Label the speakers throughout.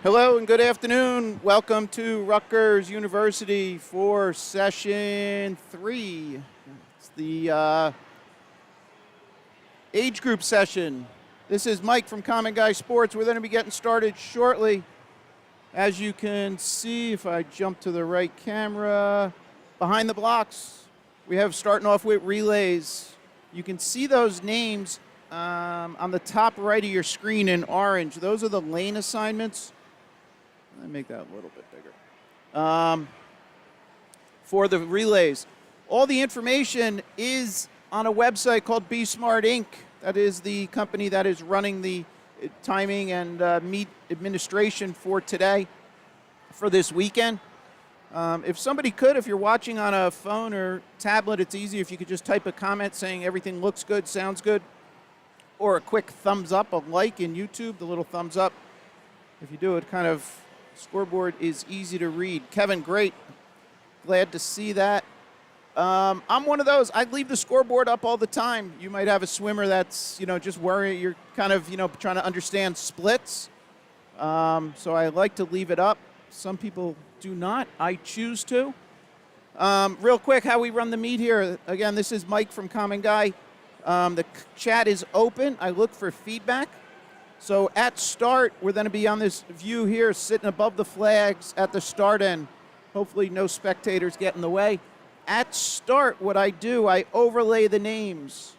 Speaker 1: Hello and good afternoon. Welcome to Rutgers University for session 3. It's the age group session. This is Mike from Common Guy Sports. We're going to be getting started shortly. As you can see, if I jump to the right camera, behind the blocks, we have starting off with relays. You can see those names on the top right of your screen in orange. Those are the lane assignments. Let me make that a little bit bigger. For the relays. All the information is on a website called Be Smart Inc. That is the company that is running the timing and meet administration for today, for this weekend. If somebody could, if you're watching on a phone or tablet, it's easy if you could just type a comment saying everything looks good, sounds good, or a quick thumbs up, a like in YouTube, the little thumbs up. If you do it, kind of scoreboard is easy to read. Kevin, great. Glad to see that. I'm one of those. I leave the scoreboard up all the time. You might have a swimmer that's, just worrying. You're kind of, trying to understand splits. So I like to leave it up. Some people do not. I choose to. Real quick, how we run the meet here. Again, this is Mike from Common Guy. The chat is open. I look for feedback. So at start, we're going to be on this view here, sitting above the flags at the start end. Hopefully no spectators get in the way. At start, what I do, I overlay the names.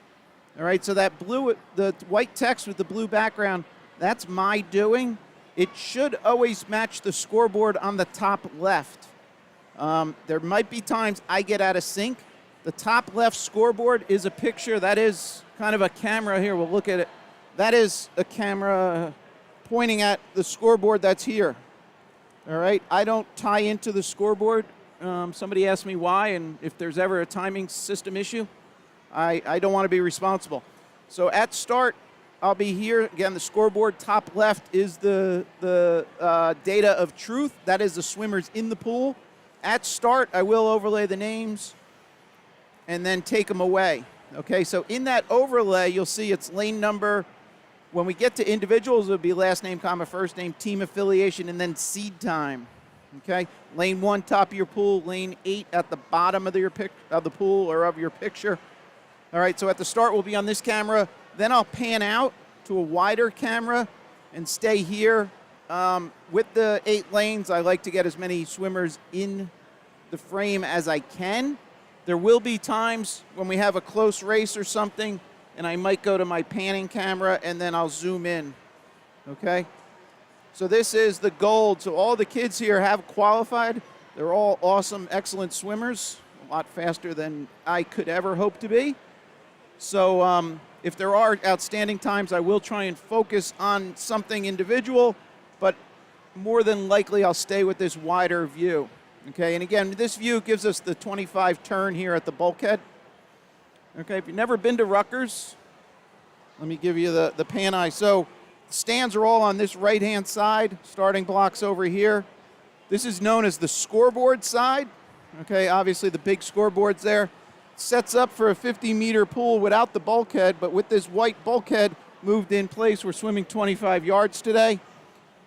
Speaker 1: All right, so that the white text with the blue background, that's my doing. It should always match the scoreboard on the top left. There might be times I get out of sync. The top left scoreboard is a picture. That is kind of a camera here. We'll look at it. That is a camera pointing at the scoreboard that's here. All right, I don't tie into the scoreboard. Somebody asked me why, and if there's ever a timing system issue, I don't want to be responsible. So at start, I'll be here. Again, the scoreboard top left is the data of truth. That is the swimmers in the pool. At start, I will overlay the names and then take them away. Okay, so in that overlay, you'll see it's lane number. When we get to individuals, it'll be last name, comma, first name, team affiliation, and then seed time. Okay, lane 1, top of your pool. Lane 8 at the bottom of the pool or of your picture. All right, so at the start, we'll be on this camera. Then I'll pan out to a wider camera and stay here. With the 8 lanes, I like to get as many swimmers in the frame as I can. There will be times when we have a close race or something, and I might go to my panning camera, and then I'll zoom in, okay? So this is the gold. So all the kids here have qualified. They're all awesome, excellent swimmers, a lot faster than I could ever hope to be. So if there are outstanding times, I will try and focus on something individual, but more than likely I'll stay with this wider view. Okay, and again, this view gives us the 25 turn here at the bulkhead. Okay, if you've never been to Rutgers, let me give you the pan eye. So stands are all on this right-hand side, starting blocks over here. This is known as the scoreboard side. Okay, obviously the big scoreboard's there. Sets up for a 50-meter pool without the bulkhead, but with this white bulkhead moved in place, we're swimming 25 yards today.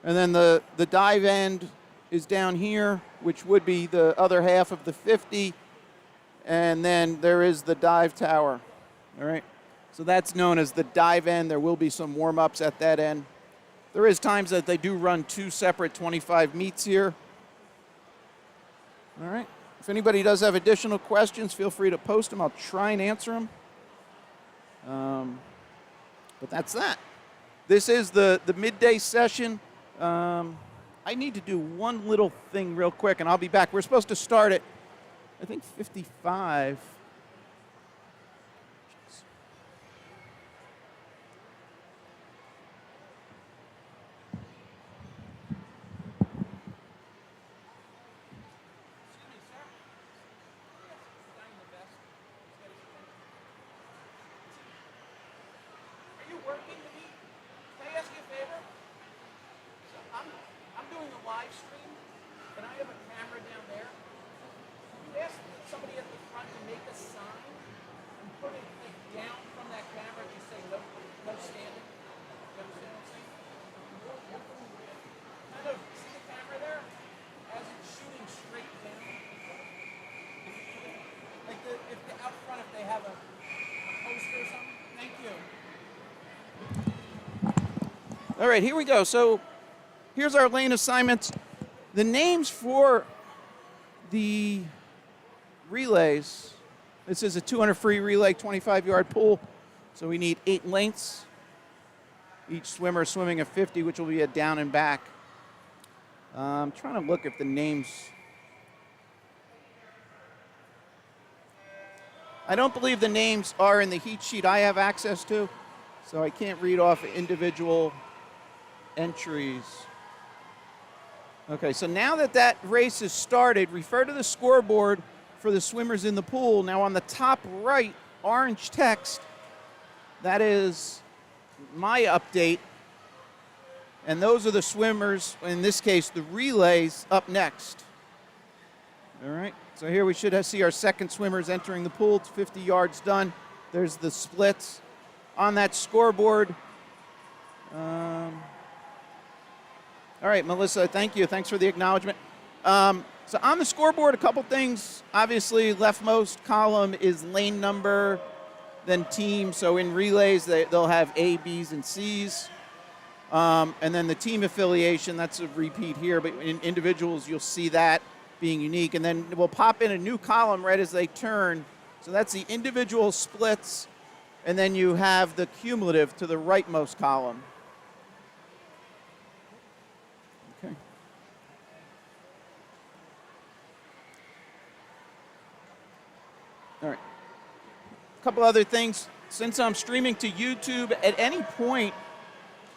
Speaker 1: And then the dive end is down here, which would be the other half of the 50. And then there is the dive tower. All right. So that's known as the dive end. There will be some warm-ups at that end. There is times that they do run 2 separate 25 meets here. All right. If anybody does have additional questions, feel free to post them. I'll try and answer them. But that's that. This is the midday session. I need to do one little thing real quick, and I'll be back. We're supposed to start at, I think, 55. Somebody at the front to make a Thank you. All right, here we go. So here's our lane assignments. The names for the relays. This is a 200 free relay, 25-yard pool. So we need 8 lengths. Each swimmer swimming a 50, which will be a down and back. I'm trying to look if the names. I don't believe the names are in the heat sheet I have access to, so I can't read off individual entries. Okay, so now that that race has started, refer to the scoreboard for the swimmers in the pool. Now on the top right, orange text, that is my update. And those are the swimmers, in this case, the relays up next. All right, so here we should see our second swimmers entering the pool. It's 50 yards done. There's the splits on that scoreboard. All right, Melissa, thank you. Thanks for the acknowledgement. So on the scoreboard, a couple things. Obviously, leftmost column is lane number, then team. So in relays, they'll have A, Bs, and Cs. And then the team affiliation, that's a repeat here, but in individuals, you'll see that being unique. And then we'll pop in a new column right as they turn. So that's the individual splits, and then you have the cumulative to the rightmost column. Okay. All right. A couple other things. Since I'm streaming to YouTube, at any point,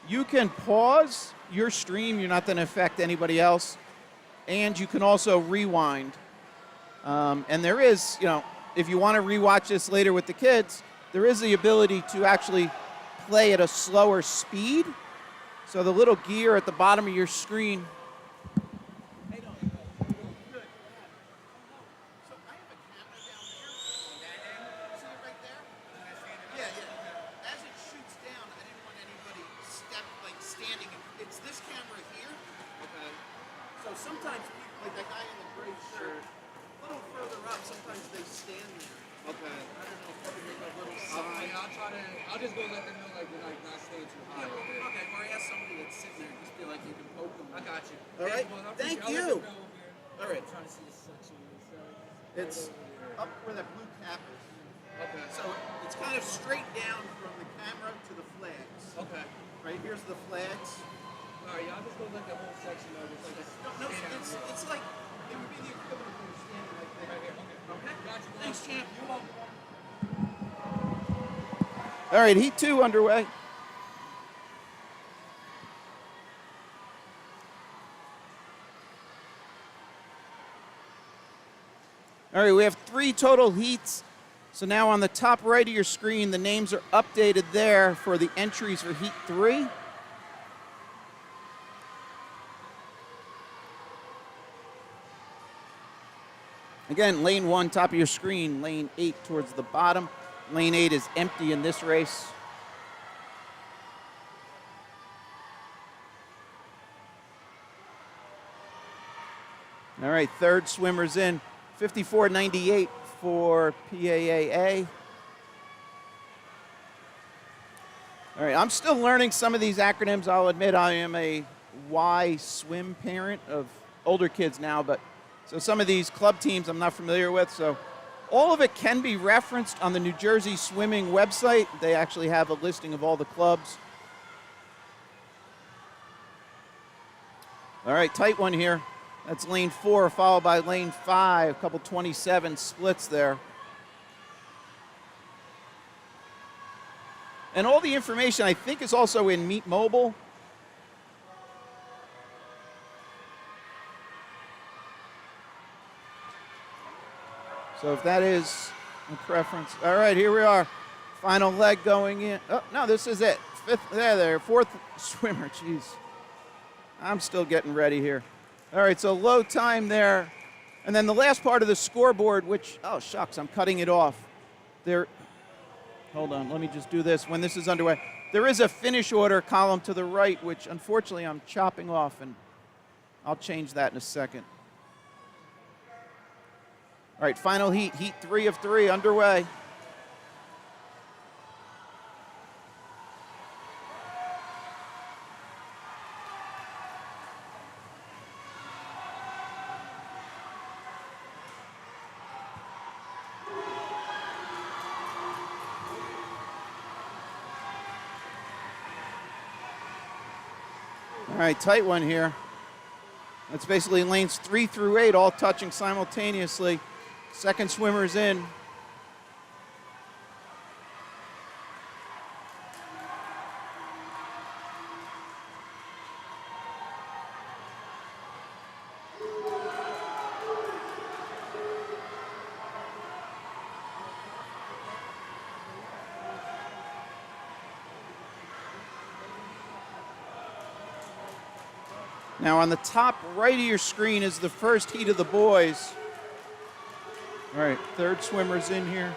Speaker 1: you can pause your stream. You're not going to affect anybody else. And you can also rewind. And there is, if you want to rewatch this later with the kids, there is the ability to actually play at a slower speed. So the little gear at the bottom of your screen. Sometimes people, like that guy in the gray shirt, a little further up, sometimes they stand there. Okay. I don't know if you can make a little sign.
Speaker 2: I'll just go let them know, like, they're like not staying too high.
Speaker 1: Yeah, okay, or ask somebody that's sitting there, just be like, you can poke them.
Speaker 2: I got you.
Speaker 1: All right, thank you. All right.
Speaker 2: I'm trying to see this section.
Speaker 1: It's up where that blue cap is.
Speaker 2: Okay.
Speaker 1: So it's kind of straight down from the camera to the flags.
Speaker 2: Okay.
Speaker 1: Right, here's the flags.
Speaker 2: All right, y'all just go let the whole section know. Just like
Speaker 1: No, it's like, it would be the equivalent of you standing like that.
Speaker 2: right here. Okay. Got you.
Speaker 1: Thanks, champ.
Speaker 2: You're welcome.
Speaker 1: All right, heat 2 underway. All right, we have 3 total heats. So now on the top right of your screen, the names are updated there for the entries for heat 3. Again, lane 1, top of your screen, lane 8 towards the bottom. Lane 8 is empty in this race. All right, third swimmer's in, 54.98 for PAAA. All right, I'm still learning some of these acronyms. I'll admit I am a Y swim parent of older kids now, but so some of these club teams I'm not familiar with, so all of it can be referenced on the New Jersey Swimming website. They actually have a listing of all the clubs. All right, tight one here. That's lane 4, followed by lane 5, a couple 27 splits there. And all the information, I think, is also in Meet Mobile. So if that is a preference. All right, here we are. Final leg going in. Oh, no, this is it. Fourth swimmer, jeez. I'm still getting ready here. All right, so low time there. And then the last part of the scoreboard, which, oh, shucks, I'm cutting it off. Hold on, let me just do this when this is underway. There is a finish order column to the right, which unfortunately I'm chopping off, and I'll change that in a second. All right, final heat, heat 3 of 3 underway. All right, tight one here. That's basically lanes 3 through 8 all touching simultaneously. Second swimmer's in. Now on the top right of your screen is the first heat of the boys. All right, third swimmer's in here.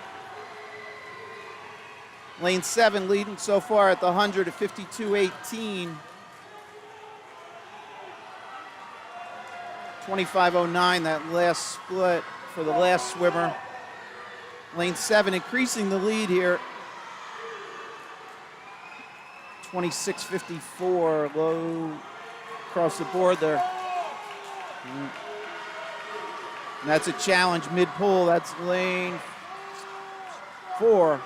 Speaker 1: Lane 7 leading so far at the 100 at 52.18. 25.09, that last split for the last swimmer. Lane 7 increasing the lead here. 26.54, low across the board there. And that's a challenge mid-pull. That's lane 4.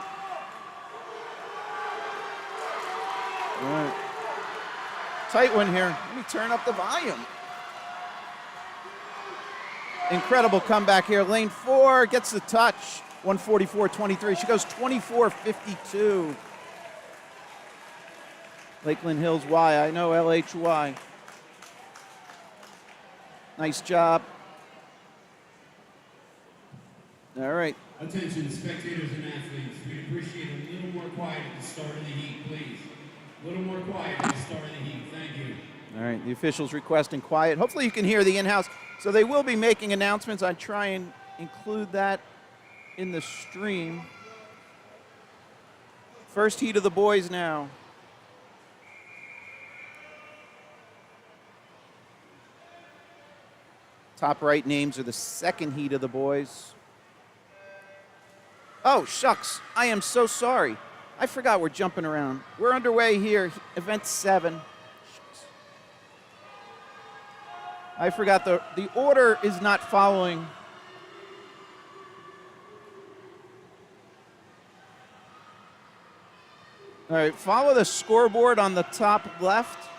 Speaker 1: All right. Tight one here. Let me turn up the volume. Incredible comeback here. Lane 4 gets the touch. 144.23. She goes 24.52. Lakeland Hills Y. I know LHY. Nice job. All right.
Speaker 3: Attention, spectators and athletes. We'd appreciate a little more quiet at the start of the heat, please. A little more quiet at the start of the heat. Thank you.
Speaker 1: All right, the officials requesting quiet. Hopefully you can hear the in-house. So they will be making announcements. I try and include that in the stream. First heat of the boys now. Top right names are the second heat of the boys. Oh, shucks. I am so sorry. I forgot we're jumping around. We're underway here, event 7. Shucks. I forgot the order is not following. All right, follow the scoreboard on the top left.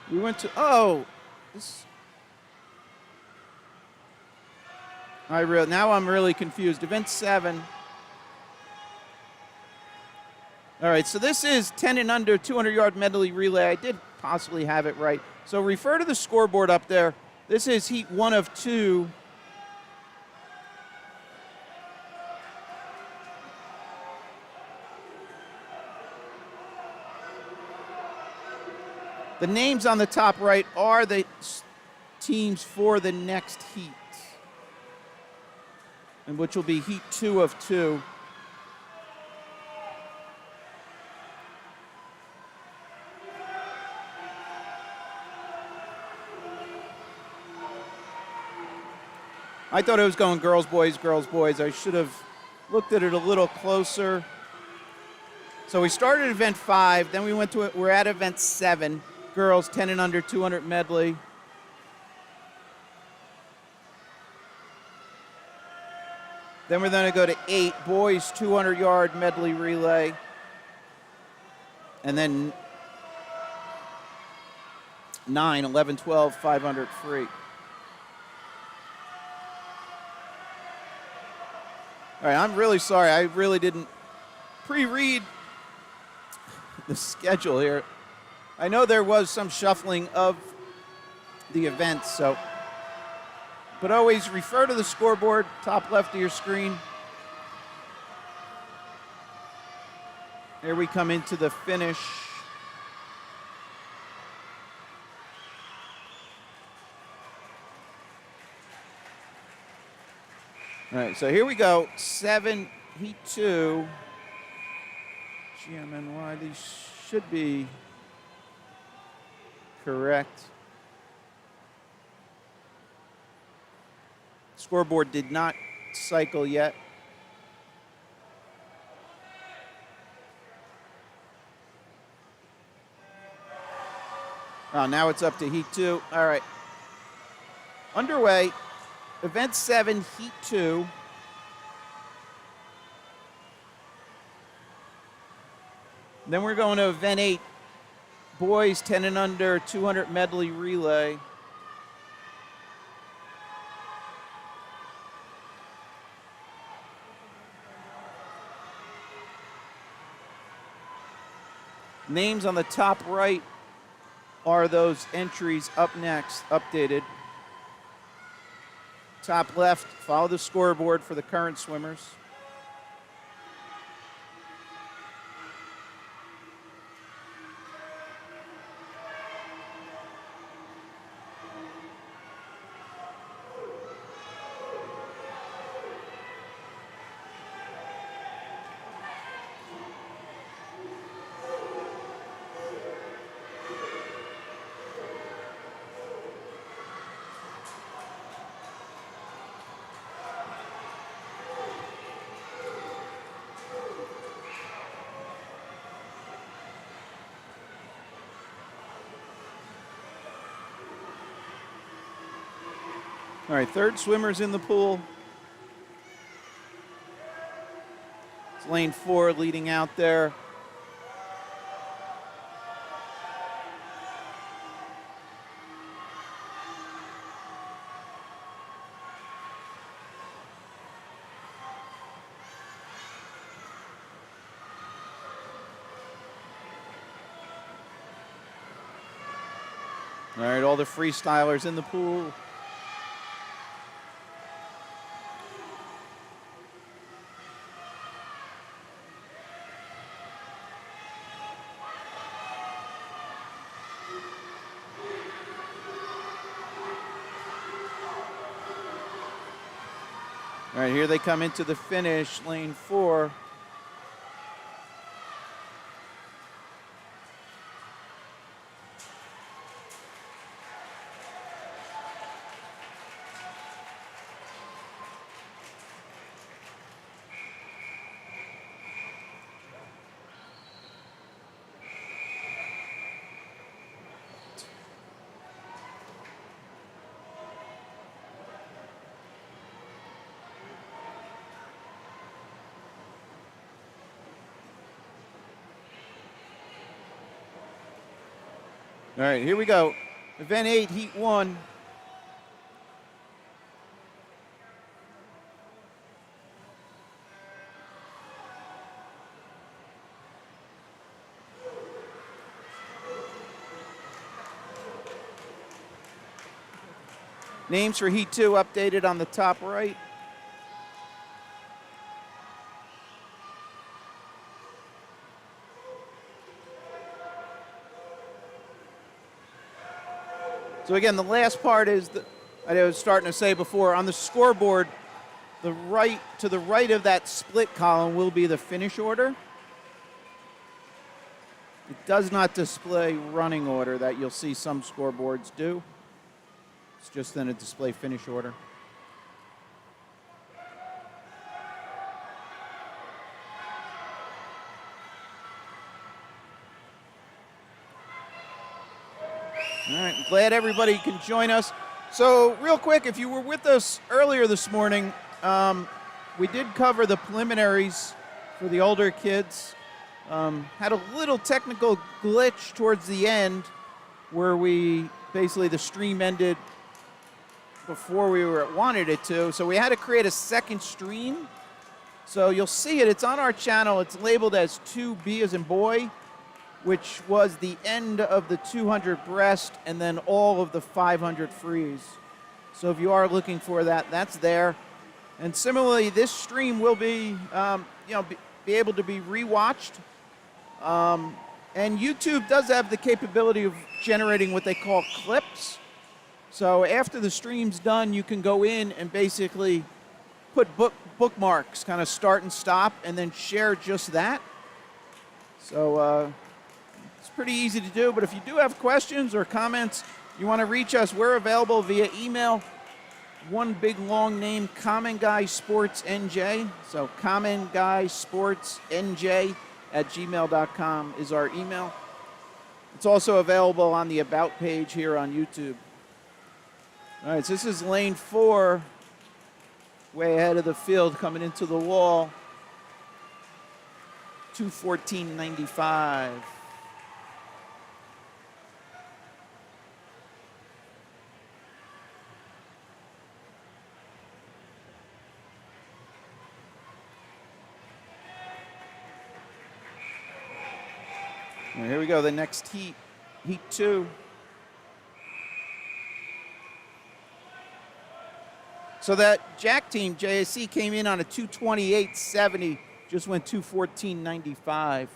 Speaker 1: We went to, this. Now I'm really confused. Event 7. All right, so this is 10 and under 200-yard medley relay. I did possibly have it right. So refer to the scoreboard up there. This is heat 1 of 2. The names on the top right are the teams for the next heat, and which will be heat 2 of 2. I thought it was going girls, boys, girls, boys. I should have looked at it a little closer. So we started event 5, then we went to it. We're at event 7. Girls 10 and under 200 medley. Then we're going to go to 8, boys 200-yard medley relay. And then 9, 11, 12, 500 free. All right, I'm really sorry. I really didn't pre-read the schedule here. I know there was some shuffling of the events, but always refer to the scoreboard, top left of your screen. Here we come into the finish. All right, so here we go. 7, heat 2. GMNY, these should be correct. Scoreboard did not cycle yet. Oh, now it's up to Heat 2. All right. Underway. Event 7, Heat 2. Then we're going to Event 8, boys 10 and under, 200 medley relay. Names on the top right are those entries up next, updated. Top left, follow the scoreboard for the current swimmers. All right, third swimmer's in the pool. It's lane 4 leading out there. All right, all the freestylers in the pool. All right, here they come into the finish, lane 4. All right, here we go. Event 8, Heat 1. Names for Heat 2 updated on the top right. So again, the last part is, I was starting to say before, on the scoreboard, to the right of that split column will be the finish order. It does not display running order that you'll see some scoreboards do. It's just then a display finish order. All right, I'm glad everybody can join us. So real quick, if you were with us earlier this morning, we did cover the preliminaries for the older kids. Had a little technical glitch towards the end where basically the stream ended before we wanted it to. So we had to create a second stream. So you'll see it, it's on our channel. It's labeled as 2B as in boy, which was the end of the 200 breast and then all of the 500 frees. So if you are looking for that, that's there. And similarly, this stream will be, be able to be rewatched. And YouTube does have the capability of generating what they call clips. So after the stream's done, you can go in and basically put bookmarks, kind of start and stop, and then share just that. So it's pretty easy to do, but if you do have questions or comments, you want to reach us, we're available via email. One big long name, Common Guy Sports NJ. So Common Guy Sports NJ @gmail.com is our email. It's also available on the About page here on YouTube. All right, so this is lane 4, way ahead of the field, coming into the wall. 2:14.95. All right, here we go, the next heat, heat 2. So that Jack team, JSC, came in on a 2:28.70, just went 2:14.95.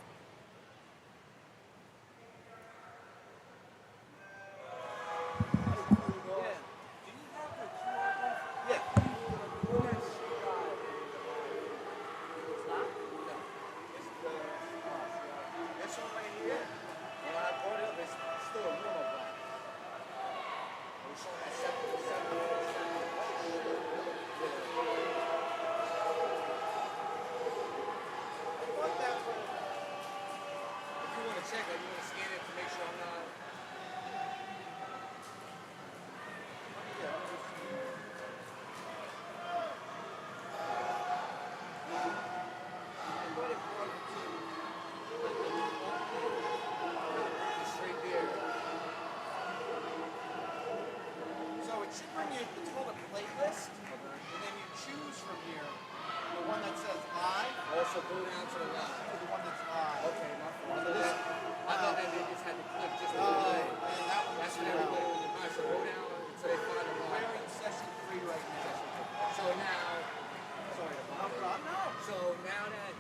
Speaker 4: Should bring you, it's called a playlist, and then you choose from here the one that says live.
Speaker 2: Also go down to the live.
Speaker 4: To the one that's live.
Speaker 2: Okay, my fault.
Speaker 4: So this,
Speaker 2: I thought that they just had to click just a
Speaker 4: and
Speaker 2: little bit.
Speaker 4: that one
Speaker 2: That's
Speaker 4: is
Speaker 2: what everybody was in mind. So go down until they find the
Speaker 4: We're
Speaker 2: live.
Speaker 4: in session 3 right now.
Speaker 2: So now, sorry to bother you.
Speaker 4: No.
Speaker 2: So now that,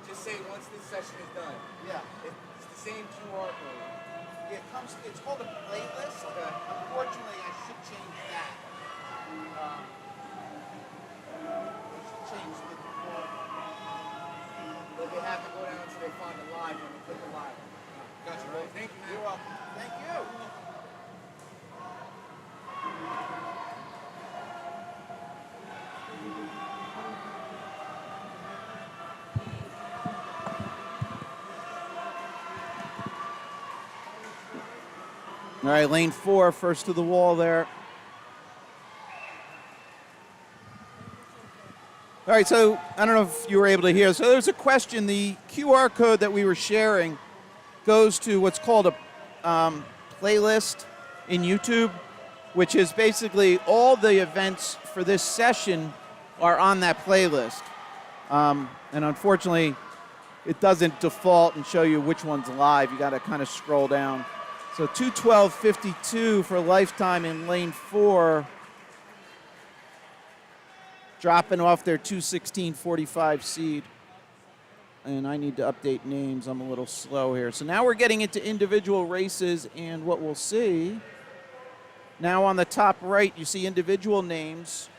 Speaker 2: just say once this session is done,
Speaker 4: Yeah.
Speaker 2: it's the same QR code.
Speaker 4: It's called a playlist.
Speaker 2: Okay.
Speaker 4: Unfortunately, I should change that. I should change the
Speaker 2: But they have to go down until they find the live one and click the live one.
Speaker 4: Gotcha.
Speaker 2: All right, thank you, man.
Speaker 4: You're welcome. Thank you.
Speaker 1: All right, lane 4, first to the wall there. All right, so I don't know if you were able to hear. So there's a question. The QR code that we were sharing goes to what's called a playlist in YouTube, which is basically all the events for this session are on that playlist. And unfortunately, it doesn't default and show you which one's live. You got to kind of scroll down. So 2:12.52 for Lifetime in lane 4, dropping off their 2:16.45 seed. And I need to update names. I'm a little slow here. So now we're getting into individual races, and what we'll see, now on the top right, you see individual names,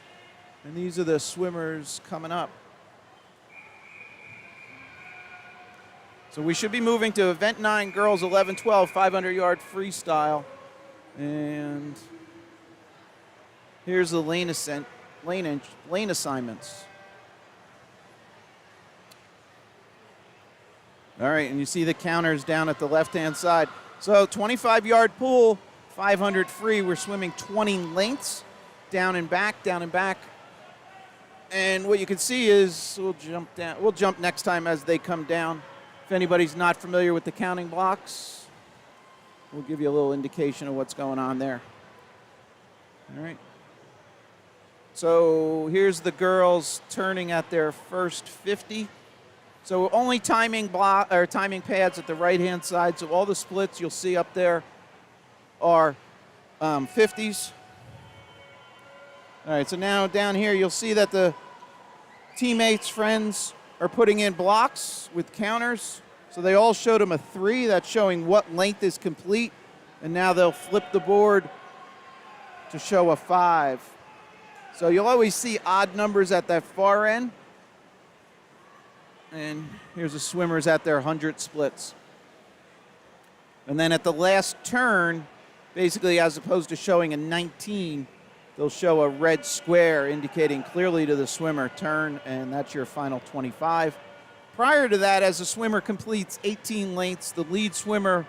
Speaker 1: and these are the swimmers coming up. So we should be moving to event 9, girls 11-12, 500-yard freestyle. And here's the lane assignments. All right, and you see the counters down at the left-hand side. So 25-yard pool, 500 free. We're swimming 20 lengths, down and back, down and back. And what you can see is we'll jump down. We'll jump next time as they come down. If anybody's not familiar with the counting blocks, we'll give you a little indication of what's going on there. All right. So here's the girls turning at their first 50. So only timing pads at the right-hand side. So all the splits you'll see up there are 50s. All right, so now down here you'll see that the teammates, friends, are putting in blocks with counters. So they all showed them a 3. That's showing what length is complete. And now they'll flip the board to show a 5. So you'll always see odd numbers at that far end. And here's the swimmers at their 100 splits. And then at the last turn, basically as opposed to showing a 19, they'll show a red square indicating clearly to the swimmer, turn, and that's your final 25. Prior to that, as the swimmer completes 18 lengths, the lead swimmer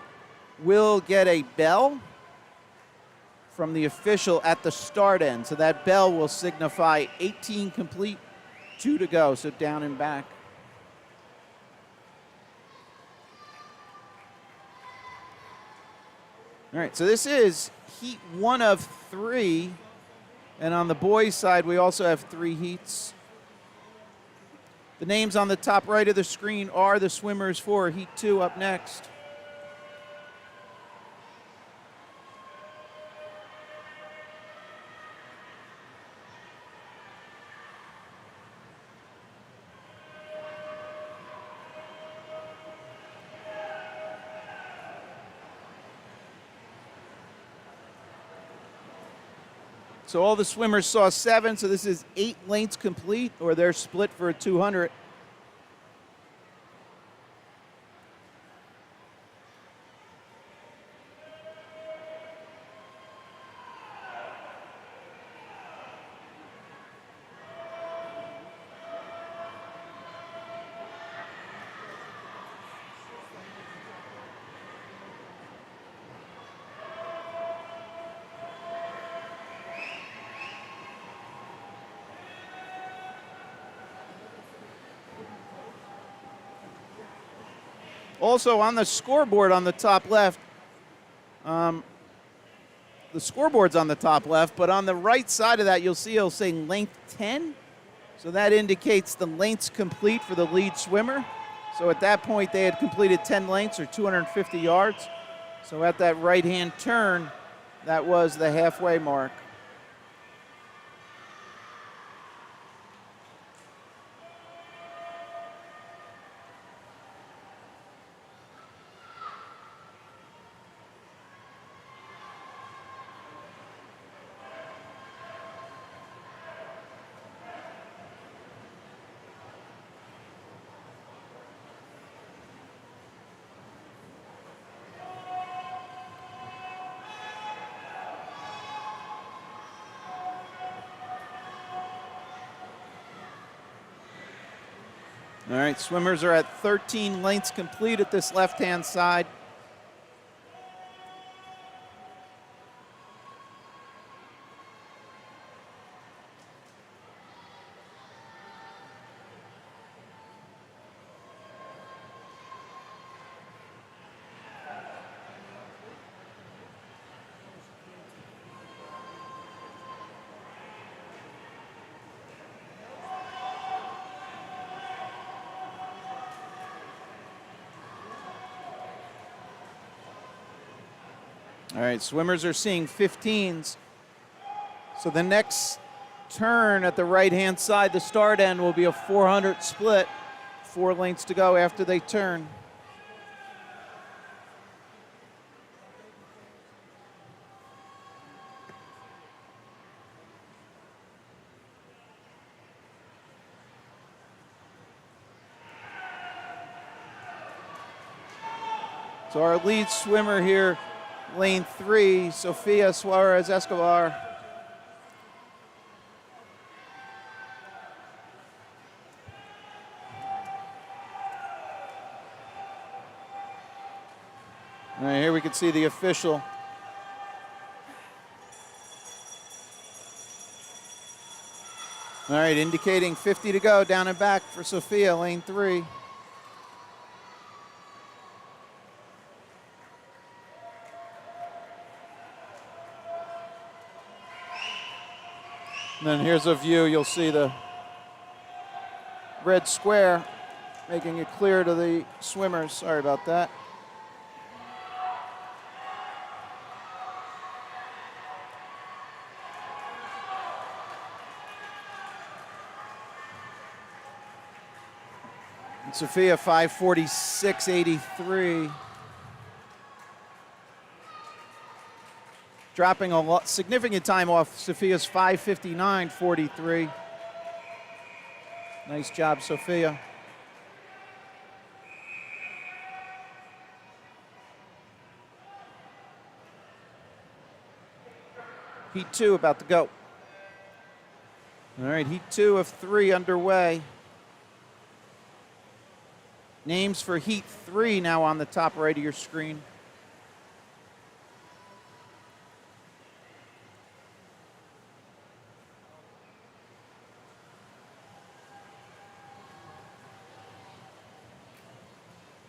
Speaker 1: will get a bell from the official at the start end. So that bell will signify 18 complete, 2 to go, so down and back. All right, so this is heat 1 of 3. And on the boys' side, we also have 3 heats. The names on the top right of the screen are the swimmers for heat 2 up next. So all the swimmers saw 7, so this is 8 lengths complete, or they're split for a 200. Also on the scoreboard on the top left, the scoreboard's on the top left, but on the right side of that you'll see it'll say length 10. So that indicates the lengths complete for the lead swimmer. So at that point they had completed 10 lengths or 250 yards. So at that right-hand turn, that was the halfway mark. All right, swimmers are at 13 lengths complete at this left-hand side. All right, swimmers are seeing 15s. So the next turn at the right-hand side, the start end, will be a 400 split. 4 lengths to go after they turn. So our lead swimmer here, lane 3, Sofia Suarez Escobar. All right, here we can see the official. All right, indicating 50 to go, down and back for Sofia, lane 3. And then here's a view. You'll see the red square making it clear to the swimmers. Sorry about that. And Sofia 5:46.83. Dropping a lot, significant time off Sofia's 5:59.43. Nice job, Sofia. Heat 2 about to go. All right, heat 2 of 3 underway. Names for heat 3 now on the top right of your screen.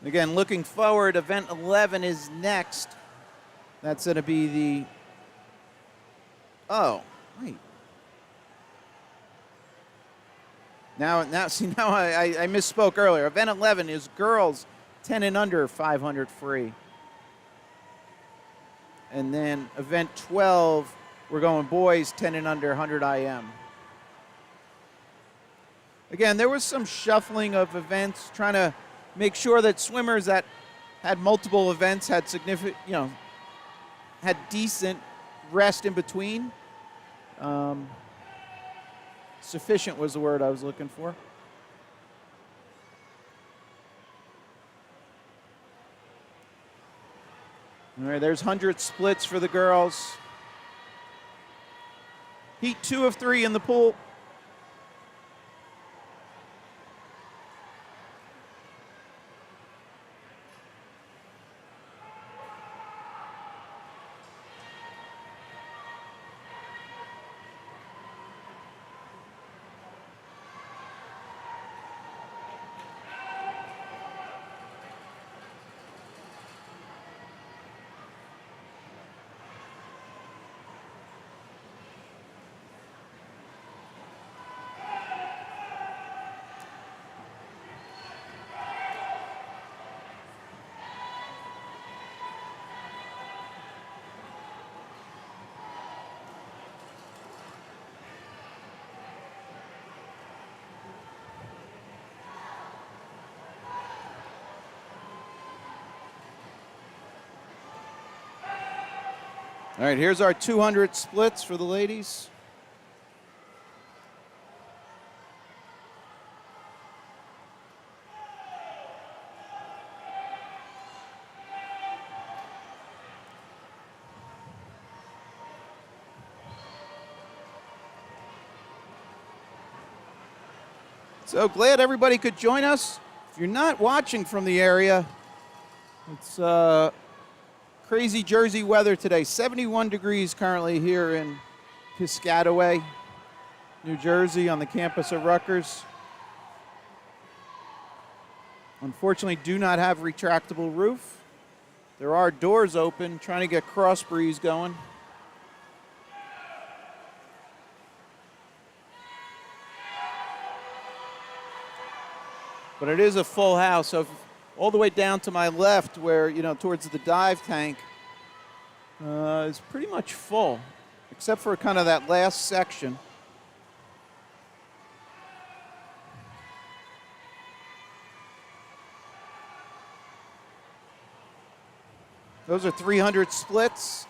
Speaker 1: Again, looking forward, event 11 is next. That's going to be the, oh, wait. Now I misspoke earlier. Event 11 is girls 10 and under 500 free. And then event 12, we're going boys 10 and under 100 IM. Again, there was some shuffling of events, trying to make sure that swimmers that had multiple events had significant, had decent rest in between. Sufficient was the word I was looking for. All right, there's 100 splits for the girls. Heat 2 of 3 in the pool. All right, here's our 200 splits for the ladies. So glad everybody could join us. If you're not watching from the area, it's crazy Jersey weather today. 71 degrees currently here in Piscataway, New Jersey, on the campus of Rutgers. Unfortunately, do not have retractable roof. There are doors open, trying to get cross breeze going. But it is a full house, so all the way down to my left where, towards the dive tank is pretty much full, except for kind of that last section. Those are 300 splits.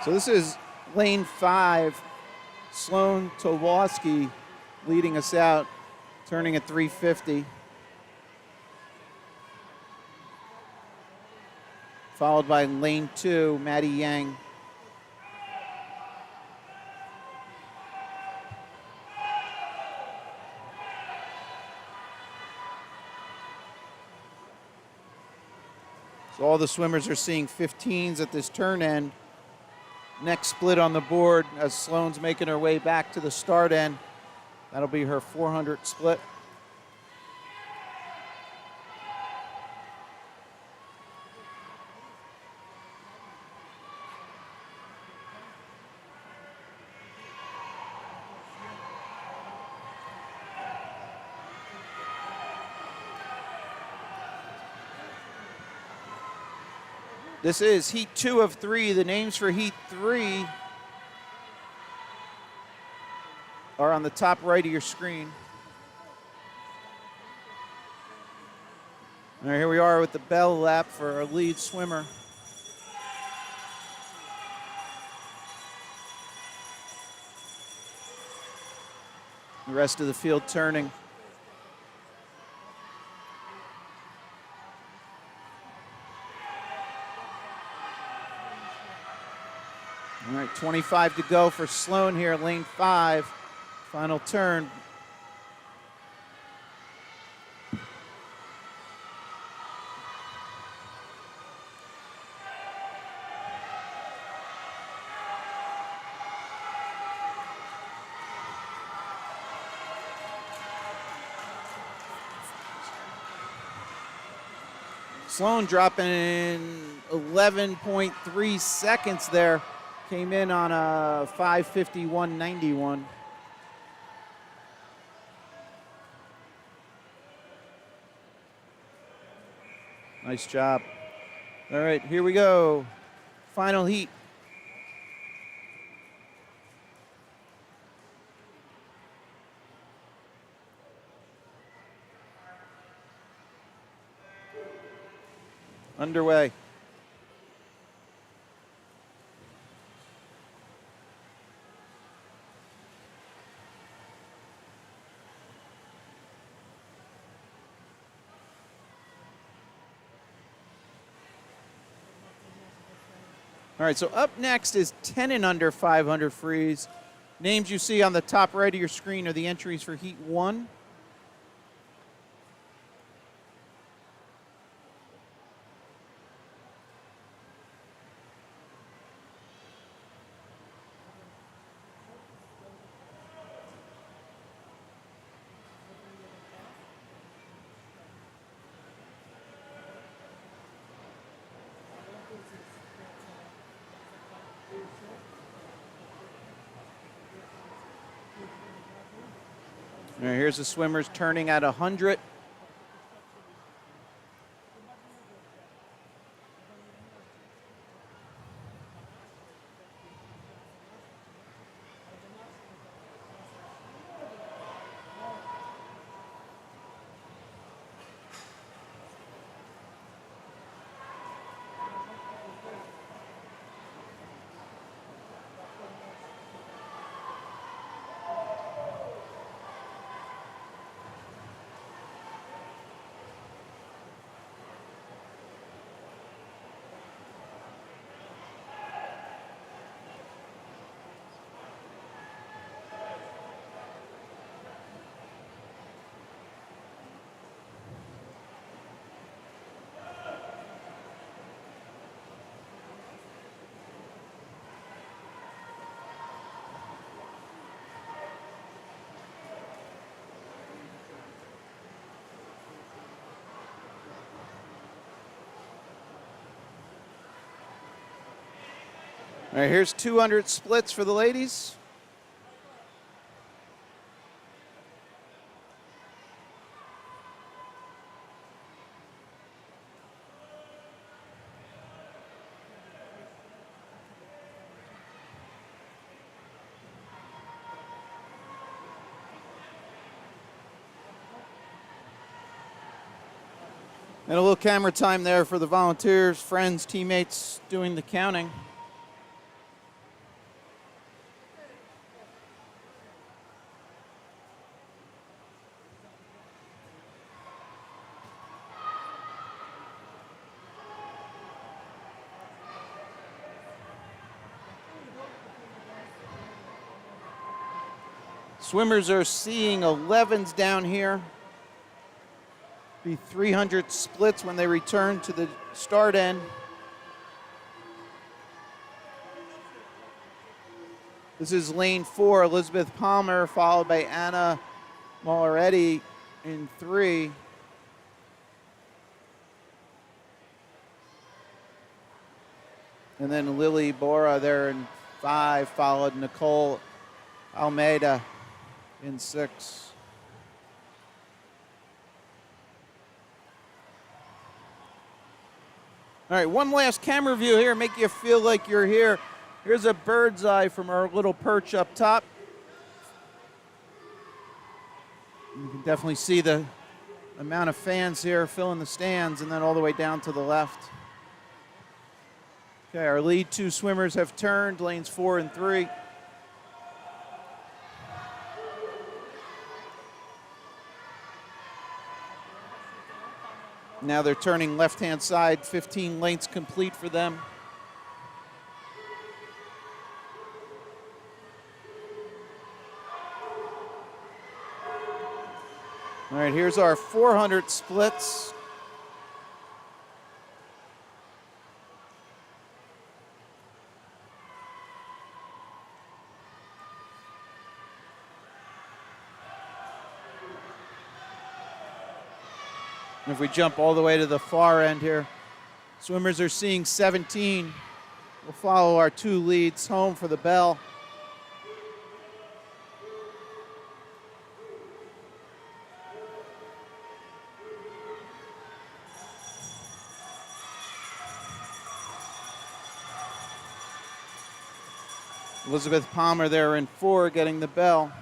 Speaker 1: So this is lane 5, Sloan Towarski leading us out, turning at 350. Followed by lane 2, Maddie Yang. So all the swimmers are seeing 15s at this turn end. Next split on the board as Sloan's making her way back to the start end. That'll be her 400 split. This is heat 2 of 3. The names for heat 3 are on the top right of your screen. All right, here we are with the bell lap for our lead swimmer. The rest of the field turning. All right, 25 to go for Sloan here, lane 5. Final turn. Sloan dropping in 11.3 seconds there. Came in on a 5:51.91. Nice job. All right, here we go. Final heat. Underway. All right, so up next is 10 and under 500 frees. Names you see on the top right of your screen are the entries for Heat 1. All right, here's the swimmers turning at 100. All right, here's 200 splits for the ladies. And a little camera time there for the volunteers, friends, teammates doing the counting. Swimmers are seeing 11s down here. Be 300 splits when they return to the start end. This is lane 4, Elizabeth Palmer, followed by Anna Moretti in 3. And then Lily Bora there in 5, followed Nicole Almeida in 6. All right, one last camera view here, make you feel like you're here. Here's a bird's eye from our little perch up top. You can definitely see the amount of fans here filling the stands, and then all the way down to the left. Okay, our lead 2 swimmers have turned, lanes 4 and 3. Now they're turning left-hand side, 15 lengths complete for them. All right, here's our 400 splits. And if we jump all the way to the far end here, swimmers are seeing 17. We'll follow our 2 leads home for the bell. Elizabeth Palmer there in 4 getting the bell.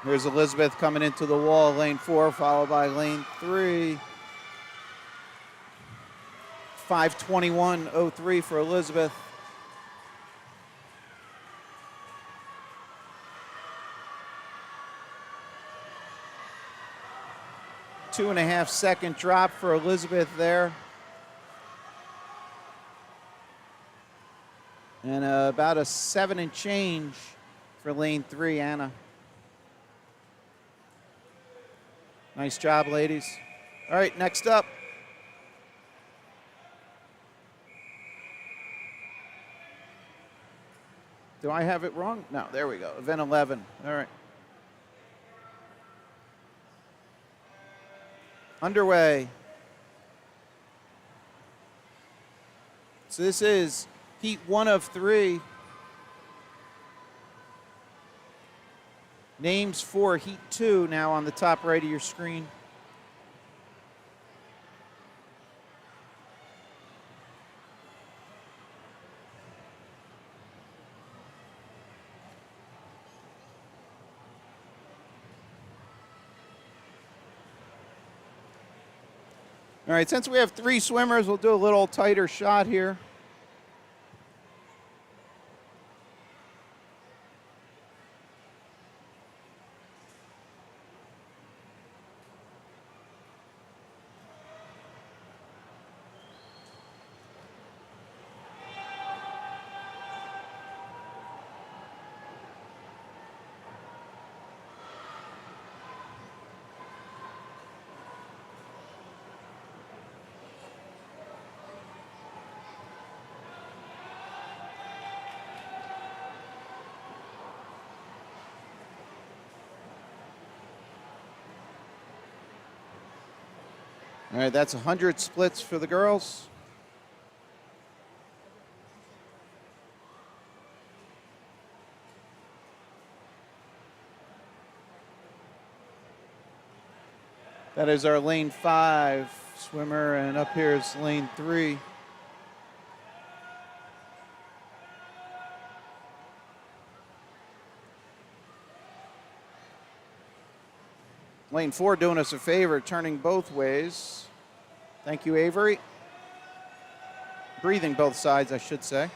Speaker 1: Here's Elizabeth coming into the wall, lane 4, followed by lane 3. 5:21.03 for Elizabeth. Two-and-a-half-second drop for Elizabeth there. And about a 7 and change for lane 3, Anna. Nice job, ladies. All right, next up. Do I have it wrong? No, there we go. Event 11. All right. Underway. So this is heat 1 of 3. Names for heat 2 now on the top right of your screen. All right, since we have 3 swimmers, we'll do a little tighter shot here. All right, that's 100 splits for the girls. That is our lane 5 swimmer, and up here is lane 3. Lane 4 doing us a favor, turning both ways. Thank you, Avery. Breathing both sides, I should say.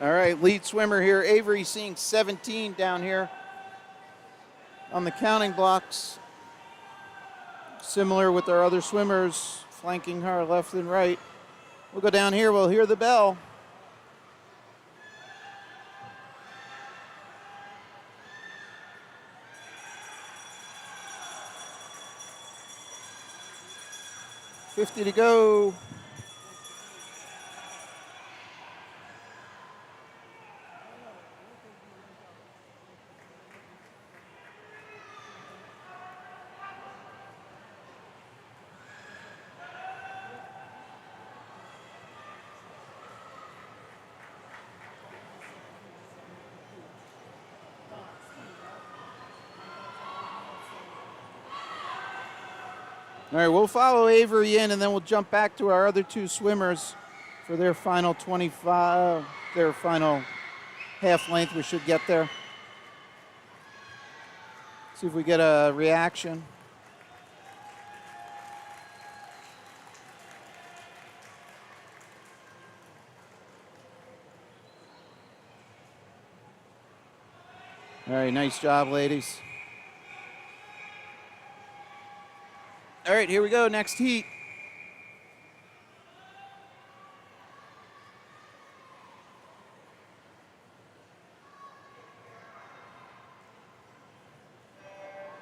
Speaker 1: All right, lead swimmer here, Avery, seeing 17 down here on the counting blocks. Similar with our other swimmers, flanking her left and right. We'll go down here, we'll hear the bell. $50 to go. All right, we'll follow Avery in, and then we'll jump back to our other two swimmers for their final 25, their final half length. We should get there. See if we get a reaction. All right, nice job, ladies. All right, here we go, next heat.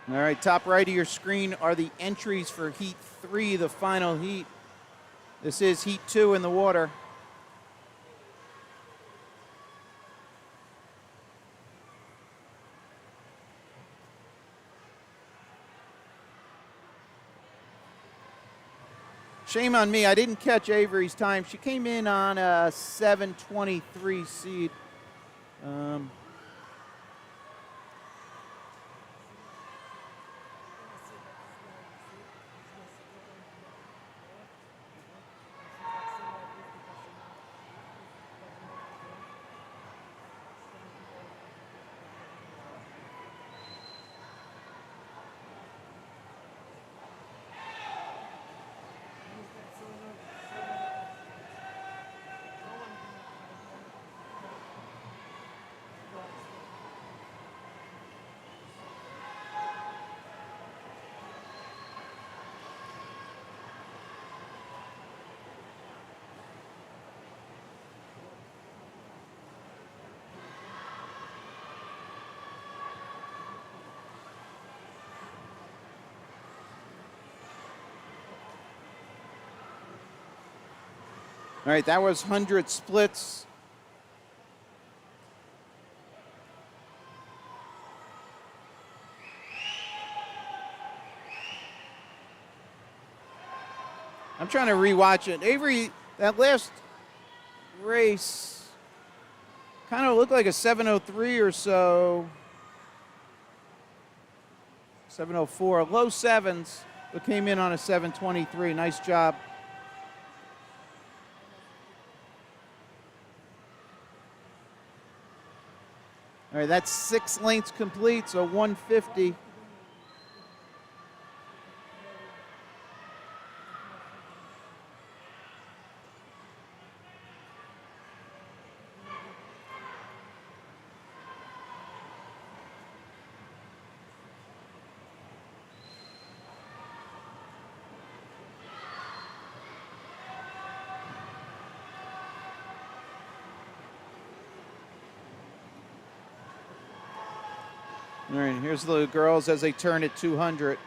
Speaker 1: All right, top right of your screen are the entries for heat 3, the final heat. This is heat 2 in the water. Shame on me, I didn't catch Avery's time. She came in on a 7:23 seed. All right, that was 100 splits. I'm trying to rewatch it. Avery, that last race kind of looked like a 7:03 or so. 7:04, low sevens, but came in on a 7:23. Nice job. All right, that's 6 lengths complete, so 150. All right, here's the girls as they turn at 200.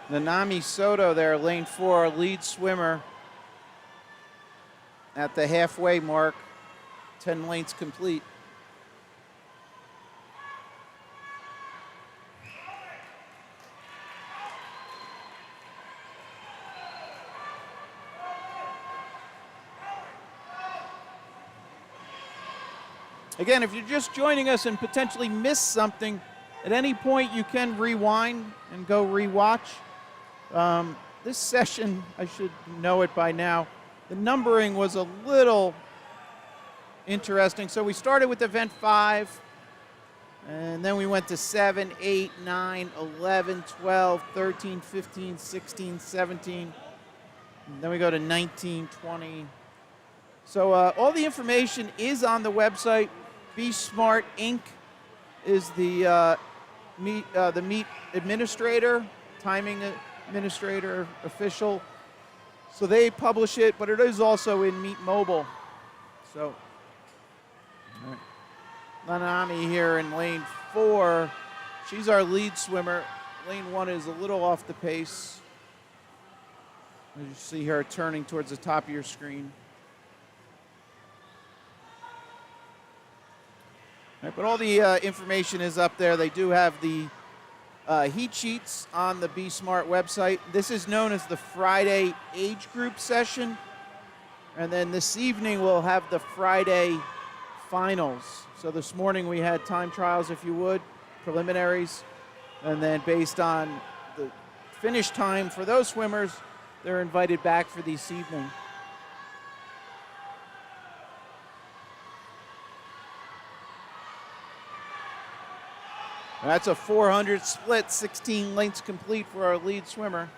Speaker 1: Nanami Soto there, lane 4, lead swimmer at the halfway mark, 10 lengths complete. Again, if you're just joining us and potentially missed something, at any point you can rewind and go rewatch. This session, I should know it by now, the numbering was a little interesting. So we started with event 5, and then we went to 7, 8, 9, 11, 12, 13, 15, 16, 17. And then we go to 19, 20. So all the information is on the website. Be Smart Inc. is the meet administrator, timing administrator, official. So they publish it, but it is also in Meet Mobile. So, all right. Lanami here in lane 4. She's our lead swimmer. Lane 1 is a little off the pace. As you see her turning towards the top of your screen. All right, but all the information is up there. They do have the heat sheets on the Be Smart website. This is known as the Friday age group session. And then this evening we'll have the Friday finals. So this morning we had time trials, if you would, preliminaries. And then based on the finish time for those swimmers, they're invited back for this evening. That's a 400 split, 16 lengths complete for our lead swimmer.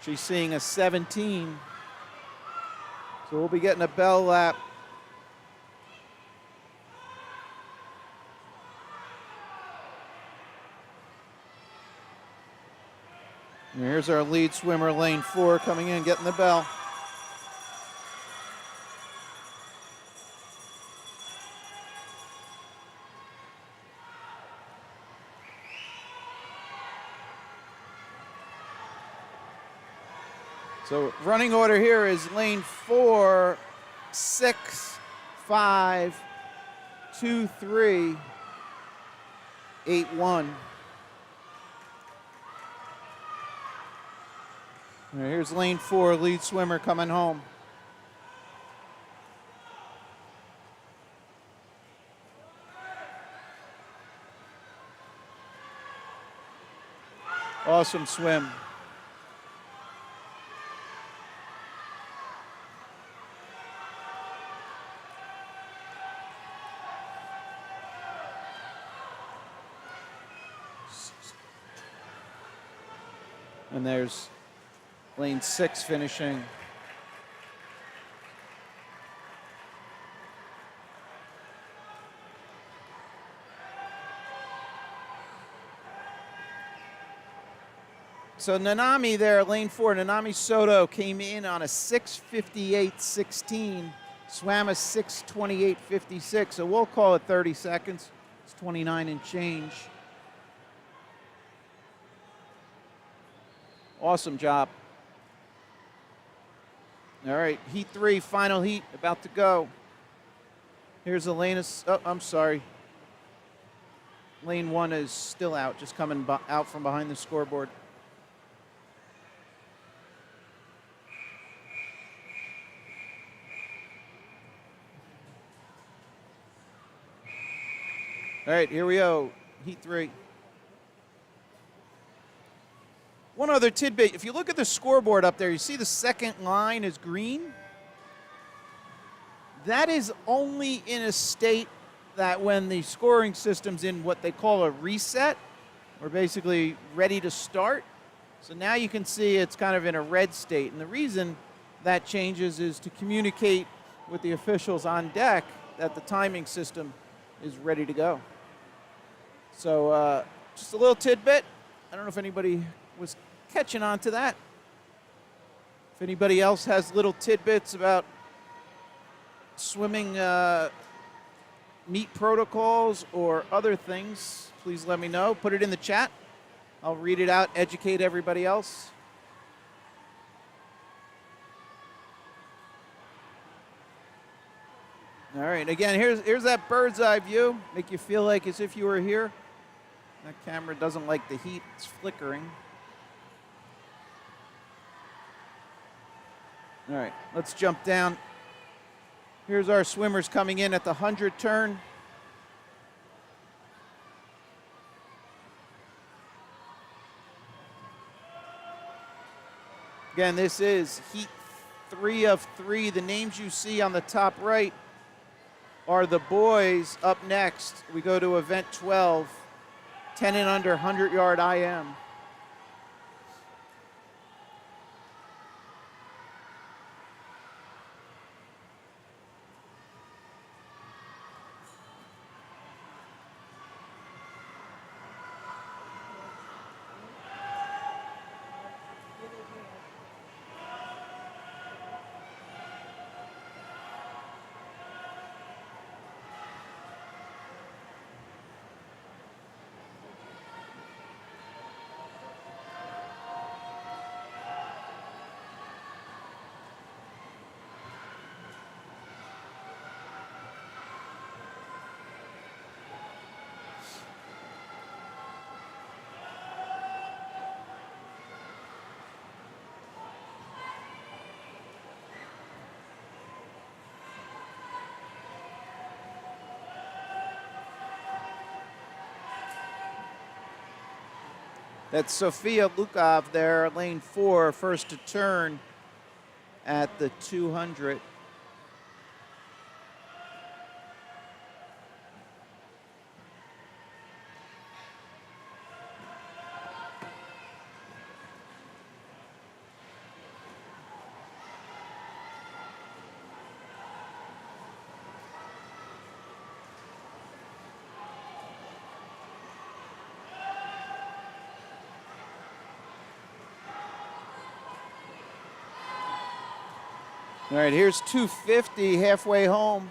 Speaker 1: She's seeing a 17. So we'll be getting a bell lap. And here's our lead swimmer, lane 4, coming in, getting the bell. So running order here is lane 4, 6, 5, 2, 3, 8, 1. All right, here's lane 4, lead swimmer coming home. Awesome swim. And there's lane 6 finishing. So Nanami there, lane 4, Nanami Soto came in on a 6:58.16, swam a 6:28.56, so we'll call it 30 seconds. It's 29 and change. Awesome job. All right, heat 3, final heat, about to go. Here's Elena, oh, I'm sorry. Lane 1 is still out, just coming out from behind the scoreboard. All right, here we go, heat 3. One other tidbit, if you look at the scoreboard up there, you see the second line is green. That is only in a state that when the scoring system's in what they call a reset, we're basically ready to start. So now you can see it's kind of in a red state. And the reason that changes is to communicate with the officials on deck that the timing system is ready to go. So just a little tidbit. I don't know if anybody was catching on to that. If anybody else has little tidbits about swimming meet protocols or other things, please let me know. Put it in the chat. I'll read it out, educate everybody else. All right, again, here's that bird's eye view. Make you feel like as if you were here. That camera doesn't like the heat, it's flickering. All right, let's jump down. Here's our swimmers coming in at the 100 turn. Again, this is heat 3 of 3. The names you see on the top right are the boys. Up next, we go to event 12, 10 and under 100-yard IM. That's Sophia Lukov there, lane 4, first to turn at the 200. All right, here's 250 halfway home.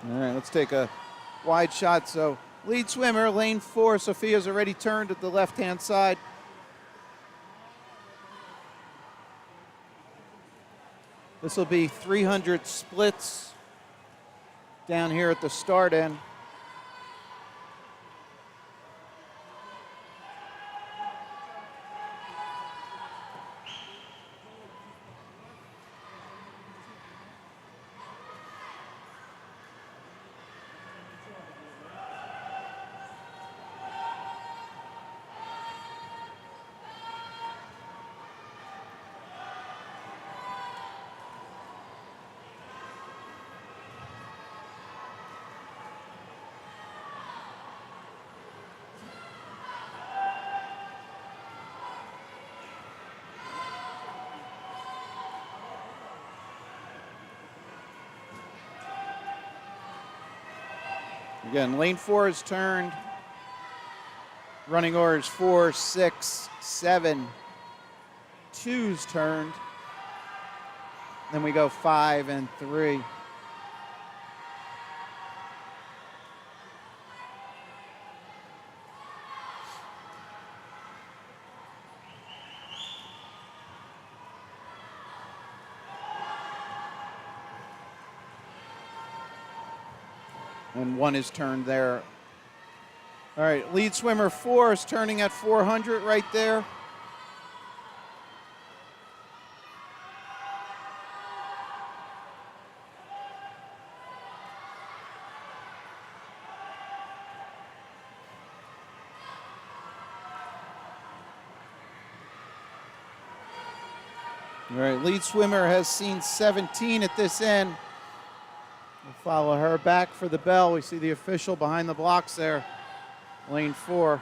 Speaker 1: All right, let's take a wide shot. So lead swimmer, lane 4, Sophia's already turned at the left-hand side. This will be 300 splits down here at the start end. Again, lane 4 is turned. Running orders 4, 6, 7. 2's turned. Then we go 5 and 3. And 1 is turned there. All right, lead swimmer 4 is turning at 400 right there. All right, lead swimmer has seen 17 at this end. We'll follow her back for the bell. We see the official behind the blocks there, lane 4.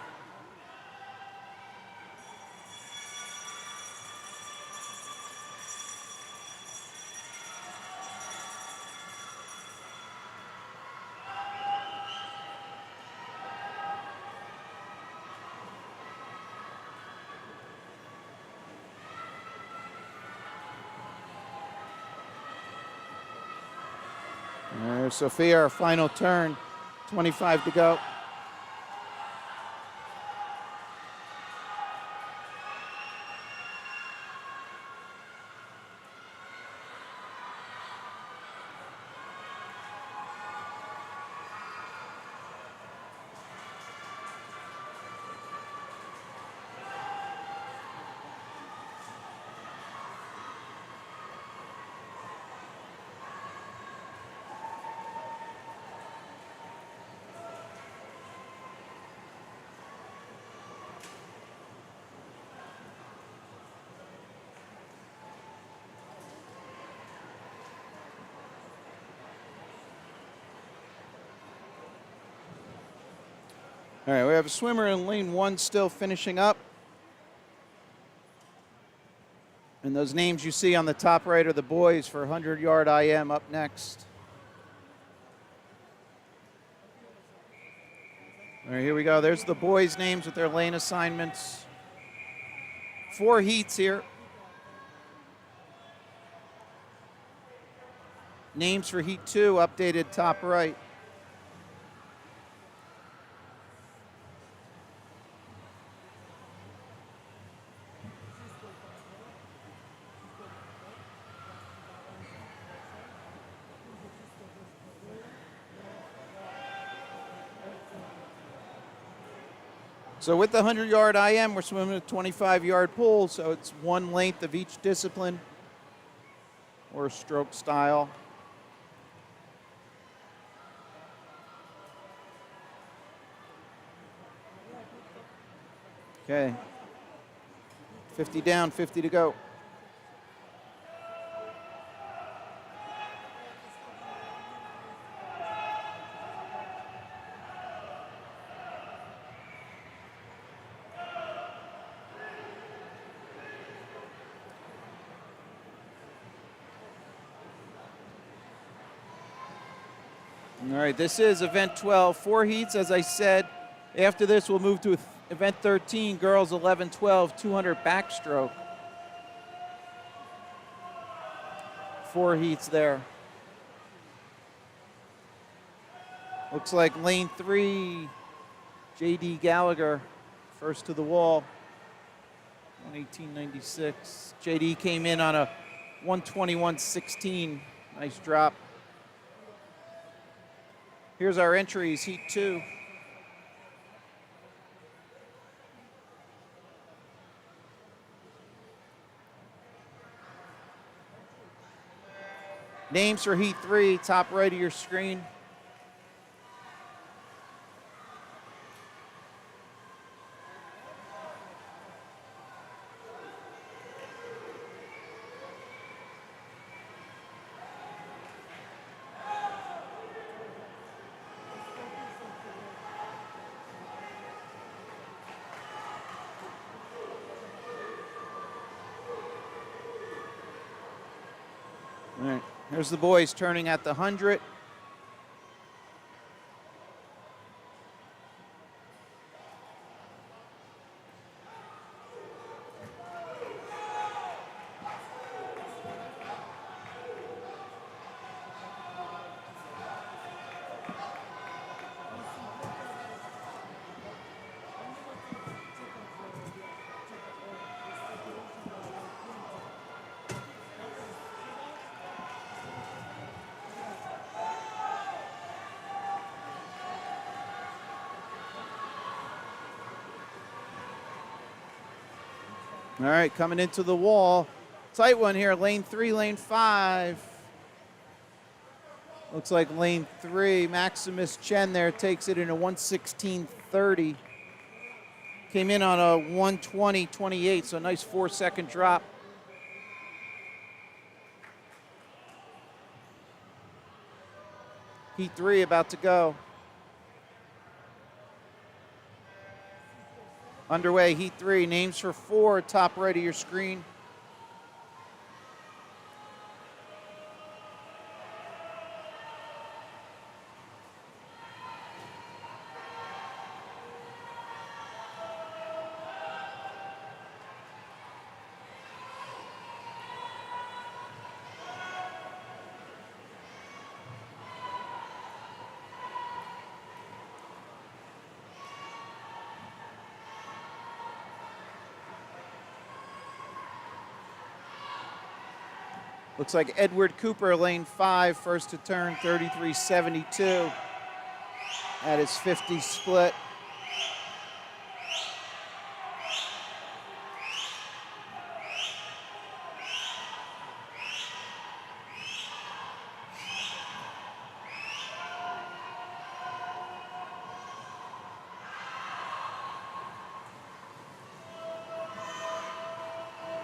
Speaker 1: There's Sophia, our final turn, 25 to go. All right, we have a swimmer in lane 1 still finishing up. And those names you see on the top right are the boys for 100-yard IM up next. All right, here we go. There's the boys' names with their lane assignments. 4 heats here. Names for heat 2 updated top right. So with the 100-yard IM, we're swimming a 25-yard pool, so it's 1 length of each discipline or stroke style. Okay. 50 down, 50 to go. All right, this is event 12, 4 heats, as I said. After this, we'll move to event 13, girls 11, 12, 200 backstroke. 4 heats there. Looks like lane 3, J.D. Gallagher, first to the wall, 118.96. J.D. came in on a 121.16, nice drop. Here's our entries, heat 2. Names for heat 3, top right of your screen. All right, here's the boys turning at the 100. All right, coming into the wall. Tight one here, lane 3, lane 5. Looks like lane 3, Maximus Chen there takes it in a 1:16.30. Came in on a 1:20.28, so a nice 4-second drop. Heat 3 about to go. Underway, heat 3, names for 4, top right of your screen. Looks like Edward Cooper, lane 5, first to turn, 33.72 at his 50 split.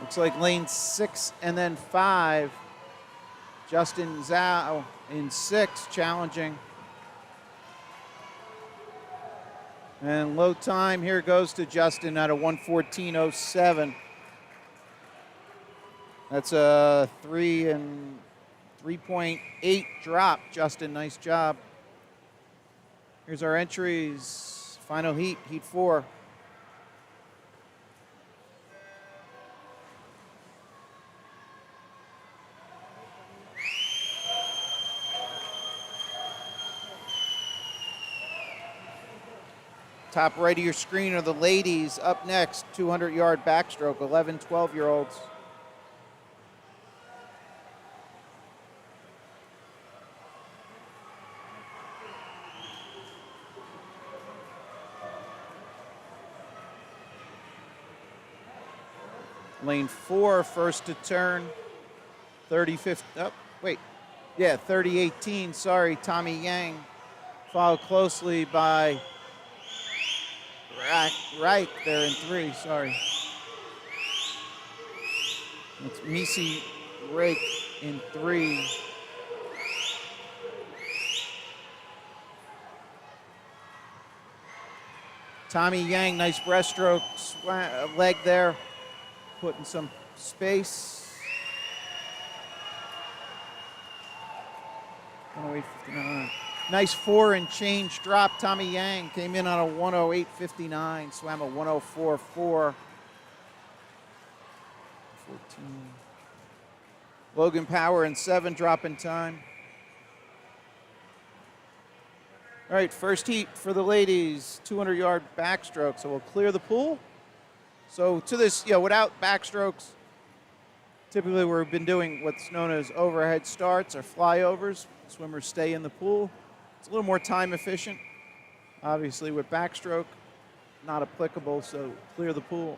Speaker 1: Looks like lane 6 and then 5. Justin Zhao in 6, challenging. And low time here goes to Justin at a 1:14.07. That's a 3.8 drop. Justin, nice job. Here's our entries. Final heat, heat 4. Top right of your screen are the ladies. Up next, 200-yard backstroke, 11, 12-year-olds. Lane 4, first to turn, 30-18, sorry, Tommy Yang. Followed closely by Reich there in 3, sorry. It's Misi Reich in 3. Tommy Yang, nice breaststroke, leg there, putting some space. 108.59. Nice 4 and change drop. Tommy Yang came in on a 108.59, swam a 104.4. 14. Logan Power in 7, drop in time. All right, first heat for the ladies, 200-yard backstroke. So we'll clear the pool. So to this, without backstrokes, typically we've been doing what's known as overhead starts or flyovers. Swimmers stay in the pool. It's a little more time efficient. Obviously with backstroke, not applicable, so clear the pool.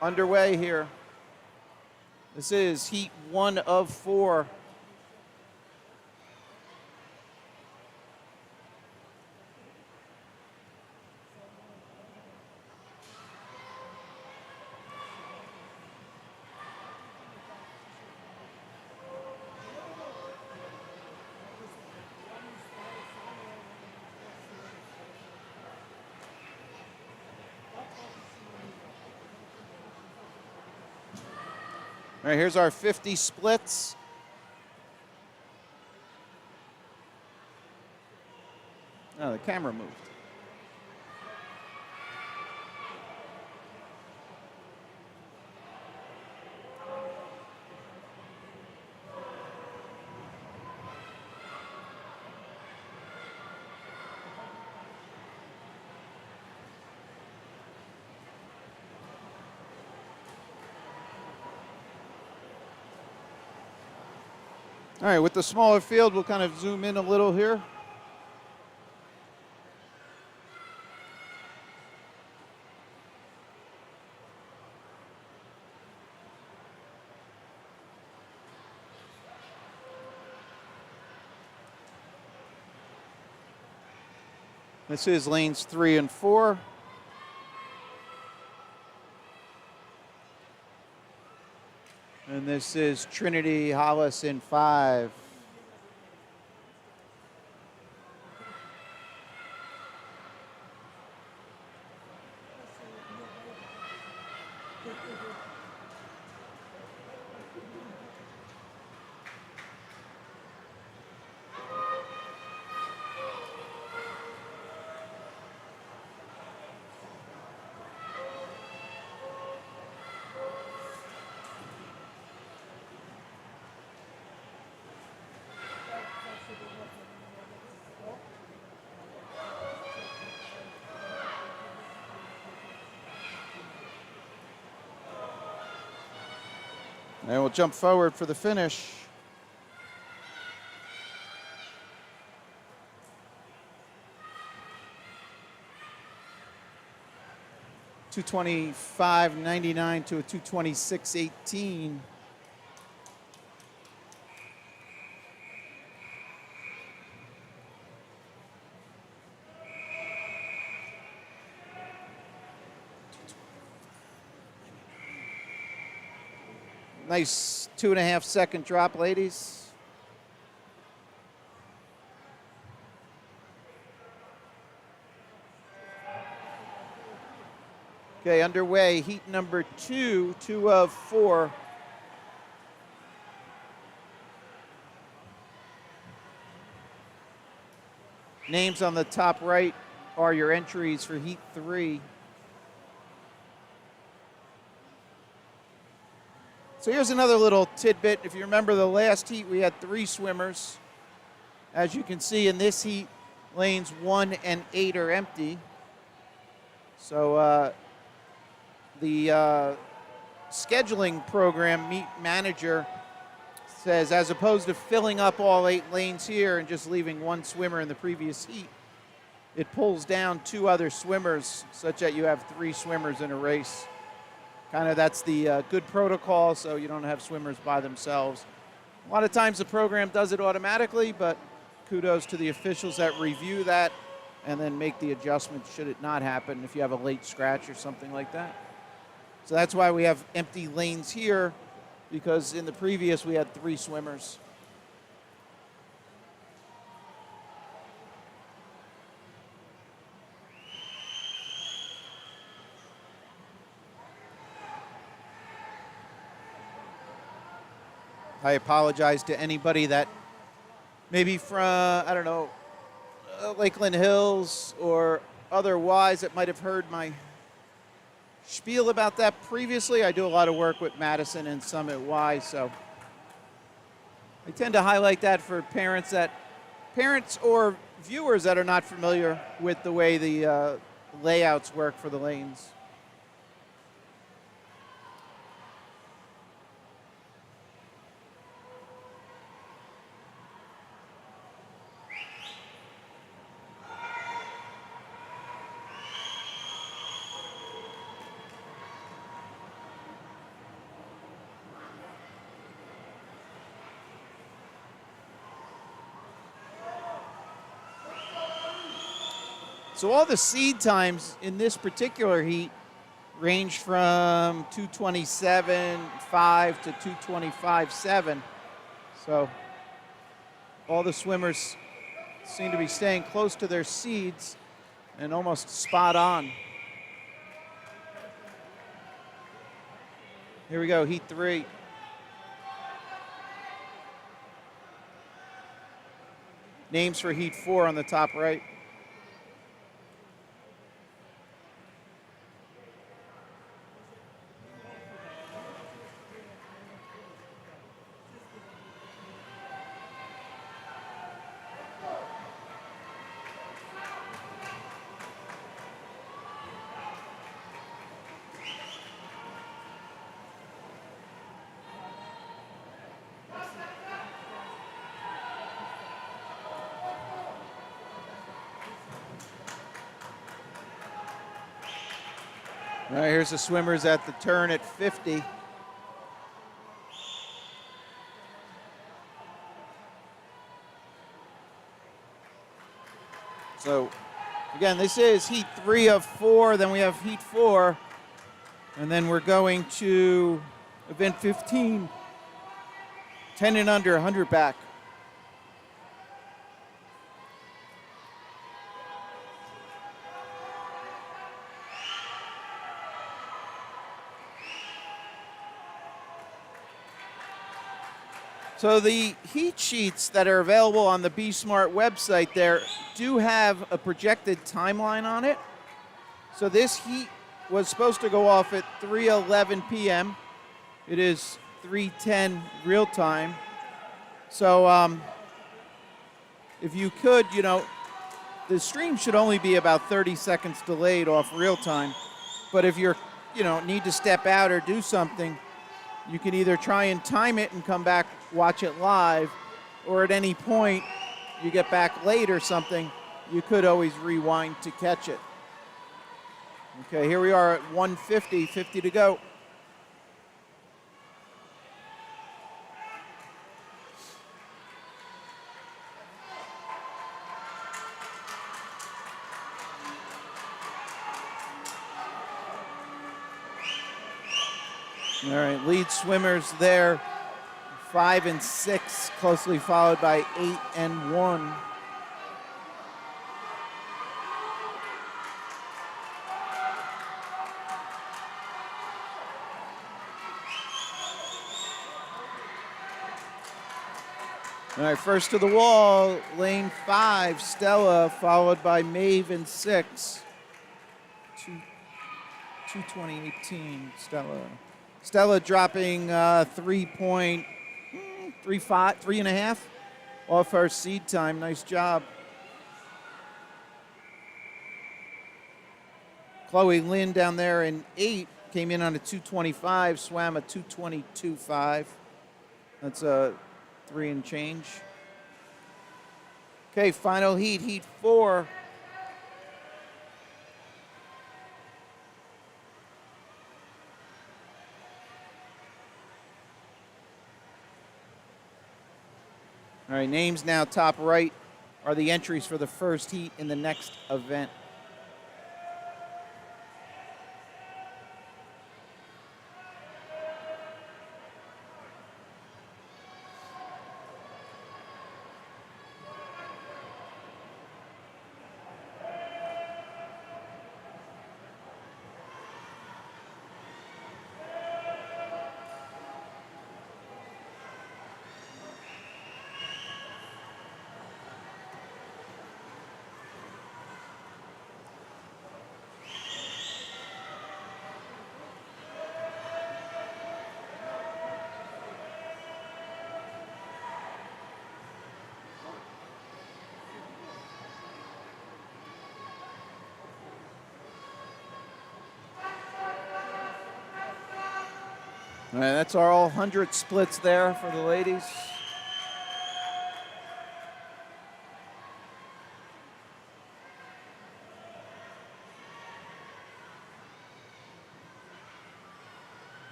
Speaker 1: Underway here. This is heat 1 of 4. All right, here's our 50 splits. Oh, the camera moved. All right, with the smaller field, we'll kind of zoom in a little here. This is lanes 3 and 4. And this is Trinity Hollis in 5. And we'll jump forward for the finish. $225.99 to a $226.18. Nice 2.5 second drop, ladies. Okay, underway, heat number 2, 2 of 4. Names on the top right are your entries for heat 3. So here's another little tidbit. If you remember the last heat, we had 3 swimmers. As you can see in this heat, lanes 1 and 8 are empty. So the scheduling program meet manager says, as opposed to filling up all 8 lanes here and just leaving 1 swimmer in the previous heat, it pulls down 2 other swimmers such that you have 3 swimmers in a race. Kind of that's the good protocol, so you don't have swimmers by themselves. A lot of times the program does it automatically, but kudos to the officials that review that and then make the adjustment should it not happen if you have a late scratch or something like that. So that's why we have empty lanes here, because in the previous we had 3 swimmers. I apologize to anybody that maybe from, I don't know, Lakeland Hills or otherwise that might have heard my spiel about that previously. I do a lot of work with Madison and Summit Y, so I tend to highlight that for parents or viewers that are not familiar with the way the layouts work for the lanes. So all the seed times in this particular heat range from 2:27.5 to 2:25.7. So all the swimmers seem to be staying close to their seeds and almost spot on. Here we go, heat 3. Names for heat 4 on the top right. All right, here's the swimmers at the turn at 50. So Again, this is heat 3 of 4. Then we have heat 4. And then we're going to event 15. 10 and under, 100 back. So the heat sheets that are available on the Be Smart website there do have a projected timeline on it. So this heat was supposed to go off at 3:11 p.m. It is 3:10 real time. So if you could, the stream should only be about 30 seconds delayed off real time. But if you're, need to step out or do something, you can either try and time it and come back, watch it live, or at any point you get back late or something, you could always rewind to catch it. Okay, here we are at 150, 50 to go. All right, lead swimmers there, 5 and 6, closely followed by 8 and 1. All right, first to the wall, lane 5, Stella, followed by Maeve in 6. 2:20:18, Stella. Stella dropping 3.3.5 off her seed time. Nice job. Chloe Lynn down there in 8 came in on a 2:25, swam a 2:22.5. That's a 3 and change. Okay, final heat, heat 4. All right, names now top right are the entries for the first heat in the next event. All right, that's our all 100 splits there for the ladies.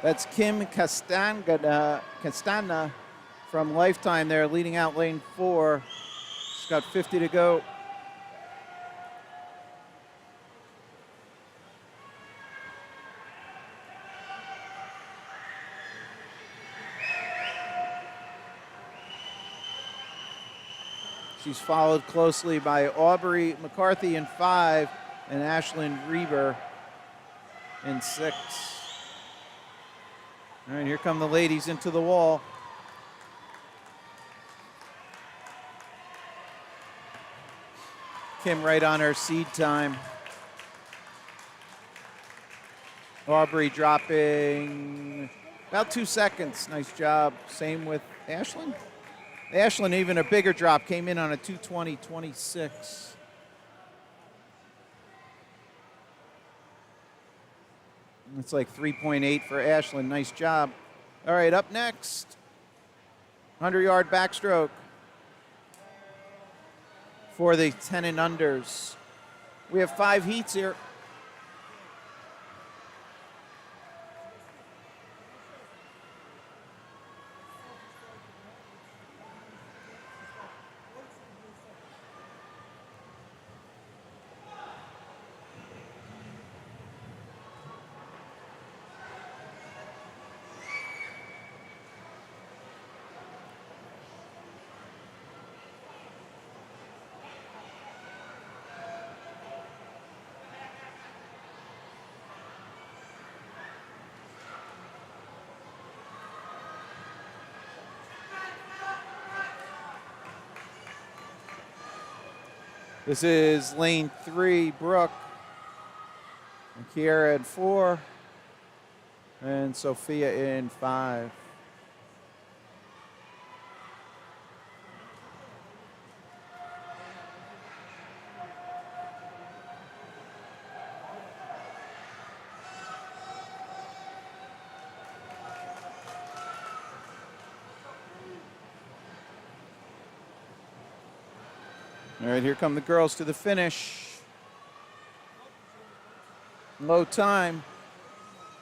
Speaker 1: That's Kim Castana from Lifetime there, leading out lane 4. She's got 50 to go. She's followed closely by Aubrey McCarthy in 5 and Ashlyn Reber in 6. All right, here come the ladies into the wall. Kim right on her seed time. Aubrey dropping about 2 seconds. Nice job. Same with Ashlyn. Ashlyn, even a bigger drop, came in on a 2:20.26. It's like 3.8 for Ashlyn. Nice job. All right, up next, 100-yard backstroke for the 10 and unders. We have 5 heats here. This is lane 3, Brooke. And Kiera in 4. And Sophia in 5. All right, here come the girls to the finish. Low time,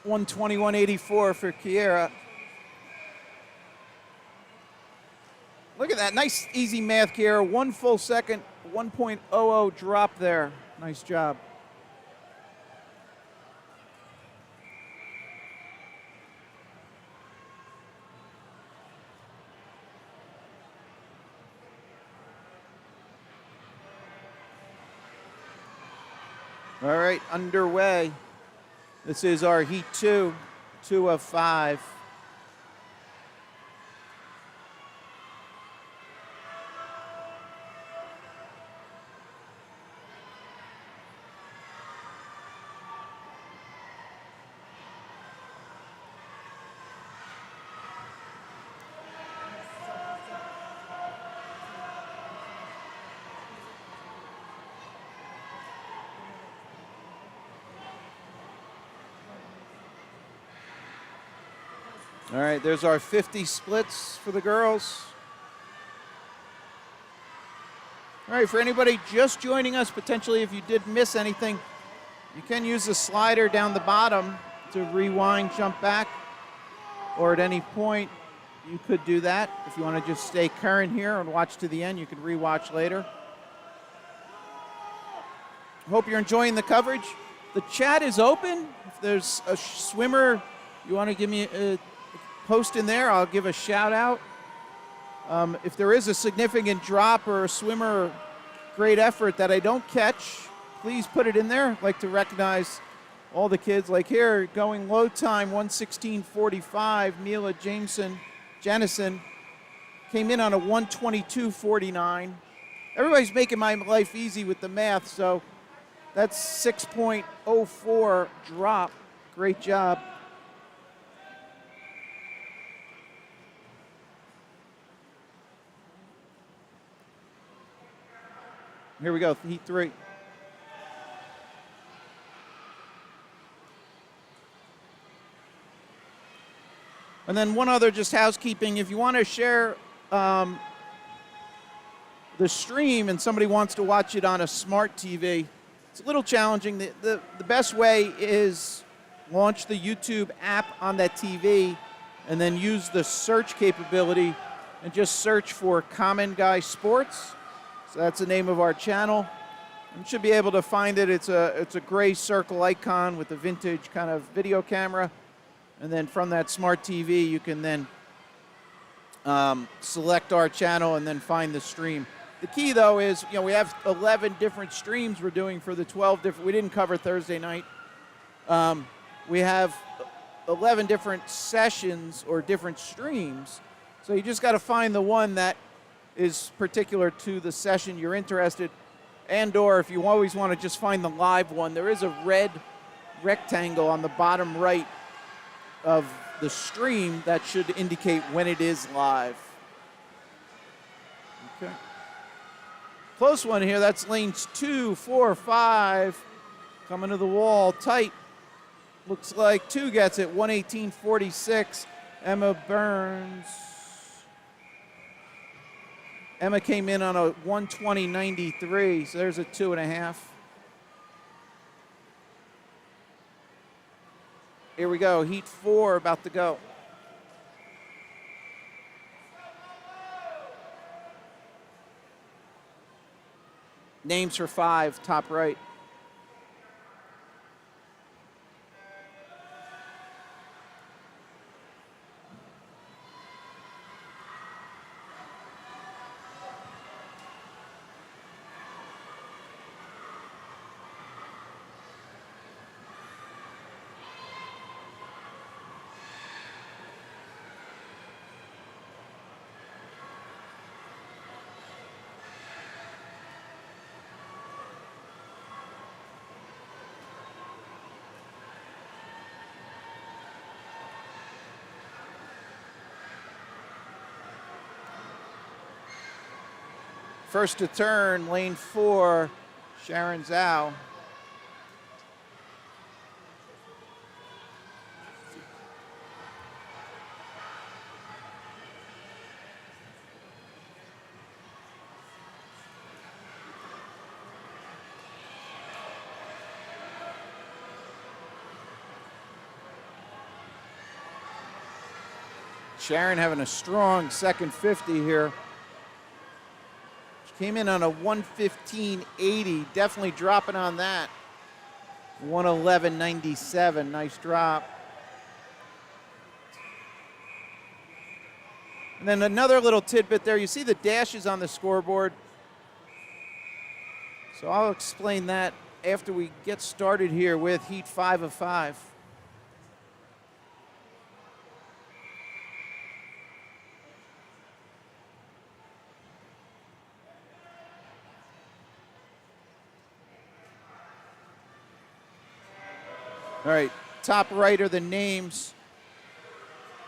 Speaker 1: 1:21.84 for Kiera. Look at that, nice easy math, Kiera. 1 full second, 1.00 drop there. Nice job. All right, underway. This is our heat 2, 2 of 5. All right, there's our 50 splits for the girls. All right, for anybody just joining us, potentially if you did miss anything, you can use the slider down the bottom to rewind, jump back, or at any point you could do that. If you want to just stay current here and watch to the end, you can rewatch later. Hope you're enjoying the coverage. The chat is open. If there's a swimmer you want to give me a post in there, I'll give a shout out. If there is a significant drop or a swimmer great effort that I don't catch, please put it in there. I'd like to recognize all the kids. Like here, going low time, 1:16.45, Mila Jennison came in on a 1:22.49. Everybody's making my life easy with the math, so that's 6.04 drop. Great job. Here we go, heat 3. And then one other just housekeeping. If you want to share the stream and somebody wants to watch it on a smart TV, it's a little challenging. The best way is launch the YouTube app on that TV and then use the search capability and just search for Common Guy Sports. So that's the name of our channel. You should be able to find it. It's a gray circle icon with a vintage kind of video camera. And then from that smart TV, you can then select our channel and then find the stream. The key, though, is we have 11 different streams we're doing for the 12 different. We didn't cover Thursday night. We have 11 different sessions or different streams. So you just got to find the one that is particular to the session you're interested, and/or if you always want to just find the live one, there is a red rectangle on the bottom right of the stream that should indicate when it is live. Okay. Close one here. That's lanes 2, 4, 5. Coming to the wall tight. Looks like 2 gets it. 1:18.46. Emma Burns. Emma came in on a 1:20.93, so there's a 2.5. Here we go, heat 4 about to go. Names for 5, top right. First to turn, lane 4, Sharon Zhao. Sharon having a strong second 50 here. She came in on a 115.80, definitely dropping on that. 111.97, nice drop. And then another little tidbit there, you see the dashes on the scoreboard. So I'll explain that after we get started here with heat 5 of 5. All right, top right are the names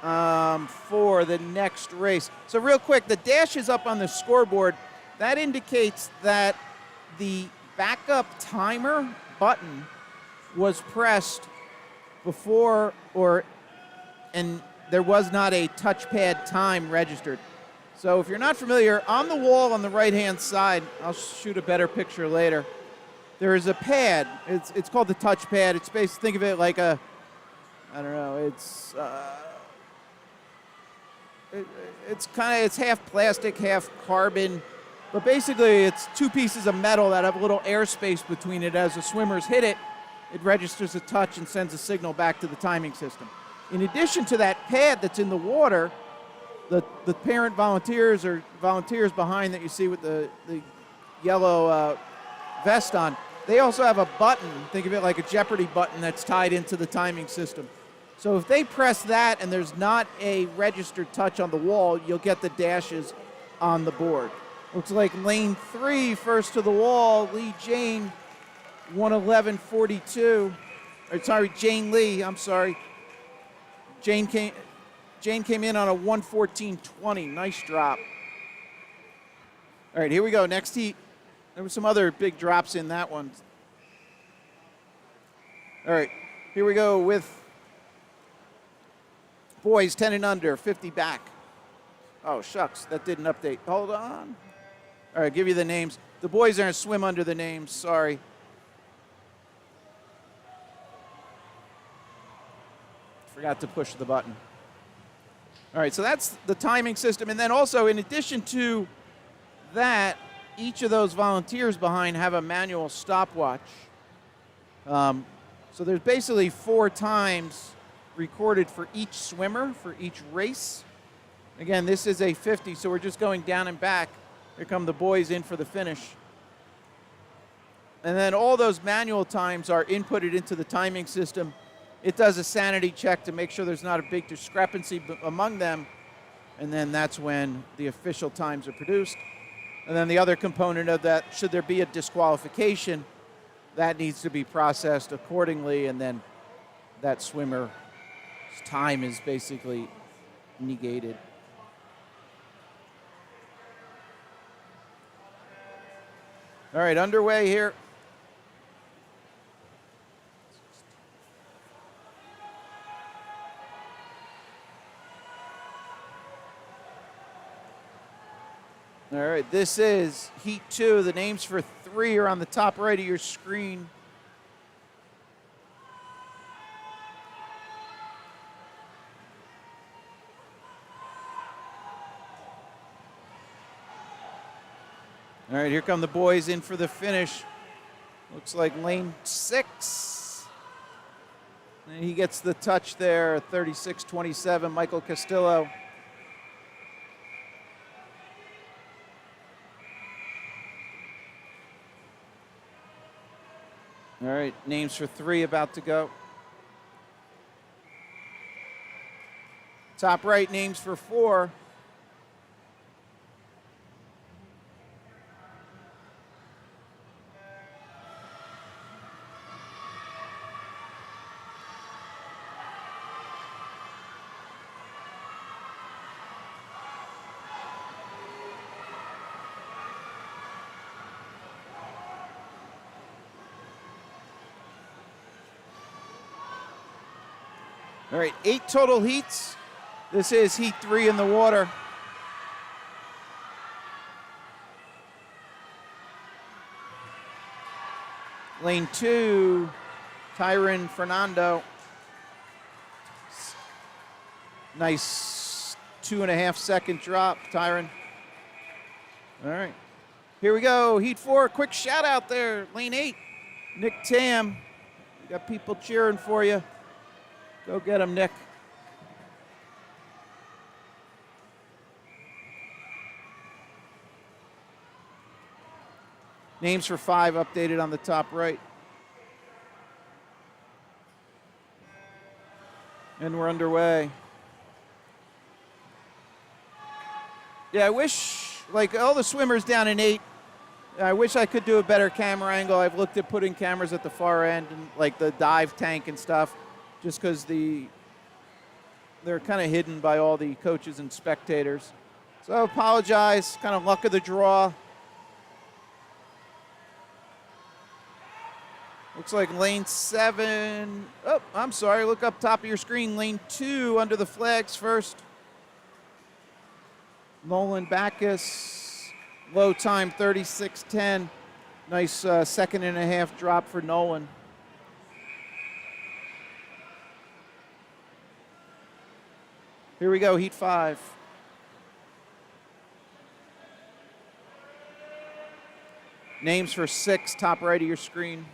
Speaker 1: for the next race. So real quick, the dash is up on the scoreboard. That indicates that the backup timer button was pressed before and there was not a touchpad time registered. So if you're not familiar, on the wall on the right-hand side, I'll shoot a better picture later, there is a pad. It's called the touchpad. It's based, think of it like a, I don't know, it's half plastic, half carbon, but basically it's two pieces of metal that have a little airspace between it. As the swimmers hit it, it registers a touch and sends a signal back to the timing system. In addition to that pad that's in the water, the parent volunteers or volunteers behind that you see with the yellow vest on, they also have a button, think of it like a Jeopardy button that's tied into the timing system. So if they press that and there's not a registered touch on the wall, you'll get the dashes on the board. Looks like lane 3, first to the wall, Lee Jane, 111.42. Or sorry, Jane Lee, I'm sorry. Jane came in on a 114.20, nice drop. All right, here we go, next heat. There were some other big drops in that one. All right, here we go with boys 10 and under, 50 back. Oh, shucks, that didn't update. Hold on. All right, give you the names. The boys are going to swim under the names, sorry. Forgot to push the button. All right, so that's the timing system. And then also, in addition to that, each of those volunteers behind have a manual stopwatch. So there's basically 4 times recorded for each swimmer, for each race. Again, this is a 50, so we're just going down and back. Here come the boys in for the finish. And then all those manual times are inputted into the timing system. It does a sanity check to make sure there's not a big discrepancy among them. And then that's when the official times are produced. And then the other component of that, should there be a disqualification, that needs to be processed accordingly, and then that swimmer's time is basically negated. All right, underway here. All right, this is Heat 2. The names for 3 are on the top right of your screen. All right, here come the boys in for the finish. Looks like lane 6. And he gets the touch there, 36.27, Michael Castillo. All right, names for 3 about to go. Top right, names for 4. All right, 8 total heats. This is heat 3 in the water. Lane 2, Tyron Fernando. Nice 2.5 second drop, Tyron. All right, here we go. Heat 4, quick shout out there. Lane 8, Nick Tam. We got people cheering for you. Go get him, Nick. Names for 5 updated on the top right. And we're underway. Yeah, I wish, like all the swimmers down in 8, I wish I could do a better camera angle. I've looked at putting cameras at the far end and like the dive tank and stuff, just because they're kind of hidden by all the coaches and spectators. So I apologize, kind of luck of the draw. Looks like lane 7. Oh, I'm sorry. Look up top of your screen. Lane 2 under the flags first. Nolan Backus. Low time 36:10. Nice 2.5 drop for Nolan. Here we go, heat 5. Names for 6, top right of your screen.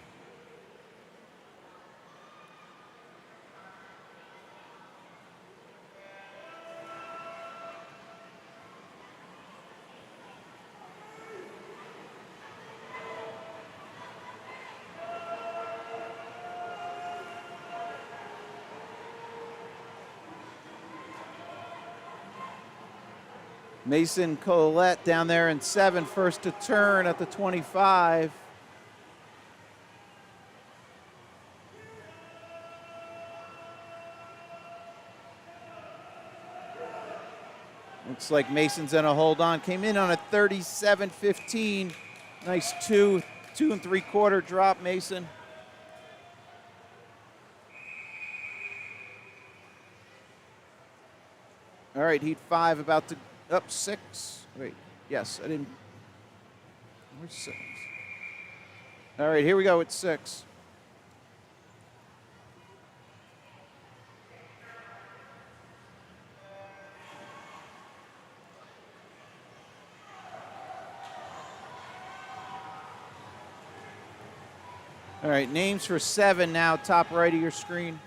Speaker 1: Mason Colette down there in 7, first to turn at the 25. Looks like Mason's gonna hold on. Came in on a 37.15. Nice 2 3/4 drop, Mason. All right, heat 5 about to up 6. Wait, yes, I didn't. Where's 6? All right, here we go at 6. All right, names for 7 now, top right of your screen.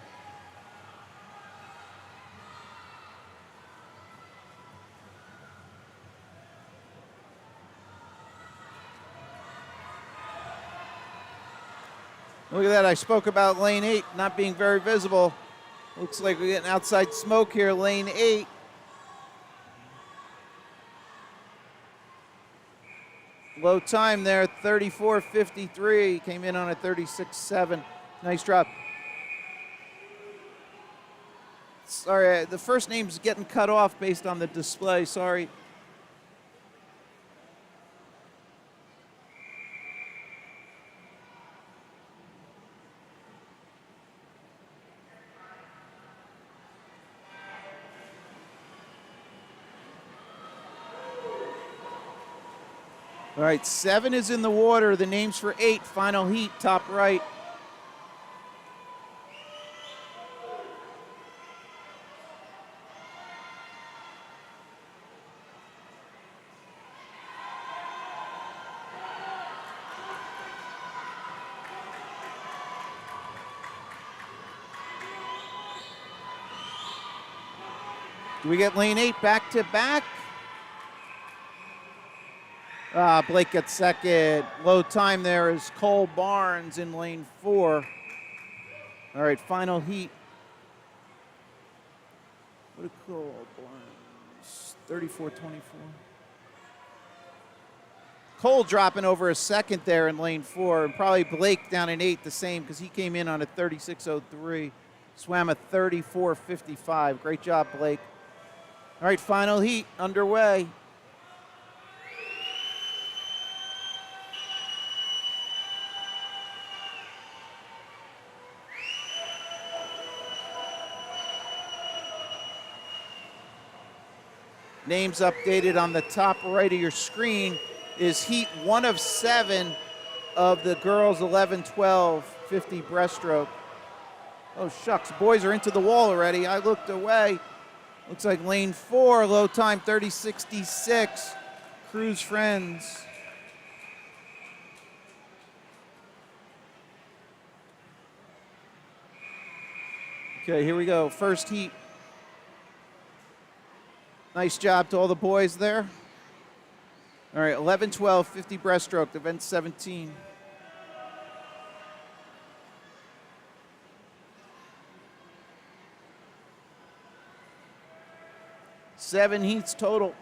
Speaker 1: Look at that, I spoke about lane 8 not being very visible. Looks like we're getting outside smoke here, lane 8. Low time there, 34.53. Came in on a 36.7. Nice drop. Sorry, the first name's getting cut off based on the display, sorry. All right, 7 is in the water. The names for 8, final heat, top right. Do we get lane 8 back to back? Blake gets second. Low time there is Cole Barnes in lane 4. All right, final heat. What did Cole Barnes? 34.24. Cole dropping over a second there in lane 4, and probably Blake down in 8 the same because he came in on a 36.03. Swam a 34.55. Great job, Blake. All right, final heat underway. names updated on the top right of your screen, is heat 1 of 7 of the girls 11-12 50 breaststroke. Oh, shucks, boys are into the wall already. I looked away. Looks like lane 4, low time 30:66. Cruz Friends. Okay, here we go. First heat. Nice job to all the boys there. All right, 11-12 50 breaststroke, event 17. Seven heats total.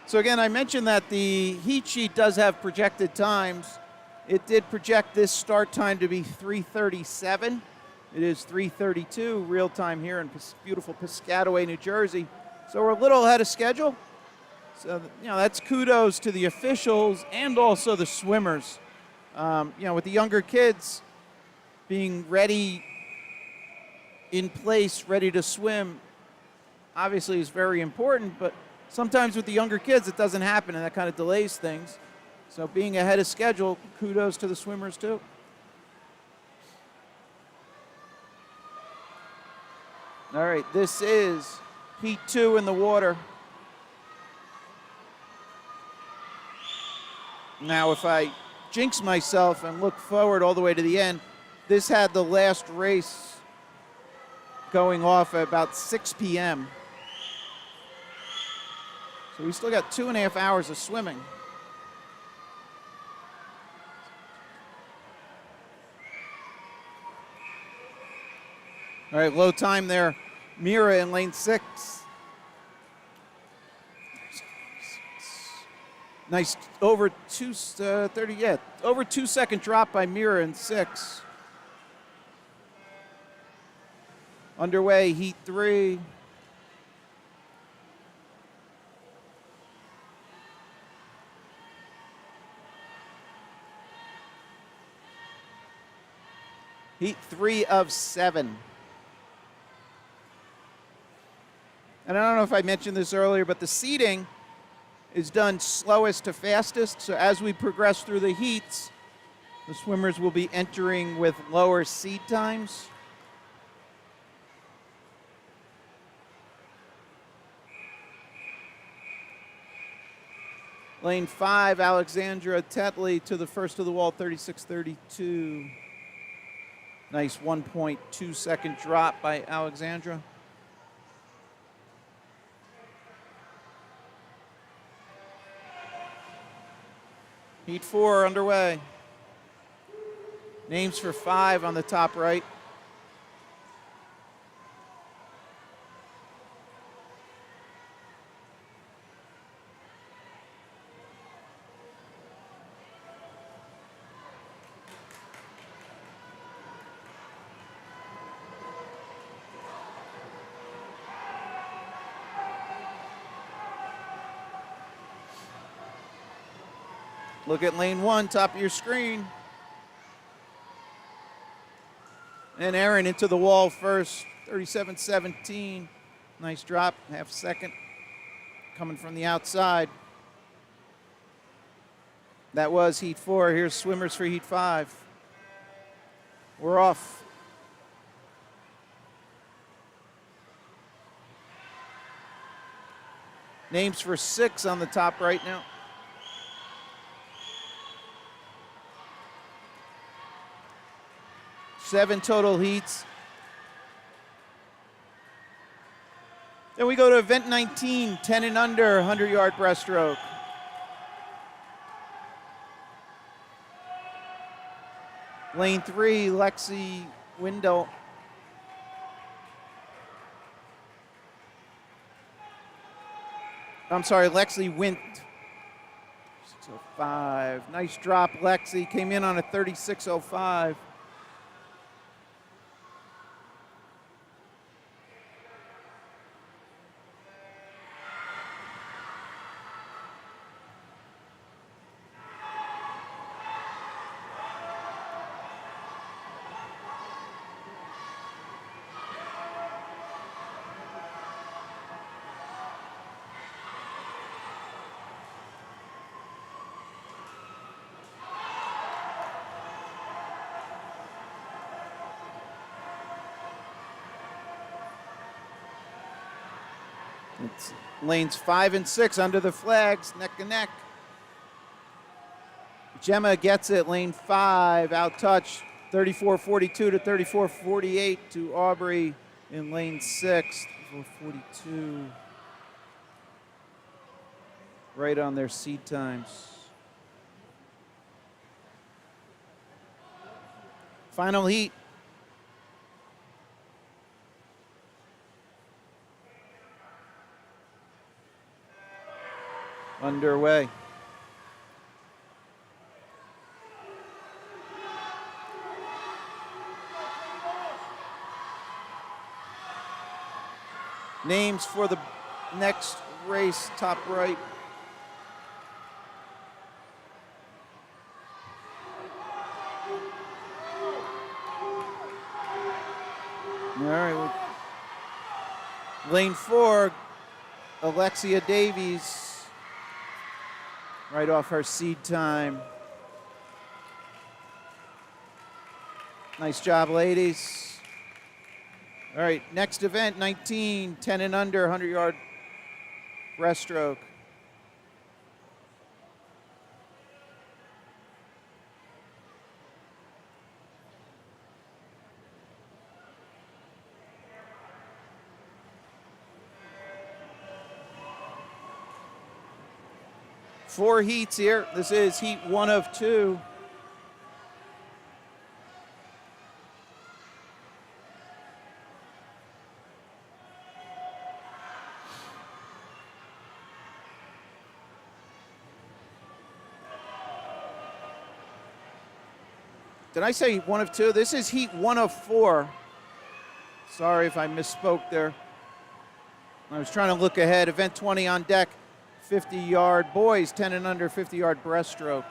Speaker 1: So again, I mentioned that the heat sheet does have projected times. It did project this start time to be 3:37. It is 3:32 real time here in beautiful Piscataway, New Jersey. So we're a little ahead of schedule. So, that's kudos to the officials and also the swimmers. With the younger kids being ready in place, ready to swim, obviously is very important, but sometimes with the younger kids, it doesn't happen, and that kind of delays things. So being ahead of schedule, kudos to the swimmers, too. All right, this is heat 2 in the water. Now, if I jinx myself and look forward all the way to the end, this had the last race going off at about 6 p.m. So we still got 2.5 hours of swimming. All right, low time there. Mira in lane 6. Nice over 2:30, over 2 second drop by Mira in 6. Underway, heat 3. Heat 3 of 7. And I don't know if I mentioned this earlier, but the seeding is done slowest to fastest. So as we progress through the heats, the swimmers will be entering with lower seed times. Lane 5, Alexandra Tetley to the first of the wall, 36:32. Nice 1.2 second drop by Alexandra. Heat 4 underway. Names for 5 on the top right. Look at lane 1, top of your screen. And Aaron into the wall first, 37:17. Nice drop, half a second. Coming from the outside. That was heat 4. Here's swimmers for heat 5. We're off. Names for 6 on the top right now. Seven total heats. Then we go to event 19, 10 and under, 100-yard breaststroke. Lane 3, Lexi Windle. I'm sorry, Lexi Wint. 6:05. Nice drop, Lexi. Came in on a 36:05. It's lanes 5 and 6 under the flags, neck and neck. Gemma gets it, lane 5, out touch, 34-42 to 34-48 to Aubrey in lane 6, 34-42. Right on their seed times. Final heat. Underway. Names for the next race, top right. All right. Lane 4, Alexia Davies, right off her seed time. Nice job, ladies. All right, next event, 19, 10 and under, 100-yard breaststroke. Four heats here. This is heat 1 of 2. Did I say 1 of 2? This is heat 1 of 4. Sorry if I misspoke there. I was trying to look ahead. Event 20 on deck. 50-yard boys, 10 and under, 50-yard breaststroke.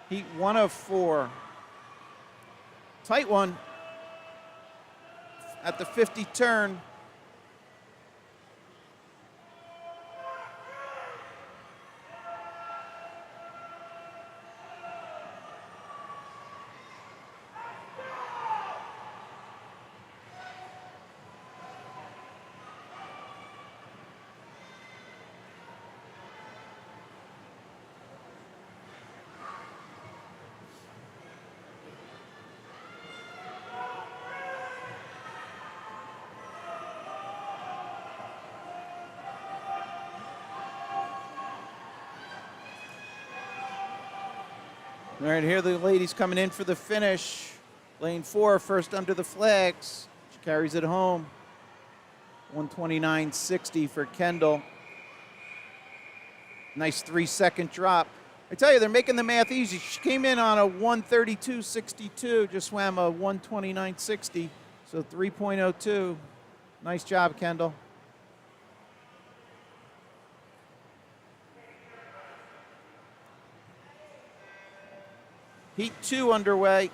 Speaker 1: Heat 1 of 4. Tight one at the 50 turn. All right, here are the ladies coming in for the finish. Lane 4, first under the flags. She carries it home. 129.60 for Kendall. Nice 3-second drop. I tell you, they're making the math easy. She came in on a 132.62, just swam a 129.60, so 3.02. Nice job, Kendall. Heat 2 underway.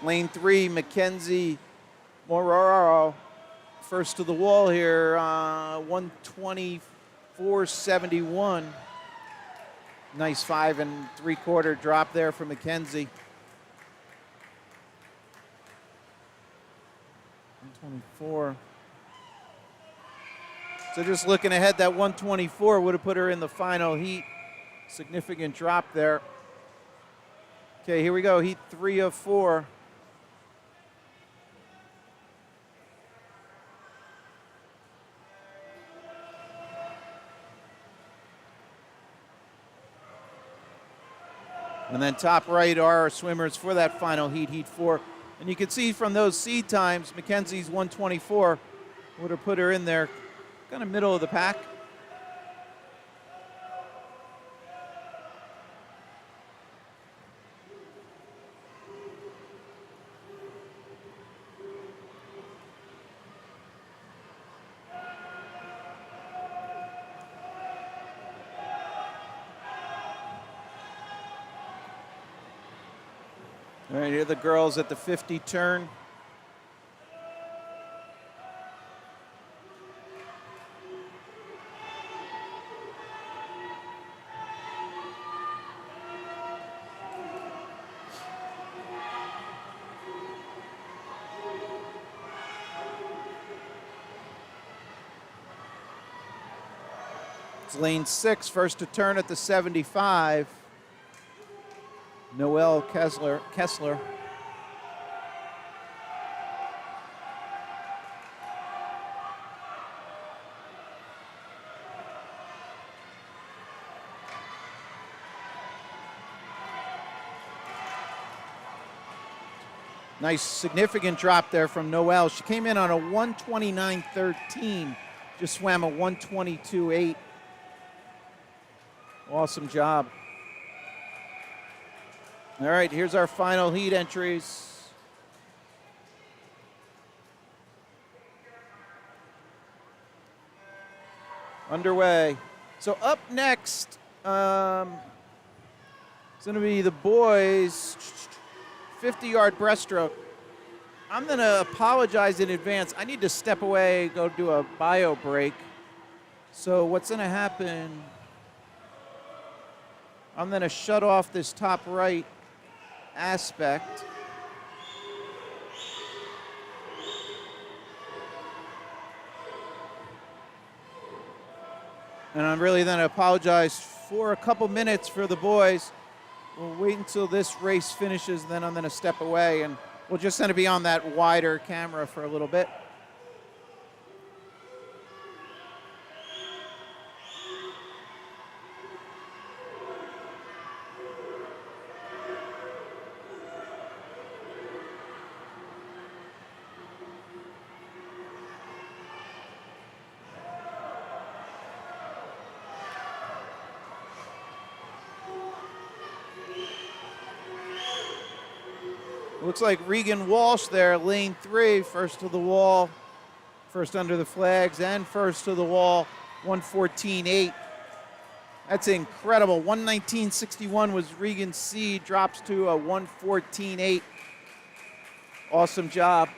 Speaker 1: Lane 3, Mackenzie Moraro, first to the wall here, 124.71. Nice 5 3/4 drop there for Mackenzie. 124. So just looking ahead, that 124 would have put her in the final heat. Significant drop there. Okay, here we go, heat 3 of 4. And then top right are our swimmers for that final heat, heat 4. And you can see from those seed times, Mackenzie's 124 would have put her in there, kind of middle of the pack. All right, here are the girls at the 50 turn. It's lane 6, first to turn at the 75. Noelle Kessler. Nice significant drop there from Noelle. She came in on a 129.13, just swam a 122.8. Awesome job. All right, here's our final heat entries. Underway. So up next, it's going to be the boys' 50-yard breaststroke. I'm going to apologize in advance. I need to step away, go do a bio break. So what's going to happen, I'm going to shut off this top right aspect. And I'm really going to apologize for a couple minutes for the boys. We'll wait until this race finishes, then I'm going to step away, and we'll just going to be on that wider camera for a little bit. Looks like Regan Walsh there, lane 3, first to the wall, first under the flags, and first to the wall, 114.8. That's incredible. 119.61 was Regan's seed, drops to a 114.8. Awesome job.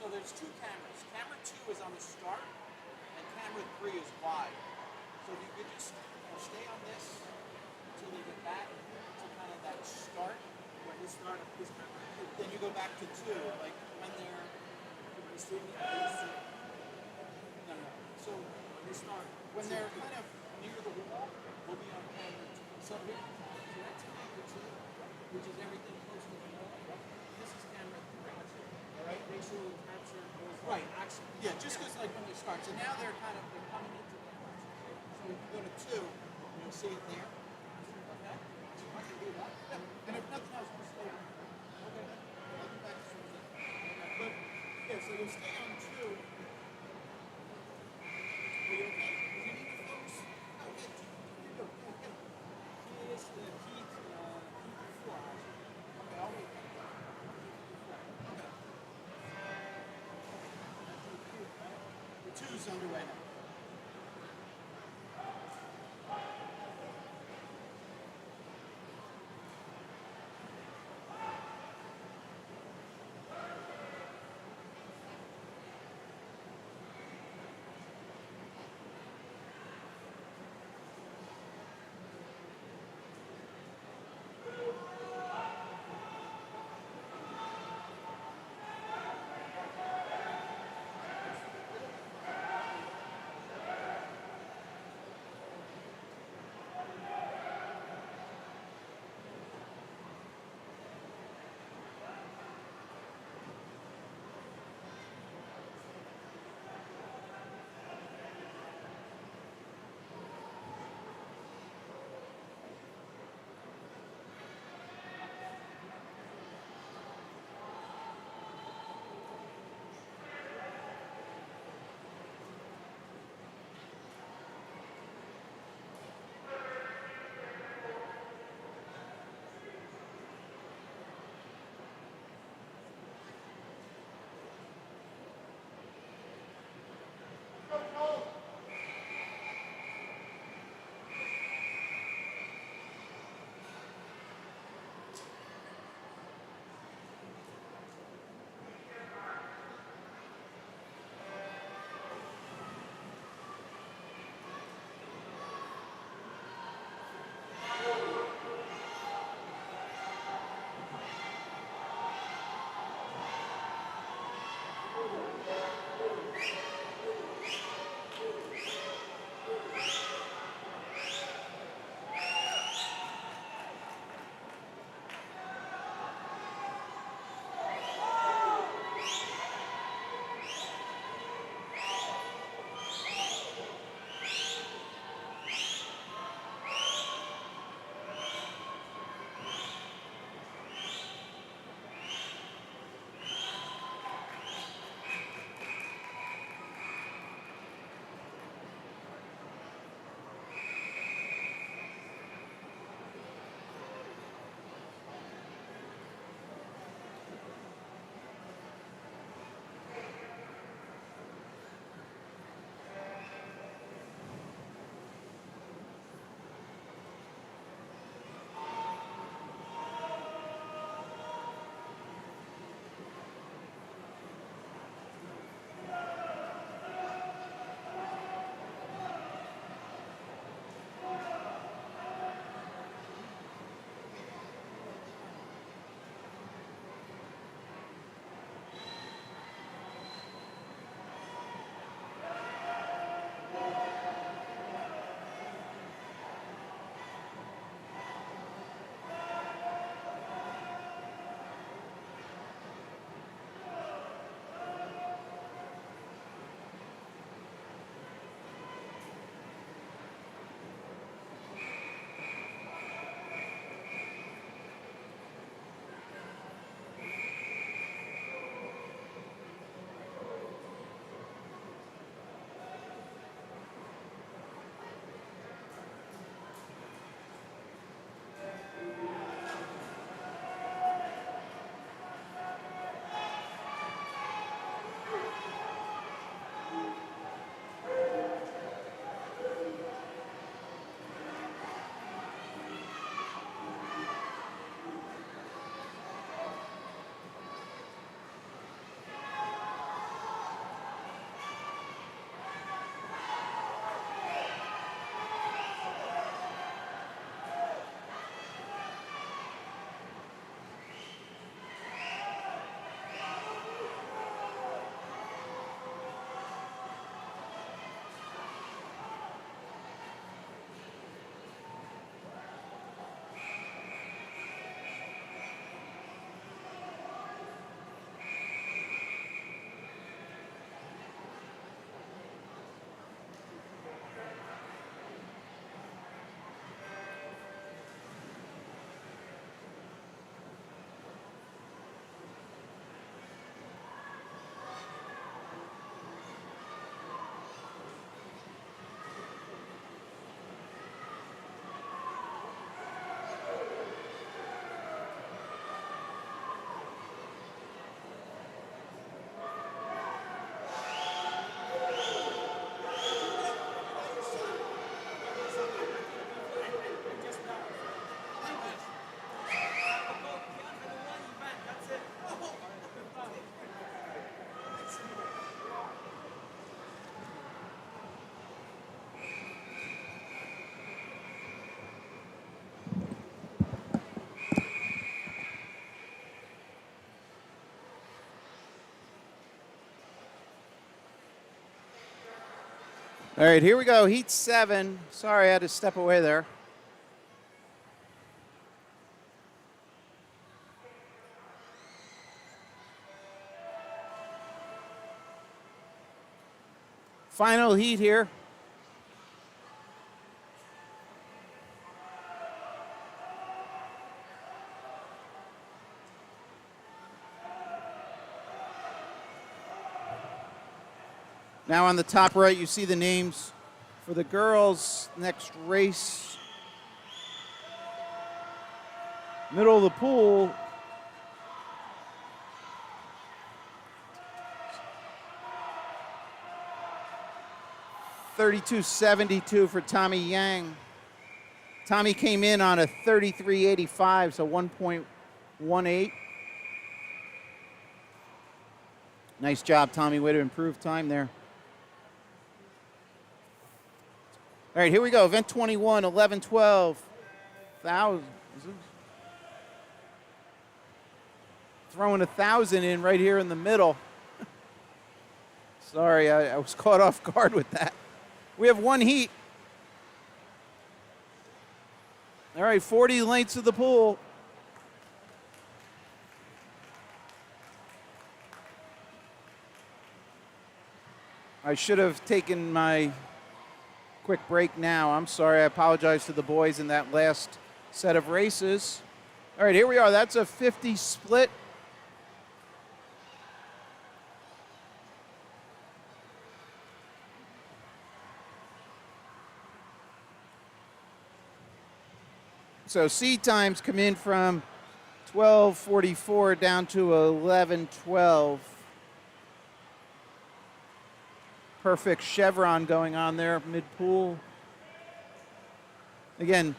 Speaker 4: So there's two cameras. Camera 2 is on the start, and camera 3 is wide. So if you could just stay on this until they get back to kind of that start, where they start this camera. Then you go back to 2, like when they're So when they start, when they're kind of near the wall, we'll be on camera 2. So that's camera 2, which is everything close to the wall. This is camera 3. All right, make sure we capture those. Right, actually, yeah, just because like when they start. So now they're coming into the camera. So if you go to 2, you'll see it there. Okay, so I can do that. Yeah. And if nothing else, just stay on. Okay, I'll be back as soon as that. But yeah, so you'll stay on 2. Are you okay? Do you need to focus? No, get. Here you go. Get. Here's the heat 4. Okay, I'll wait. The 2's underway now.
Speaker 1: All right, here we go. Heat 7. Sorry, I had to step away there. Final heat here. Now on the top right, you see the names for the girls' next race. Middle of the pool. $32.72 for Tommy Yang. Tommy came in on a 33.85, so 1.18. Nice job, Tommy. Way to improve time there. All right, here we go. Event 21, 11-12. 1,000. Throwing 1,000 in right here in the middle. Sorry, I was caught off guard with that. We have one heat. All right, 40 lengths of the pool. I should have taken my quick break now. I'm sorry. I apologize to the boys in that last set of races. All right, here we are. That's a 50 split. So seed times come in from 12:44 down to 11:12. Perfect chevron going on there mid-pool. Again,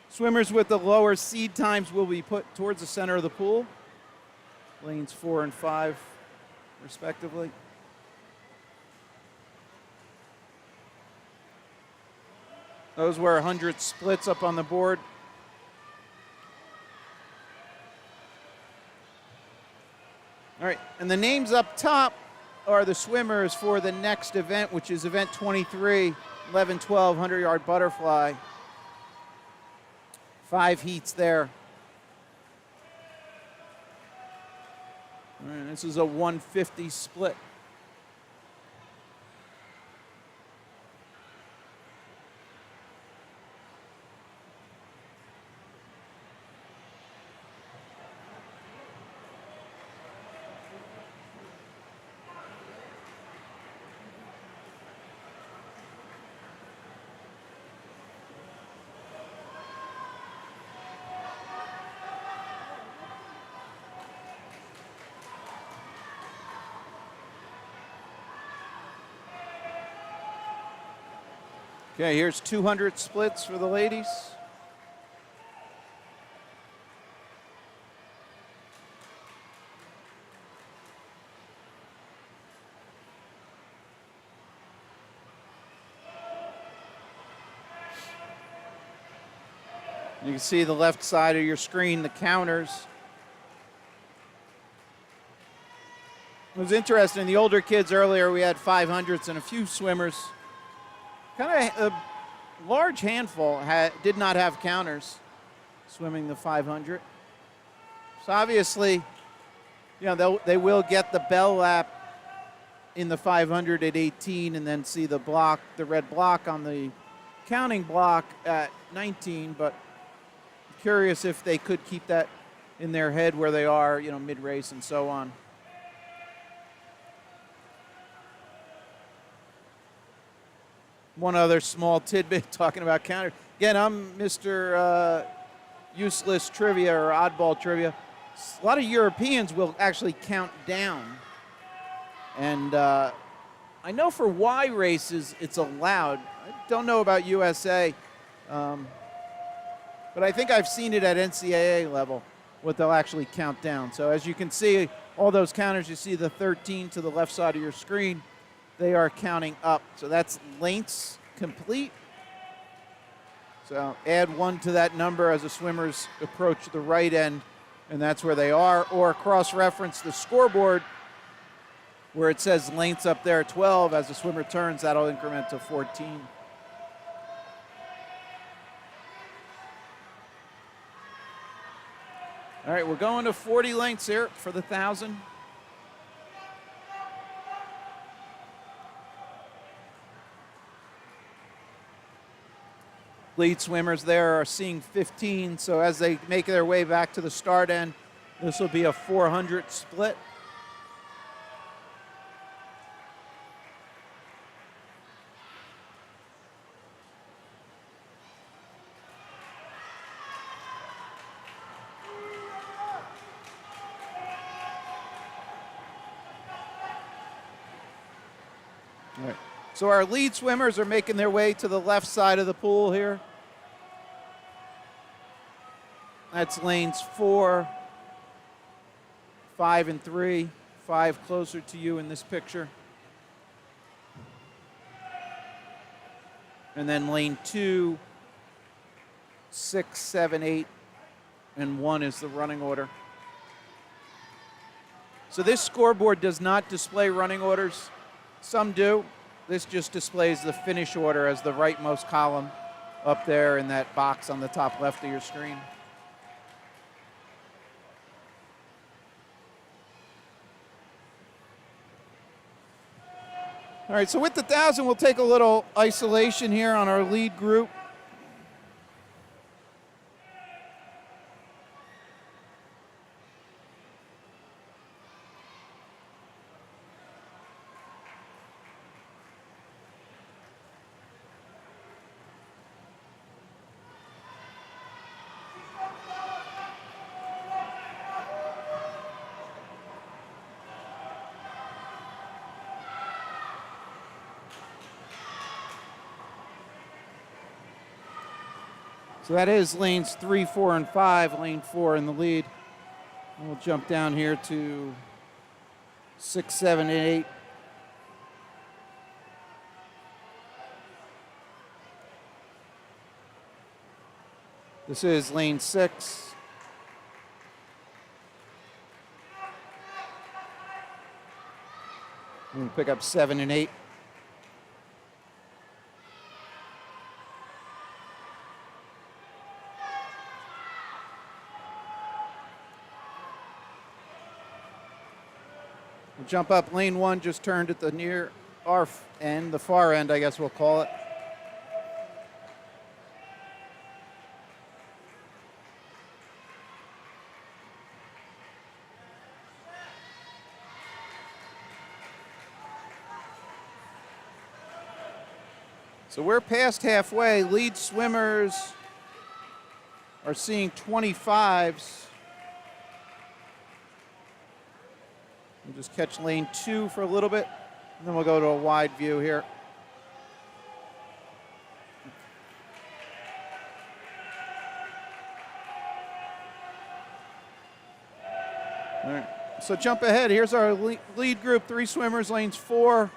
Speaker 1: swimmers with the lower seed times will be put towards the center of the pool. Lanes 4 and 5, respectively. Those were 100 splits up on the board. All right, and the names up top are the swimmers for the next event, which is event 23, 11-12, 100-yard butterfly. 5 heats there. All right, this is a 150 split. Okay, here's 200 splits for the ladies. You can see the left side of your screen, the counters. It was interesting, the older kids earlier, we had 500s and a few swimmers. Kind of a large handful did not have counters swimming the 500. So obviously, you know, they will get the bell lap in the 500 at 18 and then see the block, the red block on the counting block at 19, but curious if they could keep that in their head where they are, you know, mid-race and so on. One other small tidbit talking about counters. Again, I'm Mr. Useless Trivia or Oddball Trivia. A lot of Europeans will actually count down. And I know for Y races it's allowed. I don't know about USA. But I think I've seen it at NCAA level, what they'll actually count down. So as you can see, all those counters, you see the 13 to the left side of your screen. They are counting up. So that's lengths complete. So add 1 to that number as the swimmers approach the right end, and that's where they are. Or cross-reference the scoreboard where it says lengths up there 12, as the swimmer turns, that'll increment to 14. All right, we're going to 40 lengths here for the 1,000. Lead swimmers there are seeing 15, so as they make their way back to the start end, this will be a 400 split. All right. So our lead swimmers are making their way to the left side of the pool here. That's lanes 4, 5, and 3. 5 closer to you in this picture. And then lane 2, 6, 7, 8, and 1 is the running order. So this scoreboard does not display running orders. Some do. This just displays the finish order as the rightmost column up there in that box on the top left of your screen. All right, so with the 1,000, we'll take a little isolation here on our lead group. So that is lanes 3, 4, and 5, lane 4 in the lead. And we'll jump down here to 6, 7, and 8. This is lane 6. We'll pick up 7 and 8. We'll jump up lane 1, just turned at the near our end, the far end, I guess we'll call it. So we're past halfway. Lead swimmers are seeing 25s. We'll just catch lane 2 for a little bit, and then we'll go to a wide view here. All right, so jump ahead. Here's our lead group, 3 swimmers, lanes 4,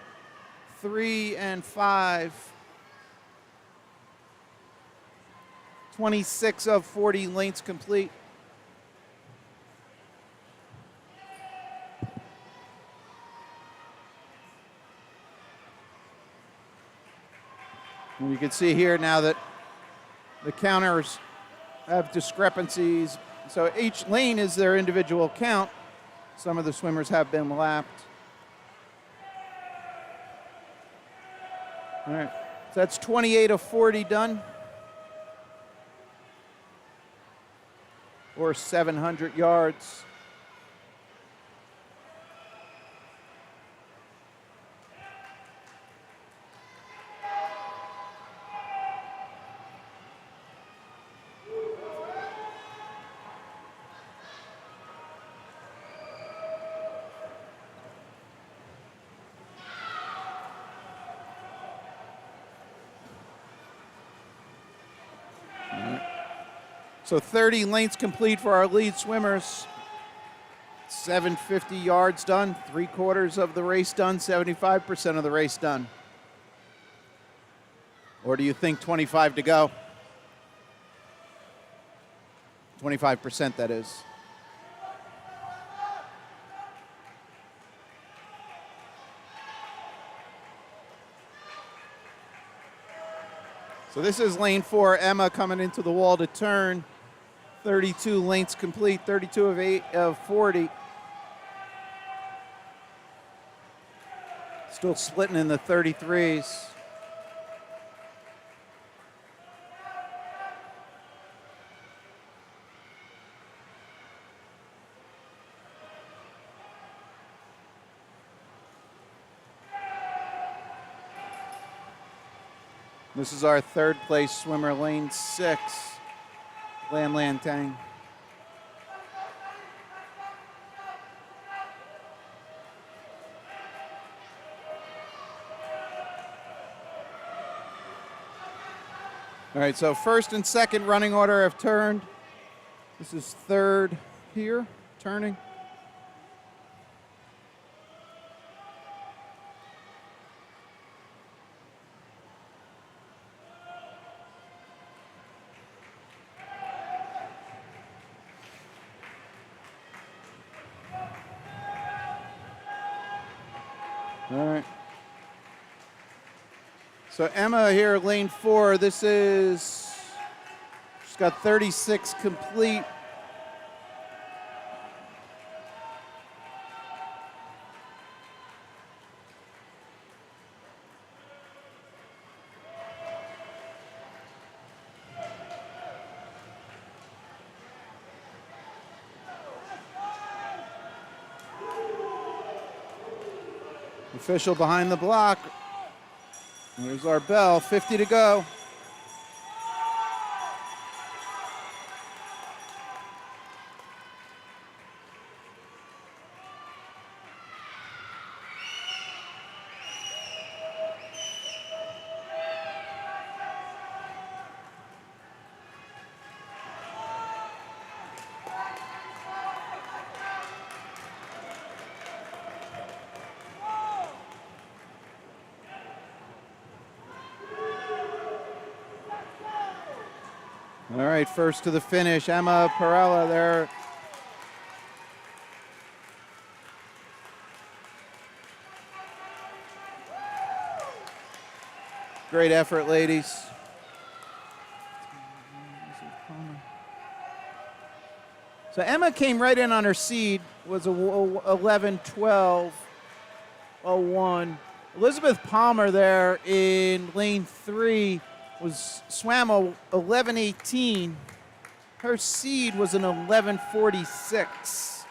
Speaker 1: 3, and 5. 26 of 40 lengths complete. And you can see here now that the counters have discrepancies. So each lane is their individual count. Some of the swimmers have been lapped. All right, so that's 28 of 40 done. Or 700 yards. So 30 lengths complete for our lead swimmers. 750 yards done, 3/4 of the race done, 75% of the race done. Or do you think 25 to go? 25%, that is. So this is lane 4. Emma coming into the wall to turn. 32 lengths complete, 32 of 40. Still splitting in the 33s. This is our third place swimmer, lane 6, Lan Tang. All right, so first and second running order have turned. This is third here, turning. All right. So Emma here, lane 4. This is, she's got 36 complete. Official behind the block. There's our bell, 50 to go. All right, first to the finish, Emma Perella there. Great effort, ladies. So Emma came right in on her seed, was a 11-12-01. Elizabeth Palmer there in lane 3 swam a 11:18. Her seed was an 11:46.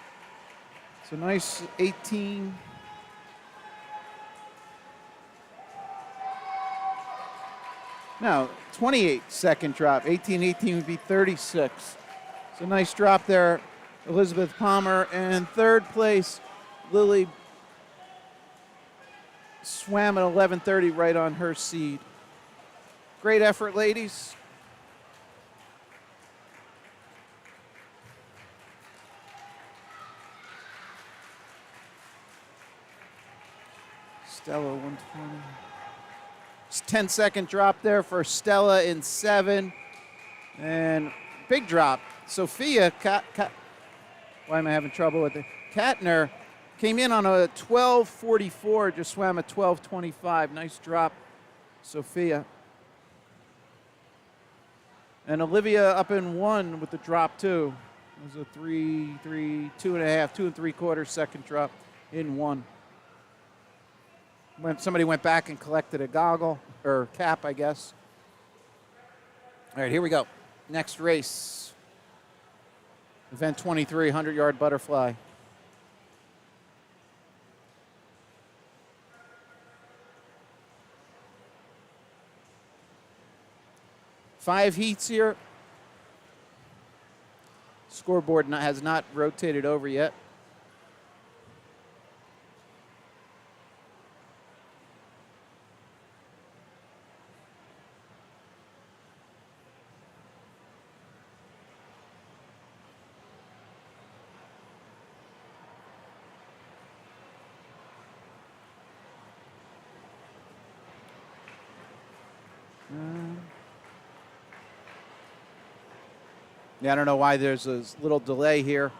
Speaker 1: So nice 18. No, 28-second drop. 18:18 would be 36. So nice drop there, Elizabeth Palmer. And third place, Lily swam at 11:30 right on her seed. Great effort, ladies. Stella 120. It's 10-second drop there for Stella in 7. And big drop. Sophia, why am I having trouble with it? Katner came in on a 12:44, just swam a 12:25. Nice drop, Sophia. And Olivia up in 1 with the drop too. It was a 2.5 second drop in 1. When somebody went back and collected a goggle, or cap, I guess. All right, here we go. Next race. Event 23, 100-yard butterfly. Five heats here. Scoreboard has not rotated over yet. Yeah, I don't know why there's a little delay here.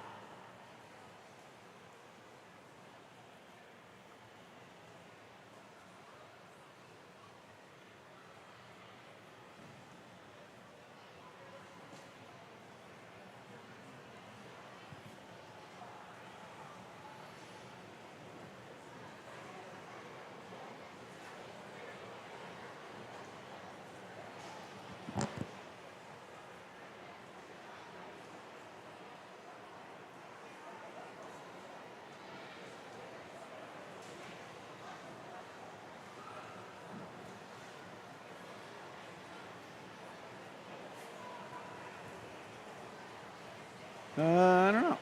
Speaker 1: I don't know.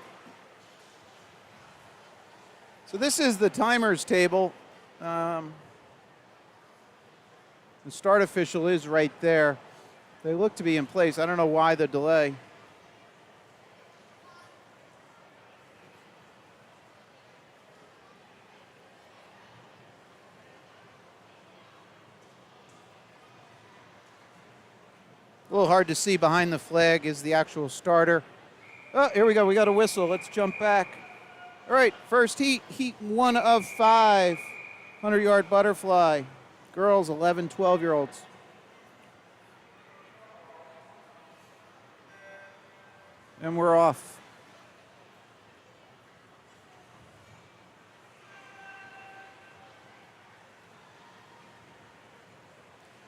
Speaker 1: So this is the timers table. The start official is right there. They look to be in place. I don't know why the delay. A little hard to see behind the flag is the actual starter. Oh, here we go. We got a whistle. Let's jump back. All right, first heat, heat 1 of 5, 100-yard butterfly. Girls, 11, 12-year-olds. And we're off.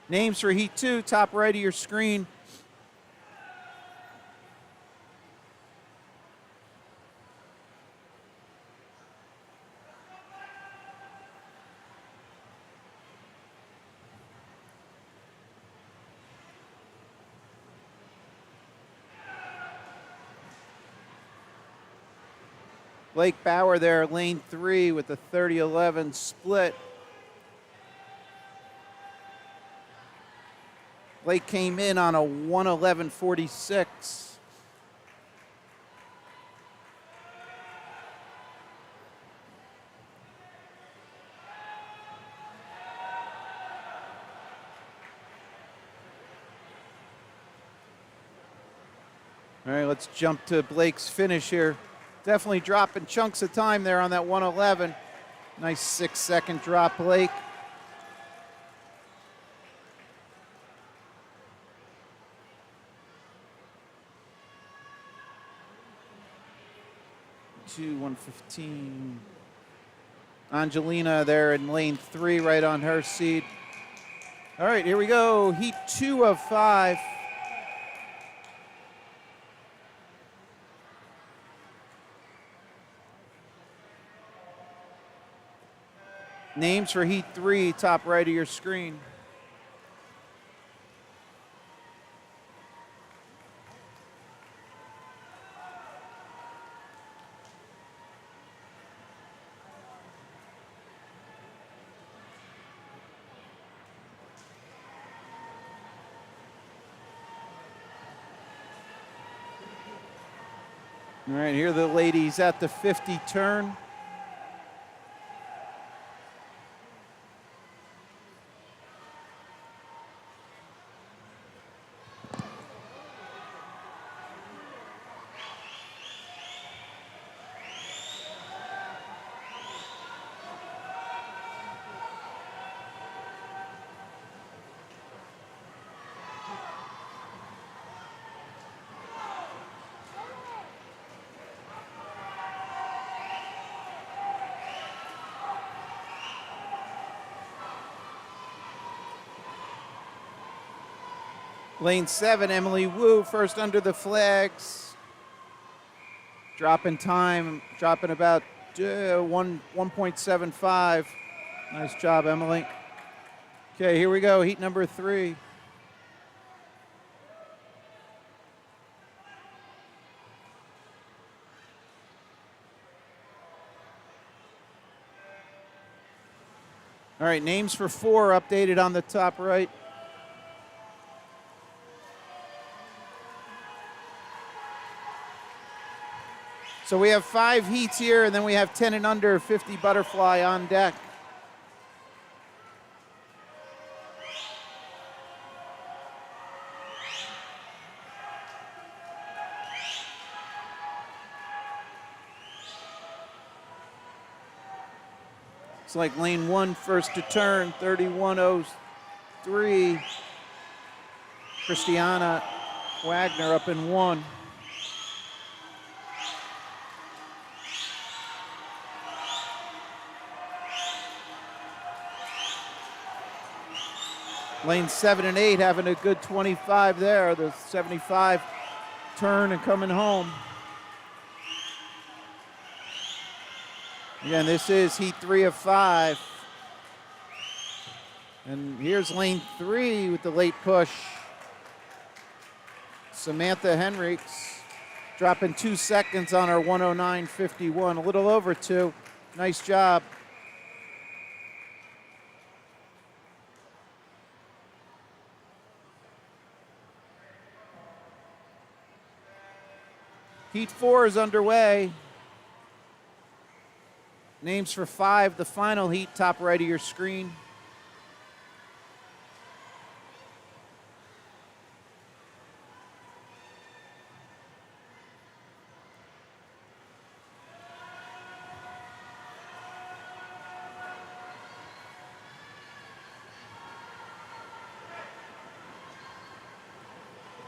Speaker 1: Names for heat 2, top right of your screen. Blake Bauer there, lane 3 with the 30-11 split. Blake came in on a 1:11.46. All right, let's jump to Blake's finish here. Definitely dropping chunks of time there on that 1:11. Nice 6-second drop, Blake. To 1:15. Angelina there in lane 3, right on her seat. All right, here we go. Heat 2 of 5. Names for heat 3, top right of your screen. All right, here are the ladies at the 50 turn. Lane 7, Emily Wu, first under the flags. Dropping time, dropping about 1.75. Nice job, Emily. Okay, here we go, heat number 3. All right, names for 4 updated on the top right. So we have 5 heats here, and then we have 10 and under 50 butterfly on deck. It's like lane 1, first to turn, 31:03. Christiana Wagner up in 1. Lane 7 and 8 having a good 25 there. The 75 turn and coming home. Again, this is heat 3 of 5. And here's lane 3 with the late push. Samantha Henriks. Dropping 2 seconds on our 109.51, a little over 2. Nice job. Heat 4 is underway. Names for 5, the final heat, top right of your screen.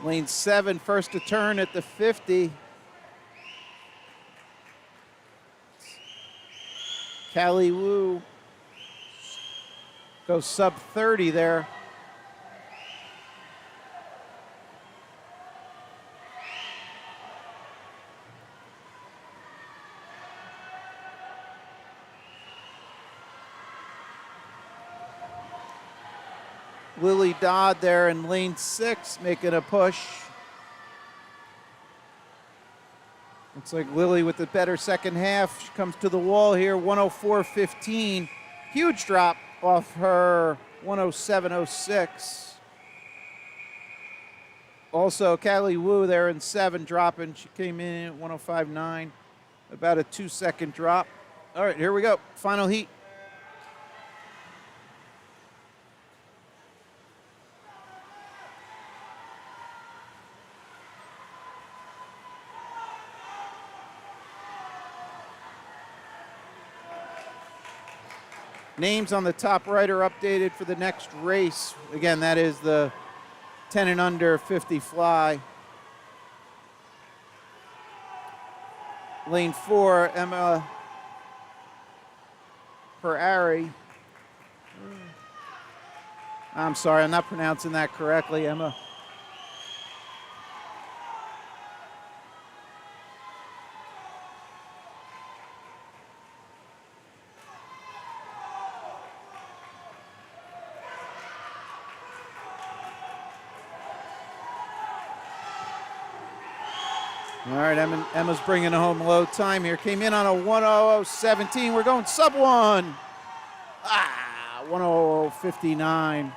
Speaker 1: Lane 7, first to turn at the 50. Callie Wu goes sub 30 there. Lily Dodd there in lane 6 making a push. Looks like Lily with the better second half. She comes to the wall here, 104.15. Huge drop off her 107.06. Also, Callie Wu there in 7 dropping. She came in at 105.9. About a 2-second drop. All right, here we go. Final heat. Names on the top right are updated for the next race. Again, that is the 10 and under 50 fly. Lane 4, Emma Ferrari. I'm sorry, I'm not pronouncing that correctly, Emma. All right, Emma's bringing home low time here. Came in on a 100.17. We're going sub 1. 100.59.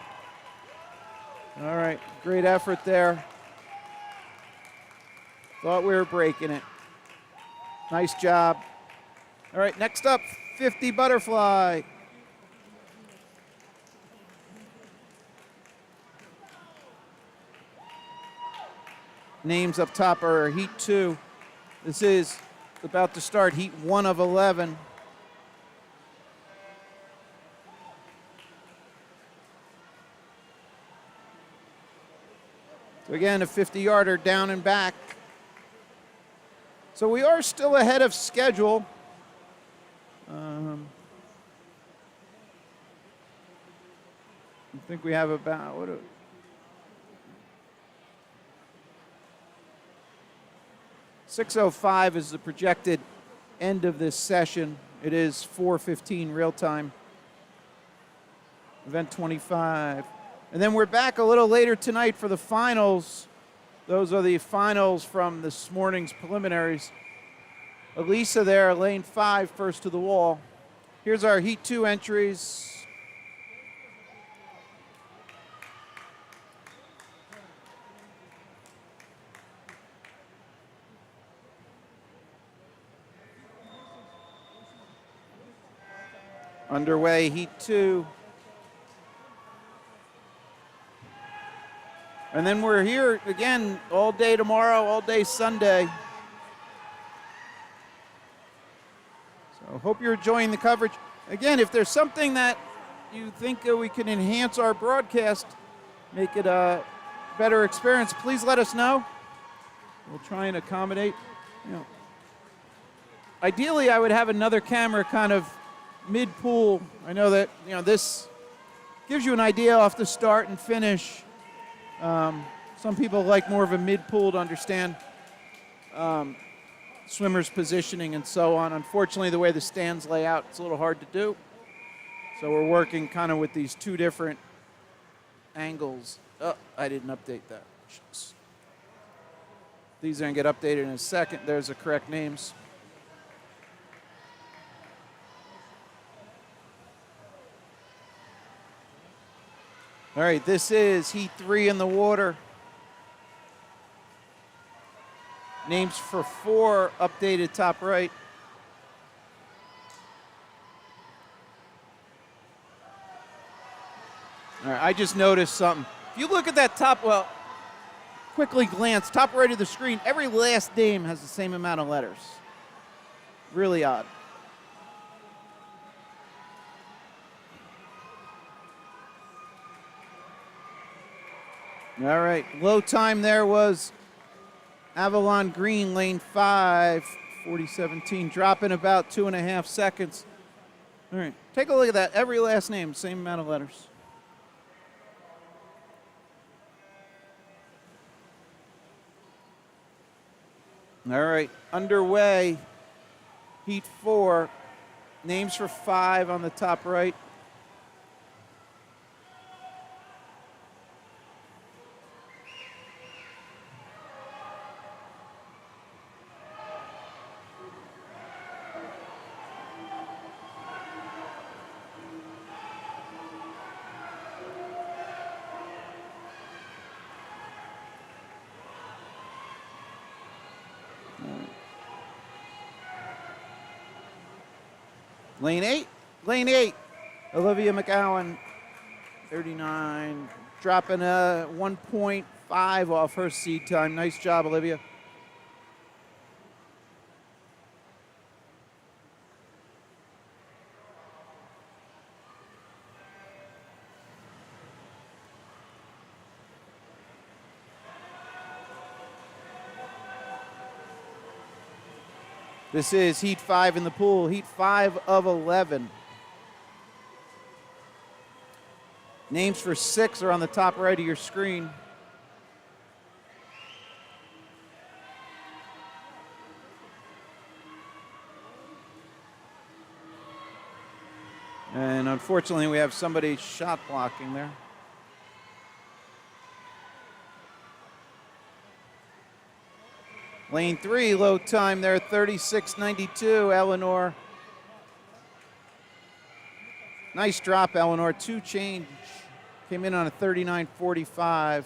Speaker 1: All right, great effort there. Thought we were breaking it. Nice job. All right, next up, 50 butterfly. Names up top are Heat 2. This is about to start Heat 1 of 11. So again, a 50-yarder down and back. So we are still ahead of schedule. I think we have about, 6:05 is the projected end of this session. It is 4:15 real time. Event 25. And then we're back a little later tonight for the finals. Those are the finals from this morning's preliminaries. Elisa there, lane 5, first to the wall. Here's our Heat 2 entries. Underway, Heat 2. And then we're here again all day tomorrow, all day Sunday. So hope you're enjoying the coverage. Again, if there's something that you think we can enhance our broadcast, make it a better experience, please let us know. We'll try and accommodate. Ideally, I would have another camera kind of mid-pool. I know that this gives you an idea off the start and finish. Some people like more of a mid-pool to understand swimmers' positioning and so on. Unfortunately, the way the stands lay out, it's a little hard to do. So we're working kind of with these 2 different angles. Oh, I didn't update that. These are going to get updated in a second. There's the correct names. All right, this is Heat 3 in the water. Names for 4 updated top right. All right, I just noticed something. If you look at that top, well, quickly glance, top right of the screen, every last name has the same amount of letters. Really odd. All right, low time there was Avalon Green, lane 5, 4017, dropping about 2.5 seconds. All right, take a look at that. Every last name, same amount of letters. All right, underway, Heat 4, names for 5 on the top right. Lane 8, Olivia McGowan, 39, dropping a 1.5 off her seed time. Nice job, Olivia. This is Heat 5 in the pool, Heat 5 of 11. Names for 6 are on the top right of your screen. And unfortunately, we have somebody shot blocking there. Lane 3, low time there, 36.92, Eleanor. Nice drop, Eleanor. 2 change. Came in on a 39.45.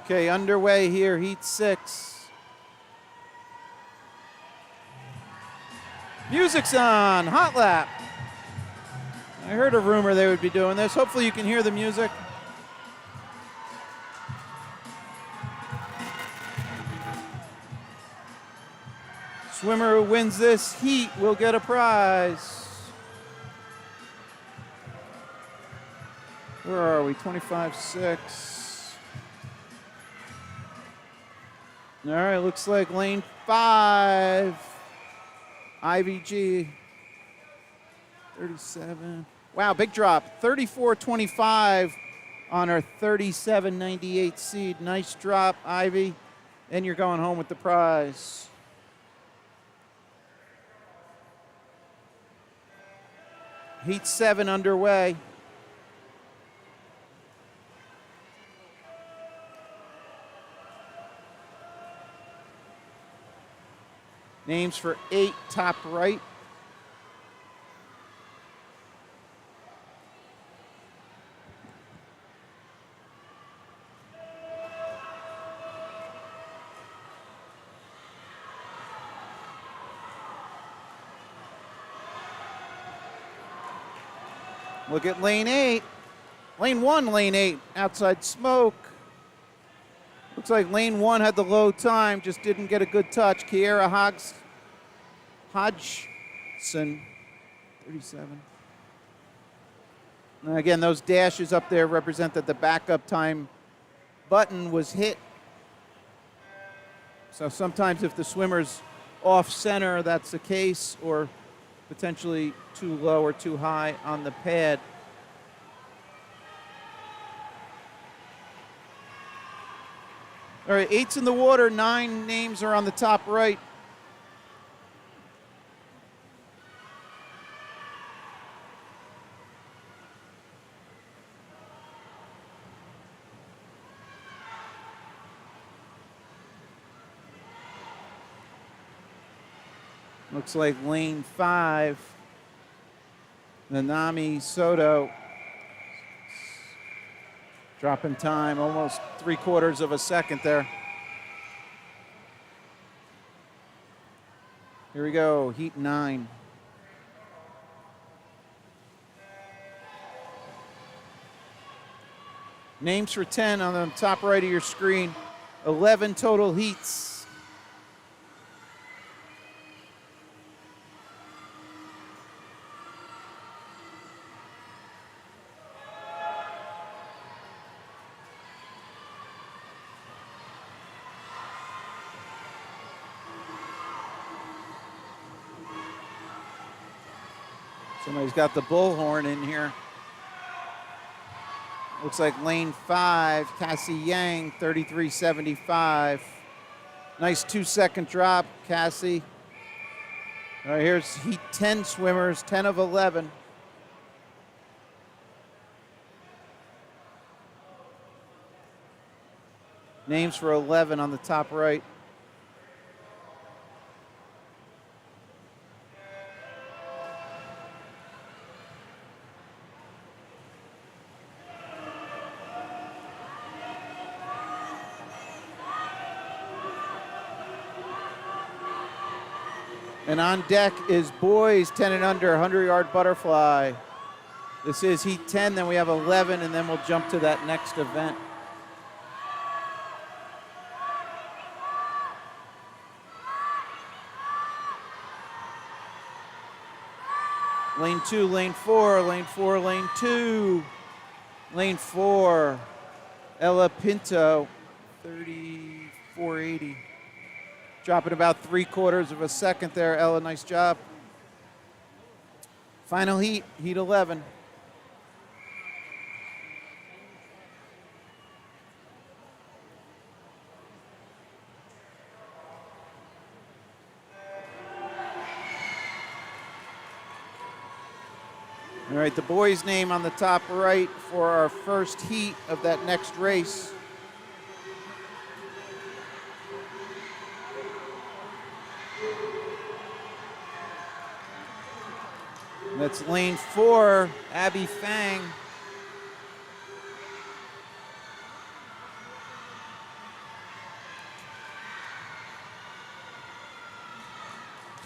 Speaker 1: Okay, underway here, Heat 6. Music's on, hot lap. I heard a rumor they would be doing this. Hopefully you can hear the music. Swimmer who wins this heat will get a prize. Where are we? 25.6. All right, looks like lane 5. IVG, 37. Wow, big drop. 34.25 on our 37.98 seed. Nice drop, Ivy. And you're going home with the prize. Heat 7 underway. Names for 8 top right. Look at lane 8. Lane 1, lane 8, outside smoke. Looks like lane 1 had the low time, just didn't get a good touch. Kiera Hodgson, 37. And again, those dashes up there represent that the backup time button was hit. So sometimes if the swimmer's off center, that's the case, or potentially too low or too high on the pad. All right, 8's in the water, 9 names are on the top right. Looks like lane 5, Nanami Soto, dropping time almost 3/4 of a second there. Here we go, heat 9. Names for 10 on the top right of your screen. 11 total heats. Somebody's got the bullhorn in here. Looks like lane 5, Cassie Yang, 33.75. Nice 2-second drop, Cassie. All right, here's heat 10 swimmers, 10 of 11. Names for 11 on the top right. And on deck is boys 10 and under, 100-yard butterfly. This is heat 10, then we have 11, and then we'll jump to that next event. Lane 2, lane 4, lane 4, lane 2. Lane 4, Ella Pinto, 34.80. Dropping about 3/4 of a second there, Ella, nice job. Final heat, heat 11. All right, the boys' name on the top right for our first heat of that next race. That's lane 4, Abby Fang.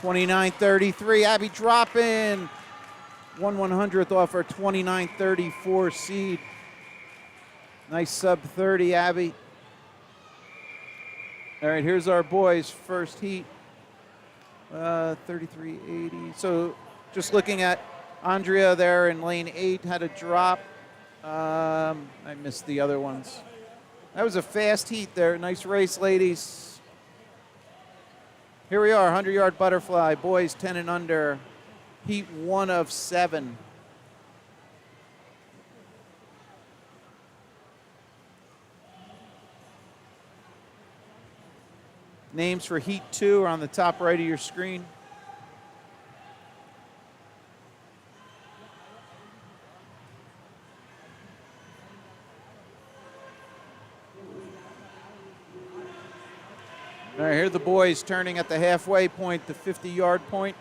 Speaker 1: $29.33, Abby dropping 1/100th off her $29.34 seed. Nice sub 30, Abby. All right, here's our boys' first heat. 33.80. So just looking at Andrea there in lane 8 had a drop. I missed the other ones. That was a fast heat there. Nice race, ladies. Here we are, 100-yard butterfly, boys 10 and under, heat 1 of 7. Names for heat 2 are on the top right of your screen. All right, here are the boys turning at the halfway point, the 50-yard point.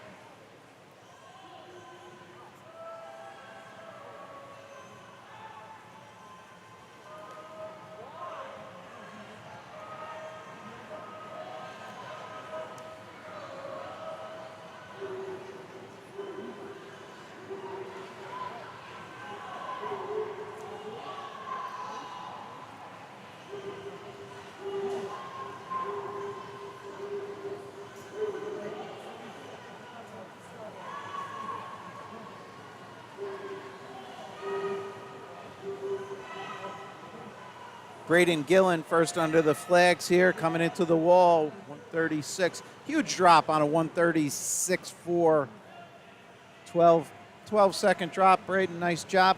Speaker 1: Braden Gillen first under the flags here, coming into the wall, 136. Huge drop on a 136.4. 12-second drop. Braden, nice job.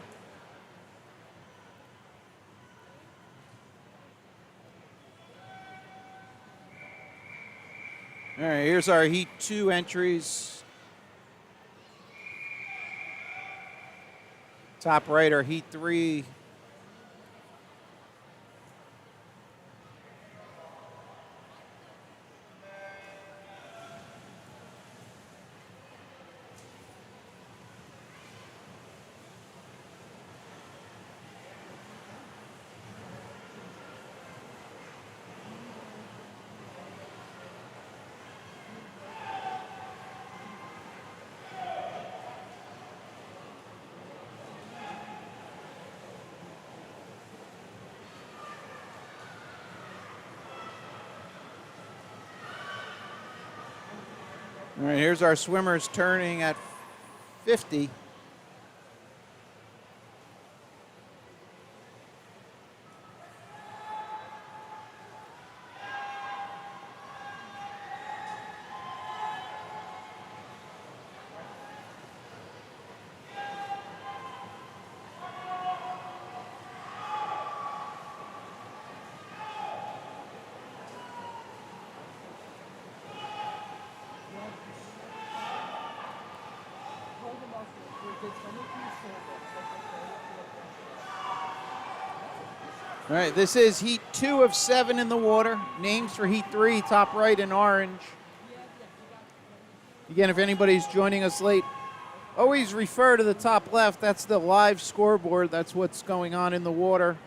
Speaker 1: All right, here's our Heat 2 entries. Top right are Heat 3. All right, here's our swimmers turning at 50. All right, this is heat 2 of 7 in the water. Names for heat 3, top right in orange. Again, if anybody's joining us late, always refer to the top left. That's the live scoreboard. That's what's going on in the water.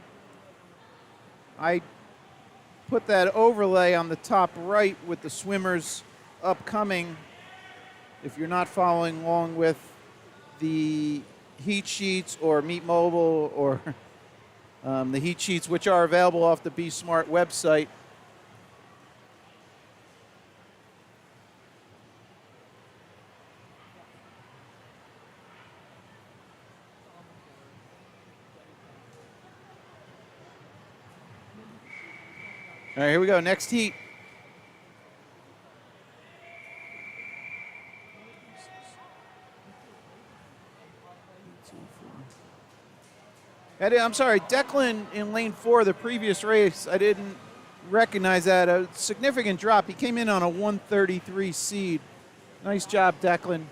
Speaker 1: I put that overlay on the top right with the swimmers upcoming. If you're not following along with the heat sheets or Meet Mobile or the heat sheets, which are available off the Be Smart website. All right, here we go. Next heat. I'm sorry, Declan in lane 4, the previous race, I didn't recognize that. A significant drop. He came in on a 133 seed. Nice job, Declan.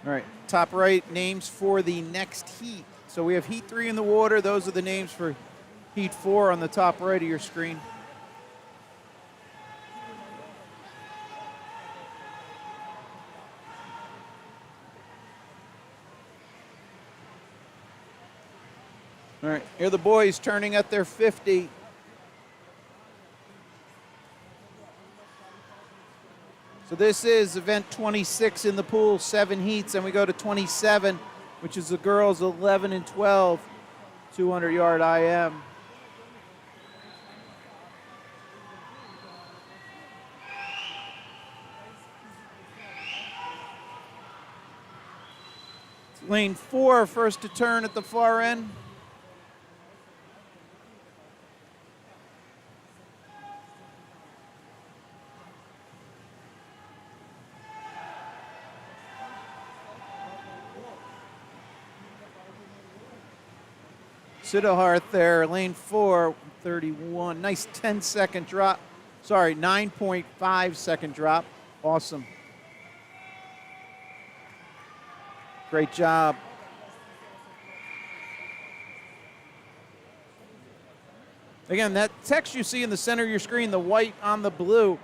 Speaker 1: All right, top right, names for the next heat. So we have heat 3 in the water. Those are the names for heat 4 on the top right of your screen. All right, here are the boys turning at their 50. So this is event 26 in the pool, 7 heats, and we go to 27, which is the girls 11 and 12, 200-yard IM. Lane 4, first to turn at the far end. Siddharth there, lane 4, 31. Nice 10-second drop. Sorry, 9.5-second drop. Awesome. Great job. Again, that text you see in the center of your screen, the white on the blue,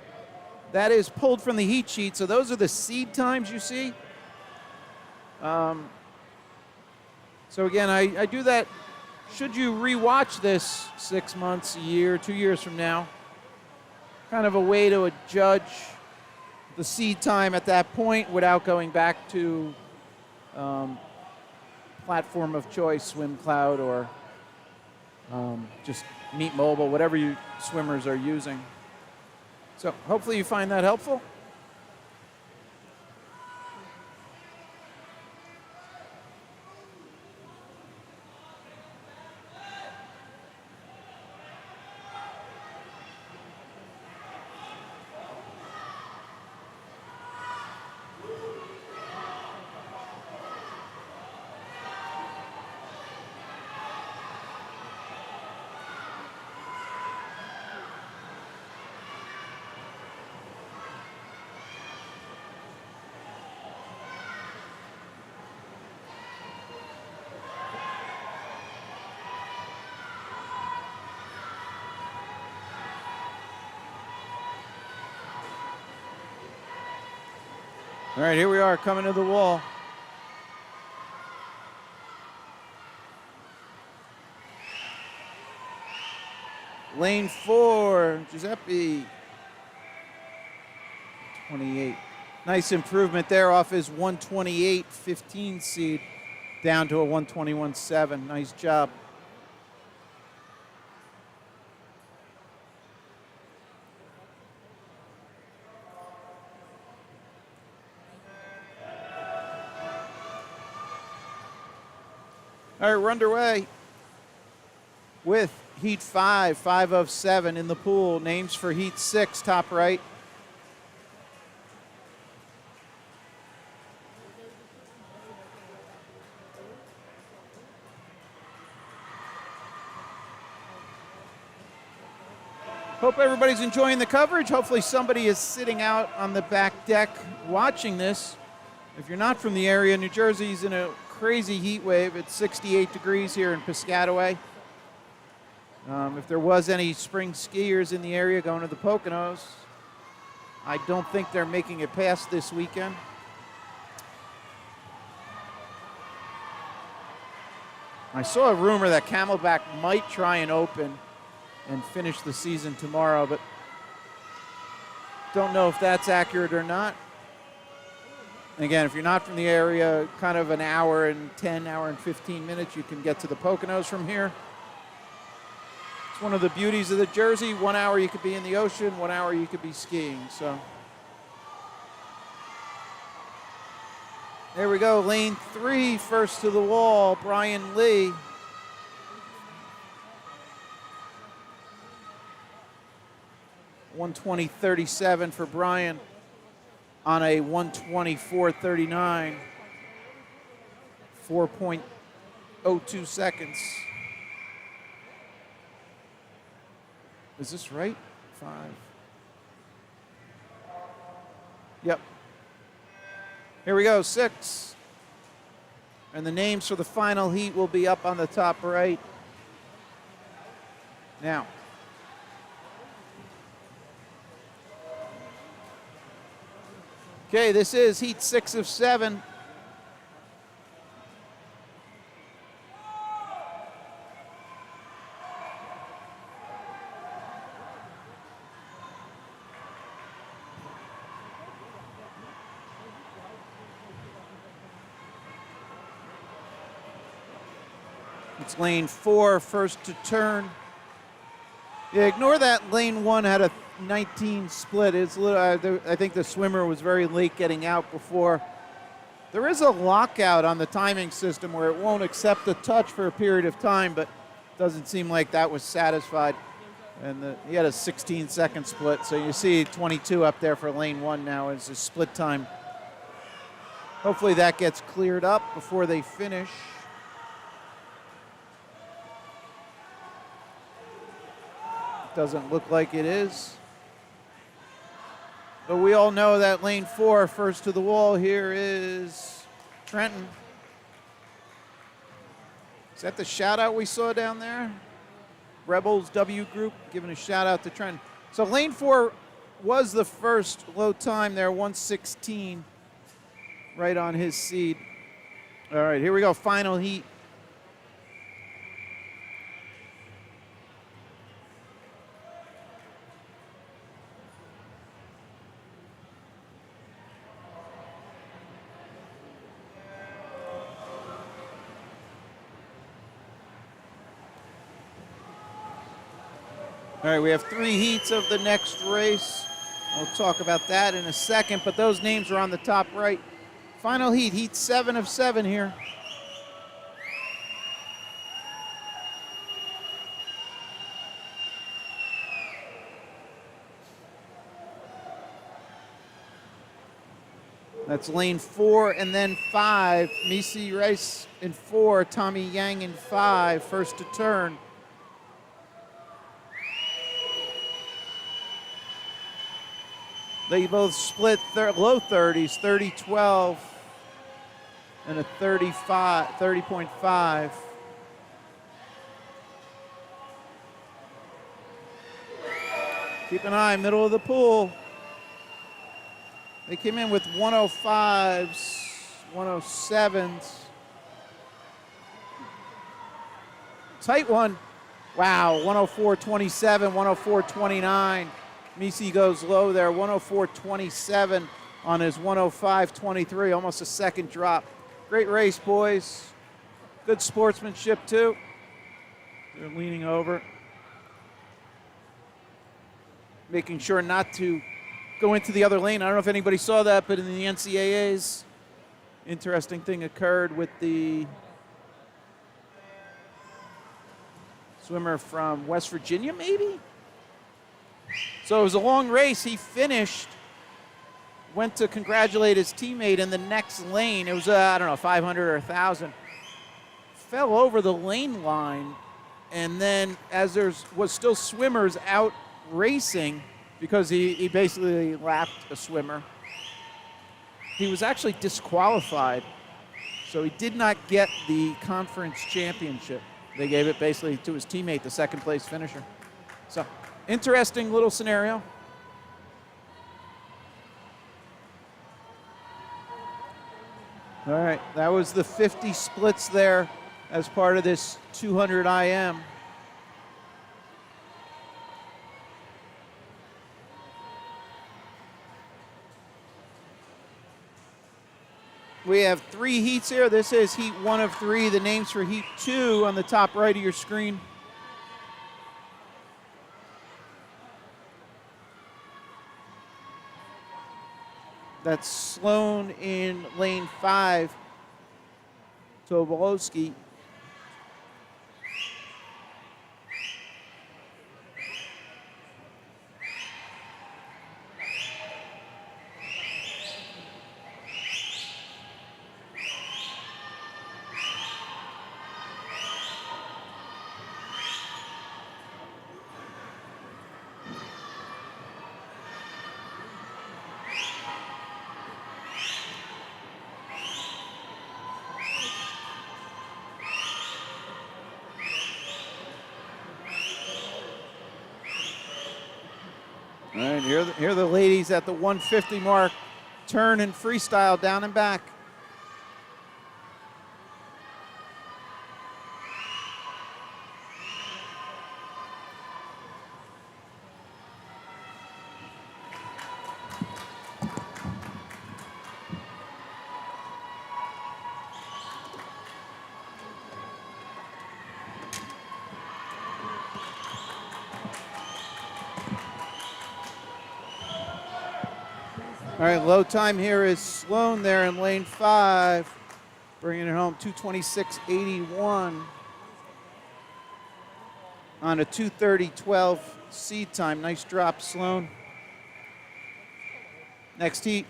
Speaker 1: that is pulled from the heat sheet. So those are the seed times you see. So again, I do that. Should you rewatch this 6 months, a year, 2 years from now, kind of a way to judge the seed time at that point without going back to platform of choice, SwimCloud or just Meet Mobile, whatever you swimmers are using. So hopefully you find that helpful. All right, here we are coming to the wall. Lane 4, Giuseppe. 28. Nice improvement there off his 128.15 seed down to a 121.7. Nice job. All right, we're underway with Heat 5, 5 of 7 in the pool. Names for Heat 6, top right. Hope everybody's enjoying the coverage. Hopefully somebody is sitting out on the back deck watching this. If you're not from the area, New Jersey's in a crazy heat wave. It's 68 degrees here in Piscataway. If there was any spring skiers in the area going to the Poconos, I don't think they're making it past this weekend. I saw a rumor that Camelback might try and open and finish the season tomorrow, but don't know if that's accurate or not. Again, if you're not from the area, kind of an hour and 10, hour and 15 minutes, you can get to the Poconos from here. It's one of the beauties of the Jersey. 1 hour you could be in the ocean, 1 hour you could be skiing. So there we go, lane 3, first to the wall, Brian Lee. .120.37 for Brian on a 124.39, 4.02 seconds. Is this right? 5. Yep. Here we go, 6. And the names for the final heat will be up on the top right. Now, okay, this is Heat 6 of 7. It's lane 4, first to turn. Yeah, ignore that lane 1 had a 19 split. It's a little, I think the swimmer was very late getting out before. There is a lockout on the timing system where it won't accept a touch for a period of time, but doesn't seem like that was satisfied. And he had a 16-second split, so you see 22 up there for lane 1 now as a split time. Hopefully that gets cleared up before they finish. Doesn't look like it is. But we all know that lane 4, first to the wall here, is Trenton. Is that the shout out we saw down there? Rebels W Group giving a shout out to Trenton. So lane 4 was the first low time there, 1:16, right on his seed. All right, here we go, final heat. All right, we have 3 heats of the next race. We'll talk about that in a second, but those names are on the top right. Final heat, Heat 7 of 7 here. That's lane 4 and then 5. Misi Rice in 4, Tommy Yang in 5, first to turn. They both split low 30s, 30-12 and a 30.5. Keep an eye, middle of the pool. They came in with 105s, 107s. Tight one. Wow, 104.27, 104.29. Misi goes low there, 104.27 on his 105.23, almost a second drop. Great race, boys. Good sportsmanship, too. They're leaning over. Making sure not to go into the other lane. I don't know if anybody saw that, but in the NCAAs, interesting thing occurred with the swimmer from West Virginia, maybe? So it was a long race. He finished, went to congratulate his teammate in the next lane. It was, I don't know, 500 or 1,000. Fell over the lane line, and then as there was still swimmers out racing, because he basically lapped a swimmer, he was actually disqualified. So he did not get the conference championship. They gave it basically to his teammate, the second place finisher. So interesting little scenario. All right, that was the 50 splits there as part of this 200 IM. We have 3 heats here. This is heat 1 of 3. The names for heat 2 on the top right of your screen. That's Sloan in lane 5. Tobolowski. All right, here are the ladies at the 150 mark. Turn and freestyle down and back. All right, low time here is Sloan there in lane 5, bringing it home 2:26.81 on a 2:30.12 seed time. Nice drop, Sloan. Next heat.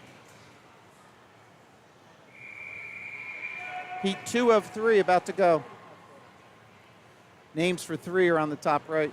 Speaker 1: Heat 2 of 3 about to go. Names for 3 are on the top right.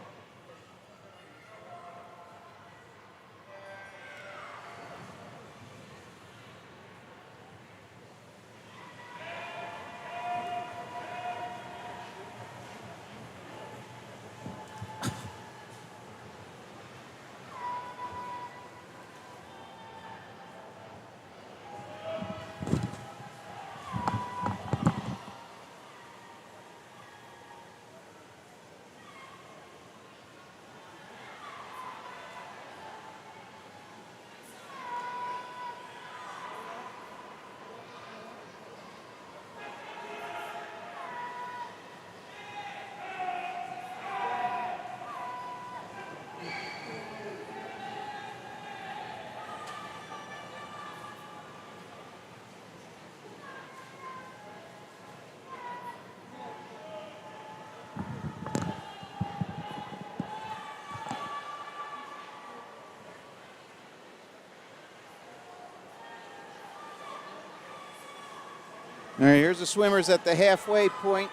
Speaker 1: All right, here's the swimmers at the halfway point.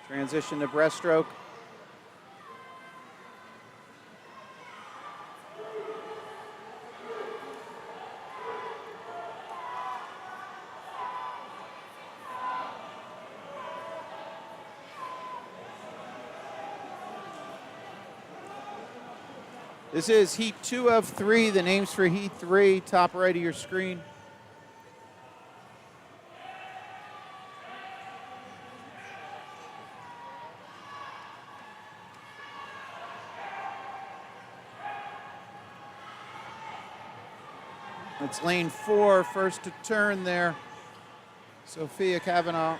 Speaker 1: Transition to breaststroke. This is heat 2 of 3. The names for heat 3, top right of your screen. It's lane 4, first to turn there. Sophia Kavanaugh.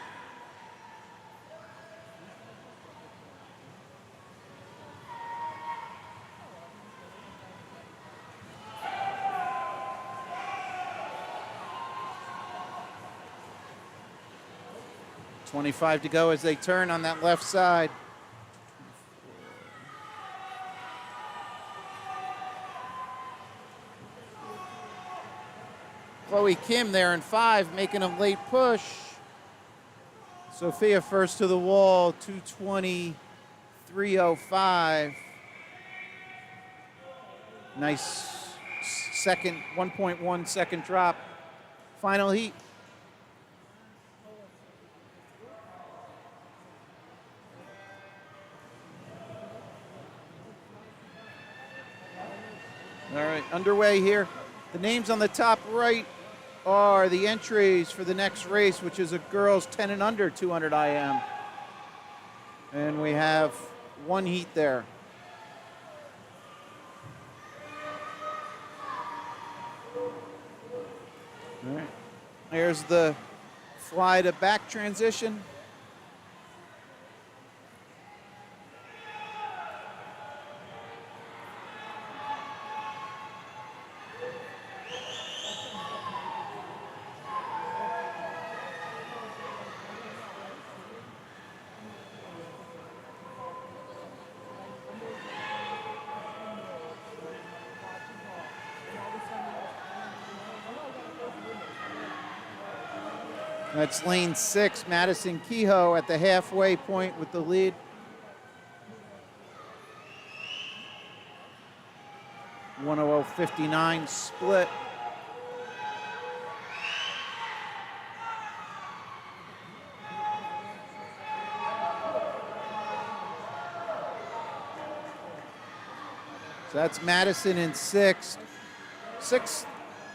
Speaker 1: 25 to go as they turn on that left side. Chloe Kim there in 5, making a late push. Sophia first to the wall, 2:23.05. Nice second, 1.1 second drop. Final heat. All right, underway here. The names on the top right are the entries for the next race, which is a girls 10 and under 200 IM. And we have one heat there. All right. Here's the fly to back transition. That's lane 6, Madison Kehoe at the halfway point with the lead. .100.59 split. So that's Madison in 6.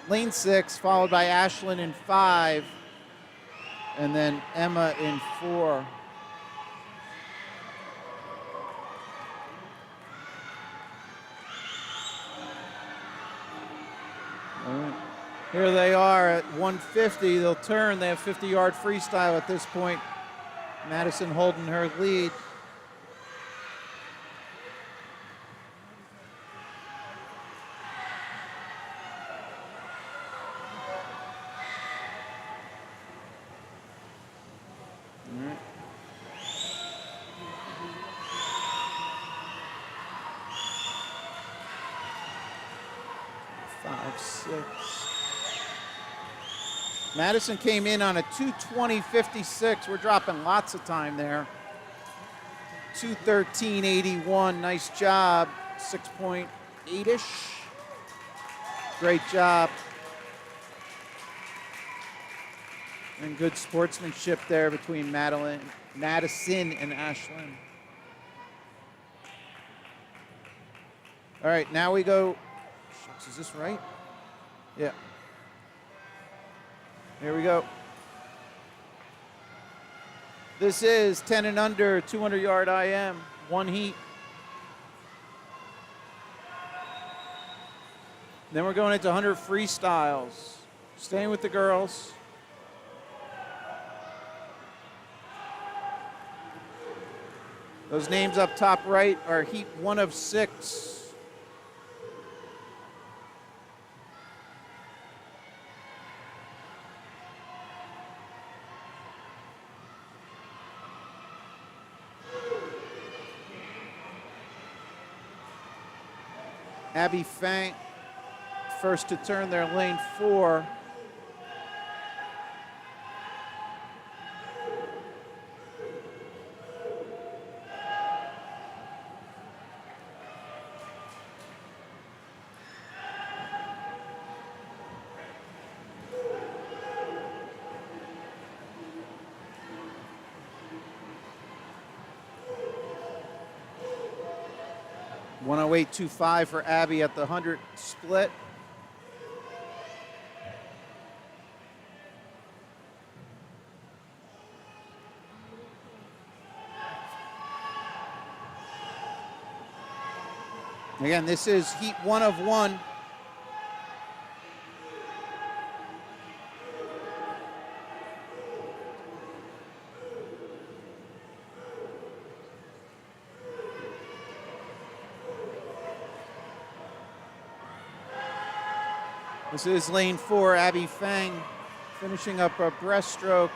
Speaker 1: Lane 6, followed by Ashlyn in 5. And then Emma in 4. All right. Here they are at 150. They'll turn. They have 50-yard freestyle at this point. Madison holding her lead. Madison came in on a 2:20.56. We're dropping lots of time there. 2:13.81. Nice job. 6.8-ish. Great job. And good sportsmanship there between Madison and Ashlyn. All right, now we go. Shucks, is this right? Yeah. Here we go. This is 10 and under, 200-yard IM, one heat. Then we're going into 100 freestyles. Staying with the girls. Those names up top right are heat 1 of 6. Abby Fang, first to turn their lane 4. .108.25 for Abby at the 100 split. Again, this is heat 1 of 1. This is lane 4, Abby Fang, finishing up a breaststroke.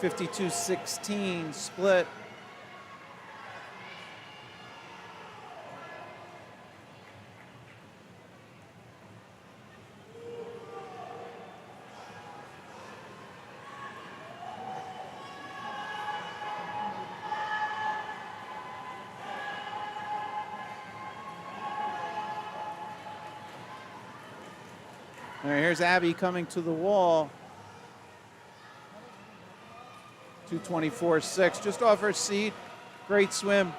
Speaker 1: 152.16 split. All right, here's Abby coming to the wall. 224.6, just off her seat. Great swim.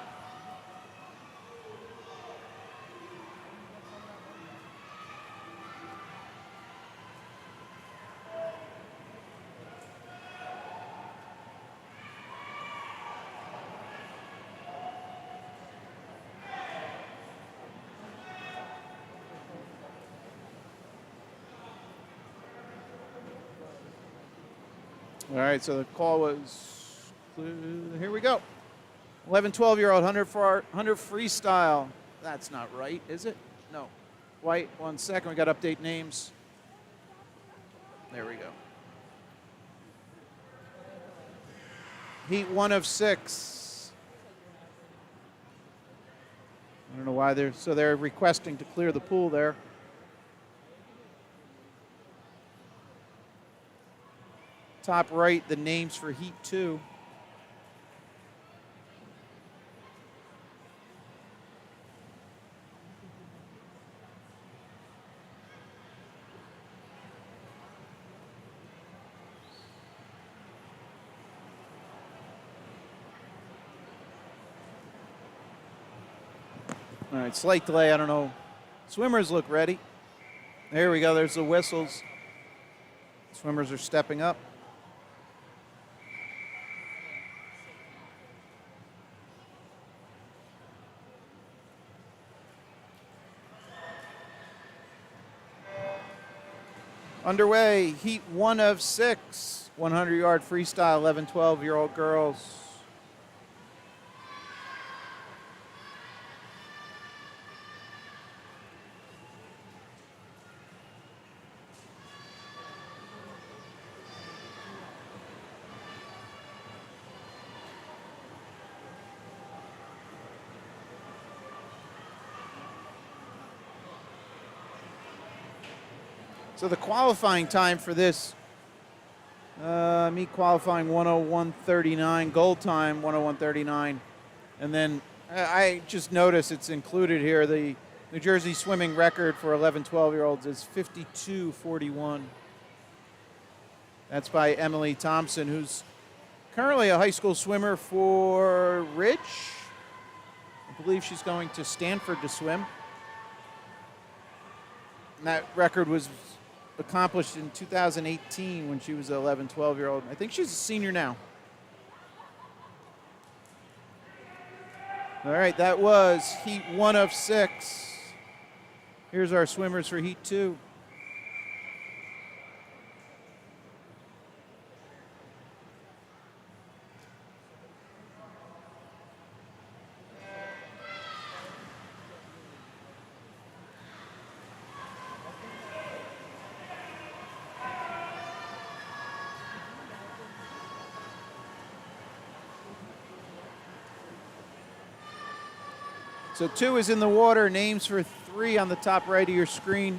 Speaker 1: All right, so the call was, here we go. 11, 12-year-old 100 freestyle. That's not right, is it? No. White, 1 second. We got to update names. There we go. Heat 1 of 6. I don't know why they're requesting to clear the pool there. Top right, the names for Heat 2. All right, slight delay, I don't know. Swimmers look ready. There we go, there's the whistles. Swimmers are stepping up. Underway, Heat 1 of 6, 100-yard freestyle, 11, 12-year-old girls. So the qualifying time for this, meet qualifying 101.39, goal time 101.39. And then I just noticed it's included here. The New Jersey swimming record for 11, 12-year-olds is 52.41. That's by Emily Thompson, who's currently a high school swimmer for Ridge. I believe she's going to Stanford to swim. And that record was accomplished in 2018 when she was an 11, 12-year-old. I think she's a senior now. All right, that was Heat 1 of 6. Here's our swimmers for Heat 2. So 2 is in the water, names for 3 on the top right of your screen.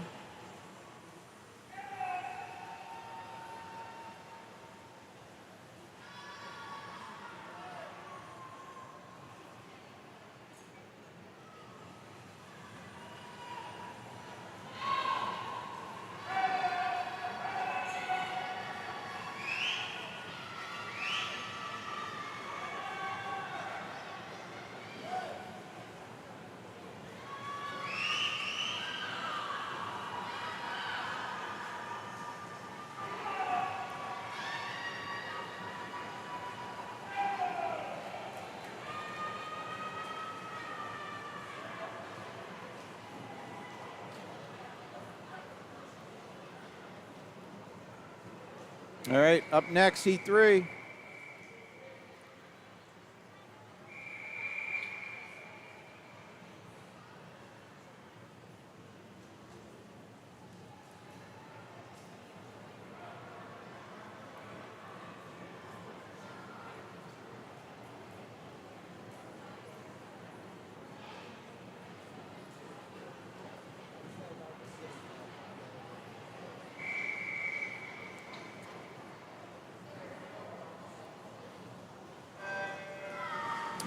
Speaker 1: All right, up next, Heat 3.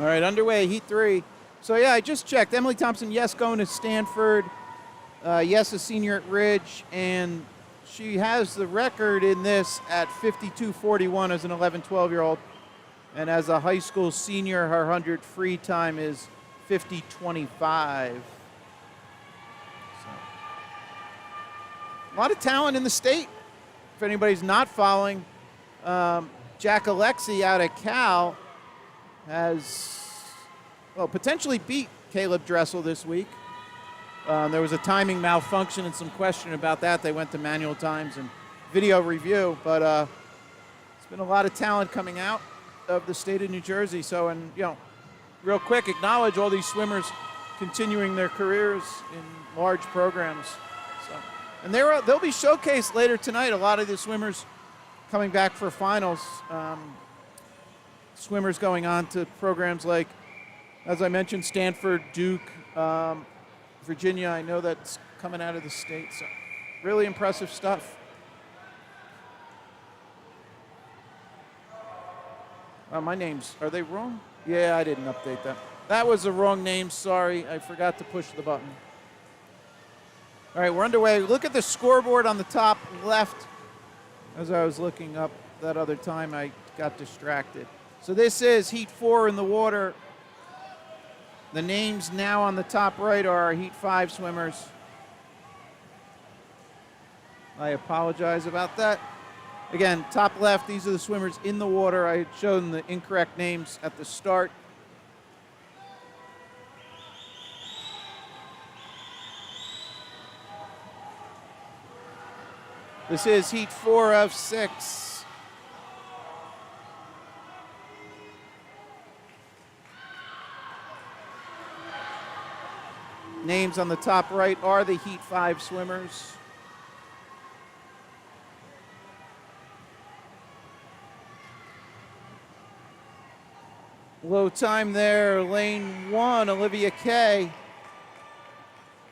Speaker 1: All right, underway, heat 3. So, yeah, I just checked. Emily Thompson, yes, going to Stanford. Yes, a senior at Ridge. And she has the record in this at 52:41 as an 11, 12-year-old. And as a high school senior, her 100 free time is 50:25. So, a lot of talent in the state. If anybody's not following, Jack Alexi out of Cal has, well, potentially beat Caleb Dressel this week. There was a timing malfunction and some question about that. They went to manual times and video review, but it's been a lot of talent coming out of the state of New Jersey. So, and real quick, acknowledge all these swimmers continuing their careers in large programs. So, and they'll be showcased later tonight. A lot of the swimmers coming back for finals. Swimmers going on to programs like, as I mentioned, Stanford, Duke, Virginia. I know that's coming out of the state. So really impressive stuff. My names, are they wrong? Yeah, I didn't update that. That was the wrong name, sorry. I forgot to push the button. All right, we're underway. Look at the scoreboard on the top left. As I was looking up that other time, I got distracted. So this is heat 4 in the water. The names now on the top right are our heat 5 swimmers. I apologize about that. Again, top left, these are the swimmers in the water. I had shown the incorrect names at the start. This is heat 4 of 6. Names on the top right are the heat 5 swimmers. Low time there, lane 1, Olivia Kay,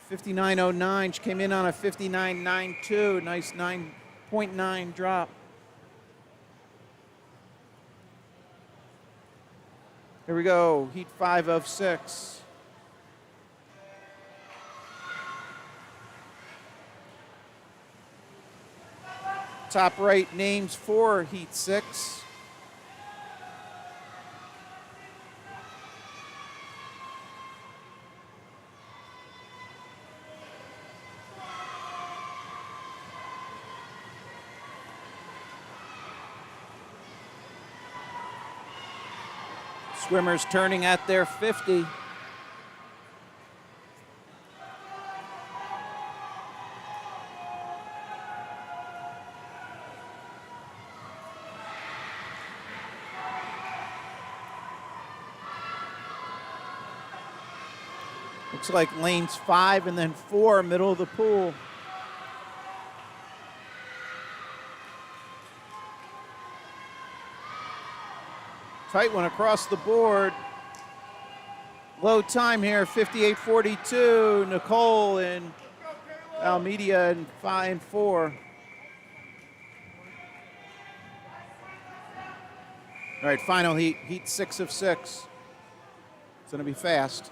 Speaker 1: 59.09. She came in on a 59.92, nice 9.9 drop. Here we go, heat 5 of 6. Top right, names for heat 6. Swimmers turning at their 50. Looks like lanes 5 and then 4, middle of the pool. Tight one across the board. Low time here, 58.42. Nicole in Almeida in 5-4. All right, final heat, heat 6 of 6. It's gonna be fast.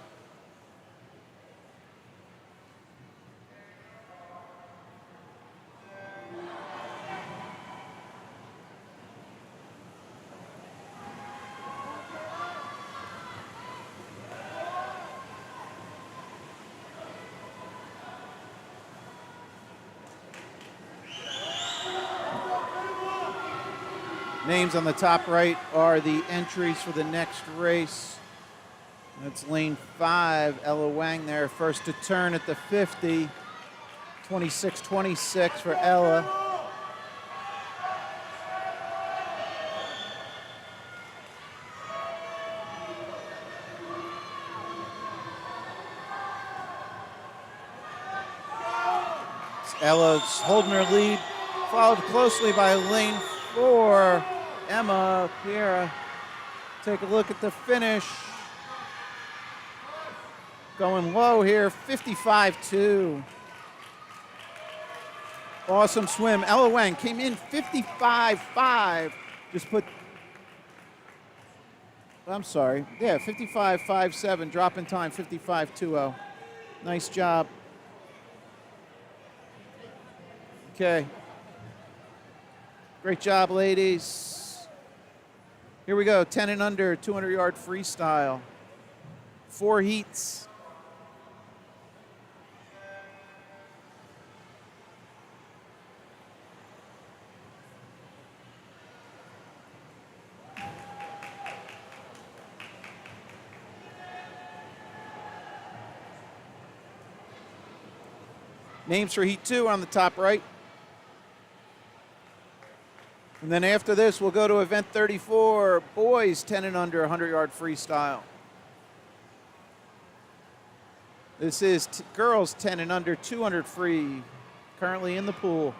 Speaker 1: Names on the top right are the entries for the next race. That's lane 5, Ella Wang there, first to turn at the 50. 26.26 for Ella. Ella's holding her lead, followed closely by lane 4, Emma Piera. Take a look at the finish. Going low here, 55.2. Awesome swim. Ella Wang came in 55.5. Just put I'm sorry. Yeah, 55.57, drop in time 55.20. Nice job. Okay. Great job, ladies. Here we go, 10 and under, 200-yard freestyle. 4 heats. Names for heat 2 on the top right. And then after this, we'll go to event 34, boys 10 and under, 100-yard freestyle. This is girls 10 and under, 200 free, currently in the pool.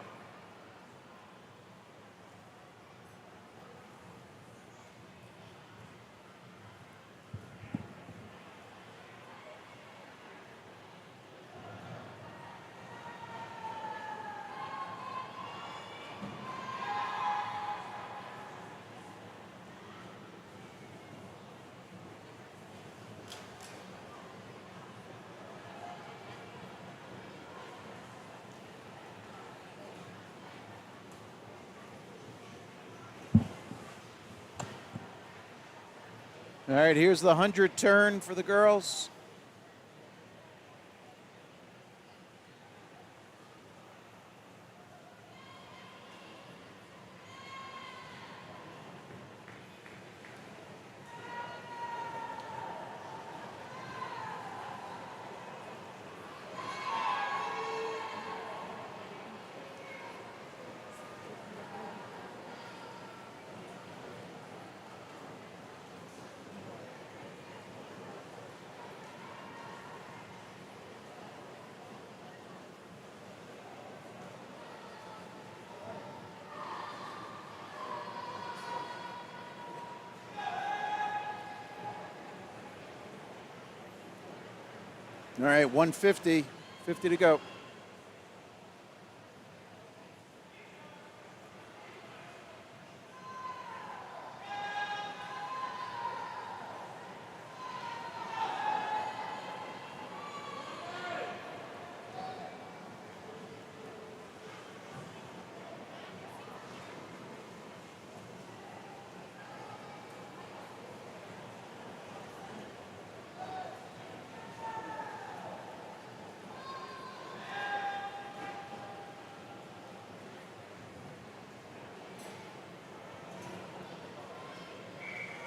Speaker 1: All right, here's the 100 turn for the girls. All right, 150, 50 to go.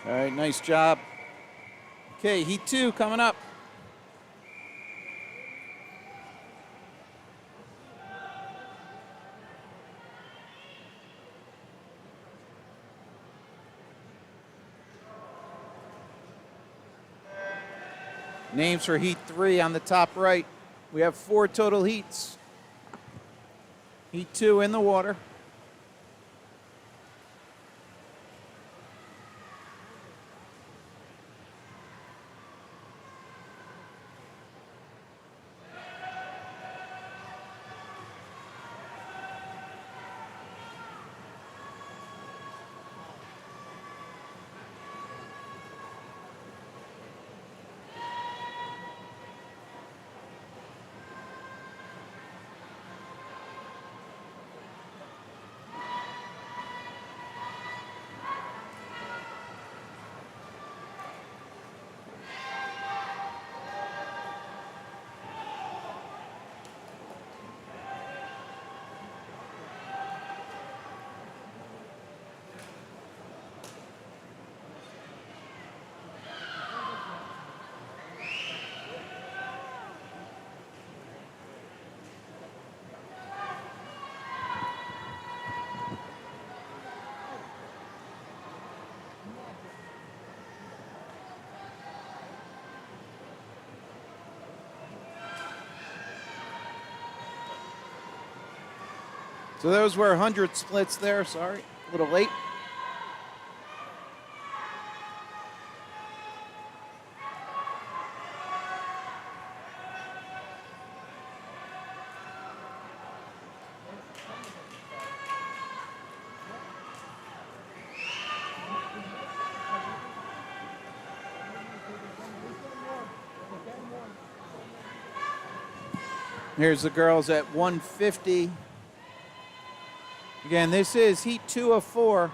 Speaker 1: All right, nice job. Okay, heat 2 coming up. Names for heat 3 on the top right. We have 4 total heats. Heat 2 in the water. So those were 100 splits there, sorry, a little late. Here's the girls at 150. Again, this is heat 2 of 4.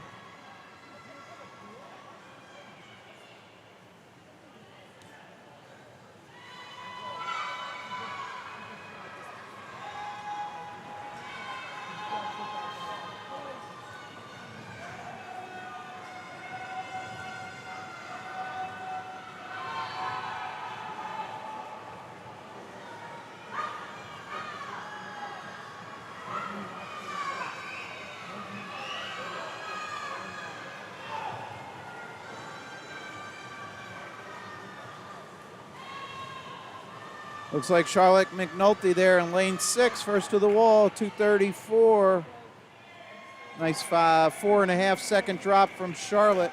Speaker 1: Looks like Charlotte McNulty there in lane 6, first to the wall, 234. Nice 4.5 second drop from Charlotte.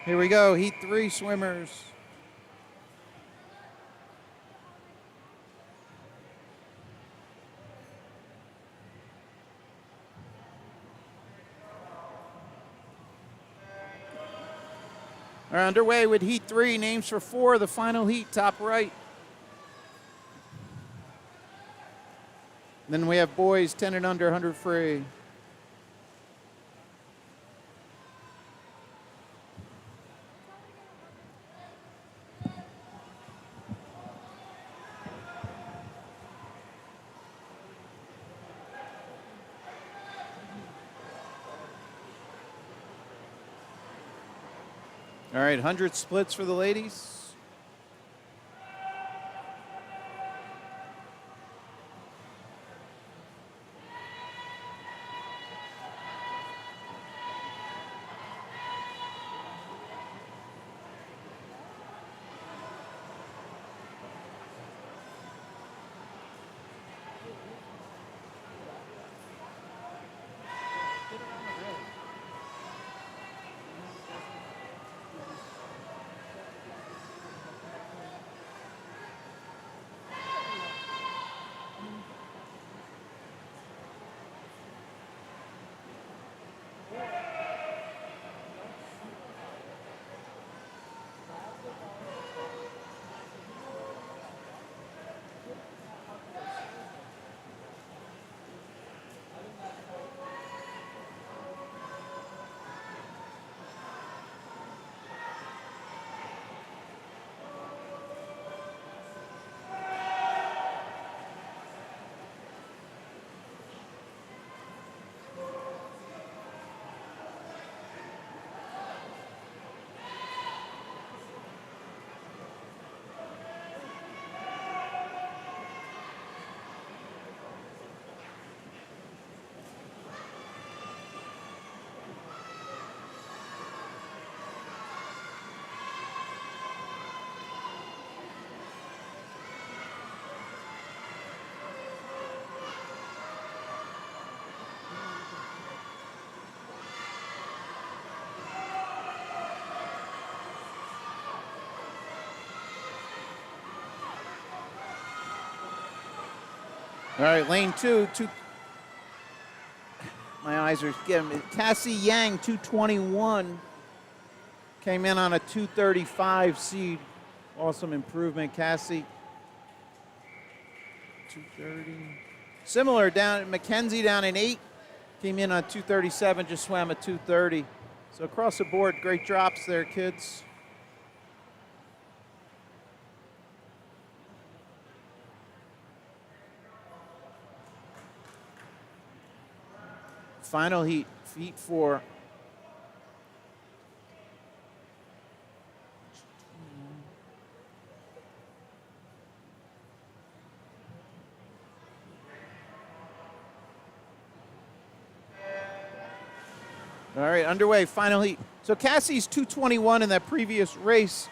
Speaker 1: Here we go, heat 3 swimmers. Are underway with heat 3, names for 4, the final heat, top right. Then we have boys 10 and under, 100 free. All right, 100 splits for the ladies. All right, lane 2. My eyes are getting me. Cassie Yang, 221. Came in on a 235 seed. Awesome improvement, Cassie. 230. Similar down, Mackenzie down in 8. Came in on 237, just swam at 230. So across the board, great drops there, kids. Final heat, heat 4. All right, underway, final heat. So Cassie's 221 in that previous race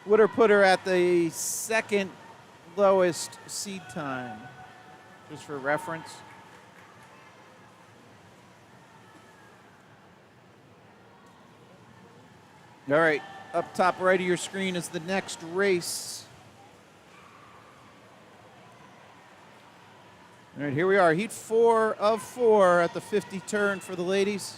Speaker 1: would have put her at the second lowest seed time, just for reference. All right, up top right of your screen is the next race. All right, here we are, heat 4 of 4 at the 50 turn for the ladies.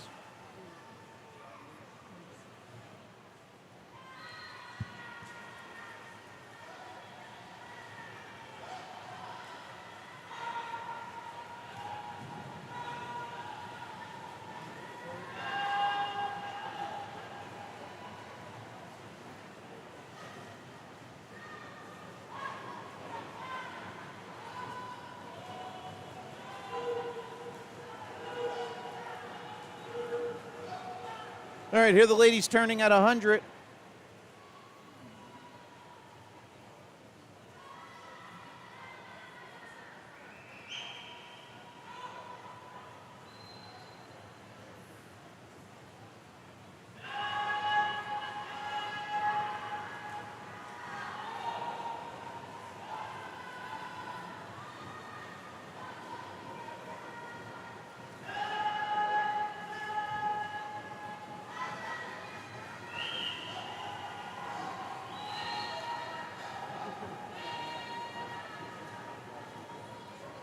Speaker 1: All right, here are the ladies turning at 100.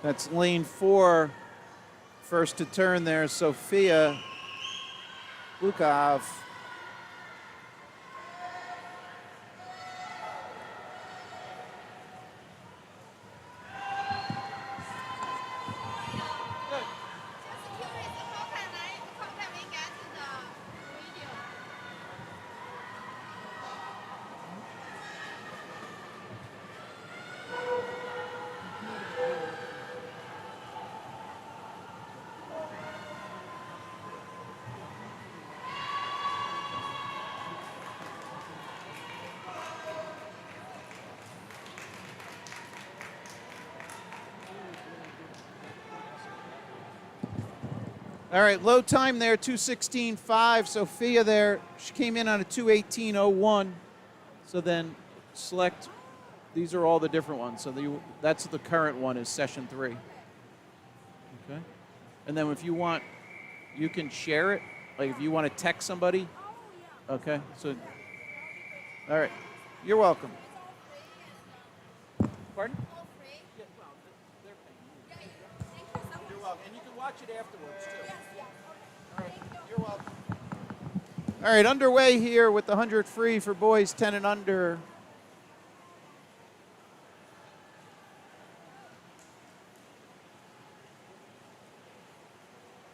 Speaker 1: That's lane 4. First to turn there, Sophia Lukov. All right, low time there, 2:16.5. Sophia there, she came in on a 2:18.01. So then select, these are all the different ones. So that's the current one is session 3. Okay. And then if you want, you can share it. Like if you want to text somebody. Okay. So, all right. You're welcome. Pardon? You're welcome. And you can watch it afterwards, too. All right. You're welcome. All right, underway here with the 100 free for boys 10 and under.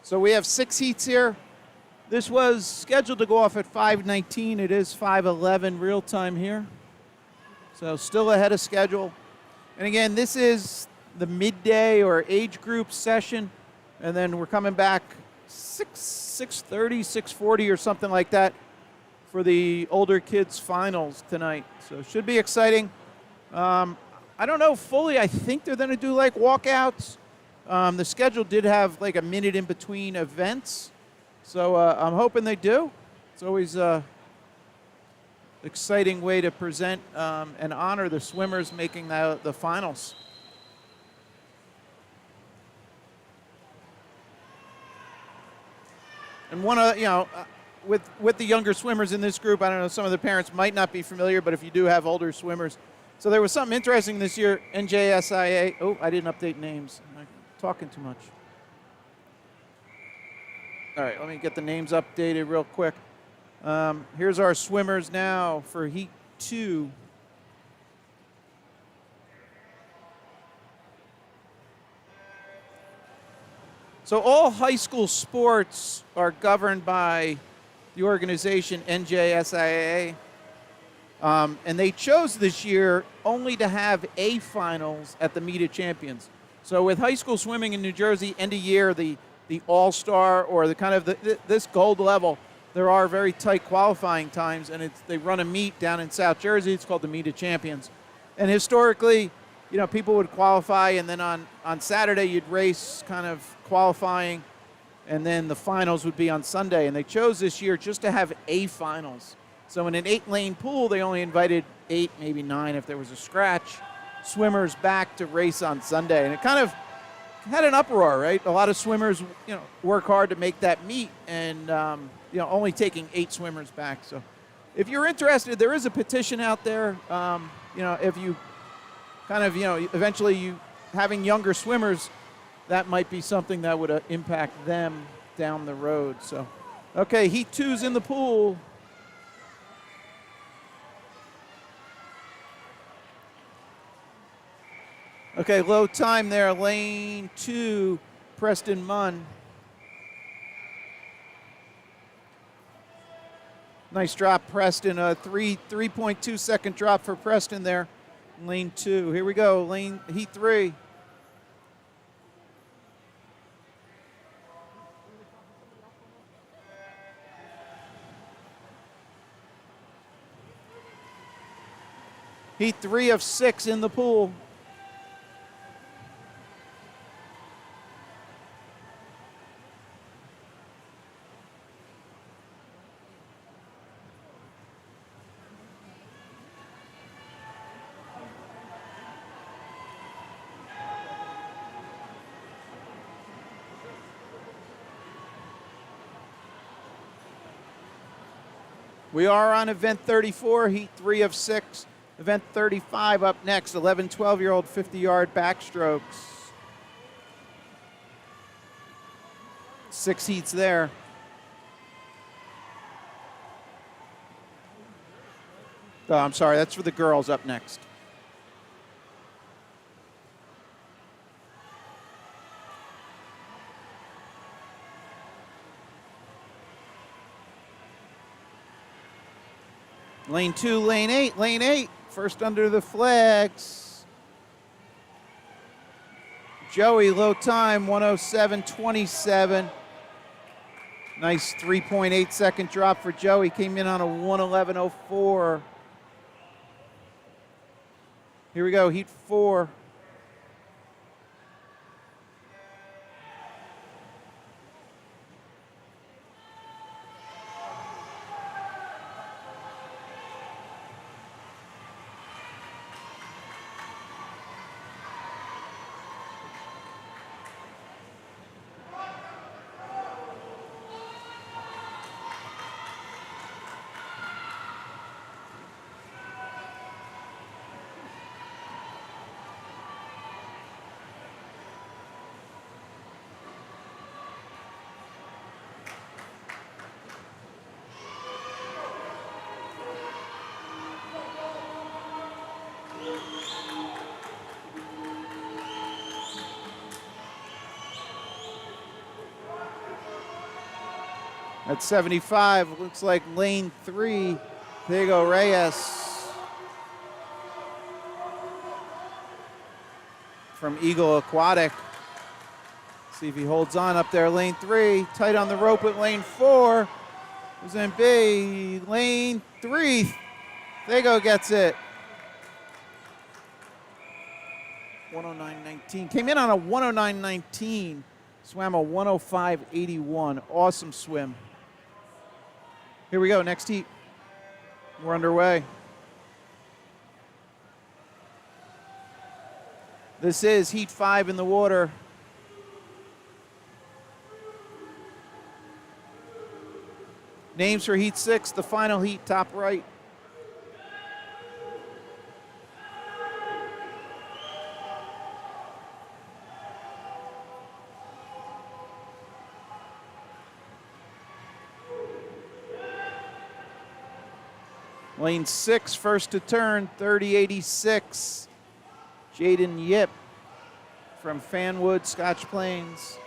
Speaker 1: So we have 6 heats here. This was scheduled to go off at 5:19. It is 5:11 real time here. So still ahead of schedule. And again, this is the midday or age group session. And then we're coming back 6:30, 6:40 or something like that for the older kids finals tonight. So it should be exciting. I don't know fully. I think they're going to do like walkouts. The schedule did have like a minute in between events. So I'm hoping they do. It's always an exciting way to present and honor the swimmers making the finals. And one of, with the younger swimmers in this group, I don't know, some of the parents might not be familiar, but if you do have older swimmers. So there was something interesting this year, NJSIA. Oh, I didn't update names. I'm talking too much. All right, let me get the names updated real quick. Here's our swimmers now for Heat 2. So all high school sports are governed by the organization NJSIA. And they chose this year only to have A finals at the Meet of Champions. So with high school swimming in New Jersey, end of year, the all-star or the kind of this gold level, there are very tight qualifying times, and they run a meet down in South Jersey. It's called the Meet of Champions. And historically, people would qualify, and then on Saturday you'd race kind of qualifying, and then the finals would be on Sunday. And they chose this year just to have A finals. So in an 8-lane pool, they only invited 8, maybe 9 if there was a scratch, swimmers back to race on Sunday. And it kind of had an uproar, right? A lot of swimmers, work hard to make that meet, and only taking 8 swimmers back. So if you're interested, there is a petition out there. If you kind of, eventually you having younger swimmers, that might be something that would impact them down the road. So, okay, Heat 2's in the pool. Okay, low time there, lane 2, Preston Munn. Nice drop, Preston. A 3.2 second drop for Preston there. Lane 2. Here we go. Heat 3. Heat 3 of 6 in the pool. We are on event 34, heat 3 of 6. Event 35 up next, 11, 12-year-old 50-yard backstrokes. 6 heats there. Oh, I'm sorry, that's for the girls up next. Lane 2, lane 8, lane 8. First under the flags. Joey, low time, 107.27. Nice 3.8 second drop for Joey. Came in on a 111.04. Here we go, heat 4. At 75, looks like lane 3, Diego Reyes from Eagle Aquatic. See if he holds on up there, lane 3, tight on the rope at lane 4. Who's in B? Lane 3, Diego gets it. 109.19, came in on a 109.19, swam a 105.81, awesome swim. Here we go, next heat. We're underway. This is heat 5 in the water. Names for heat 6, the final heat, top right. Lane 6, first to turn, 30.86. Jaden Yip from Fanwood, Scotch Plains.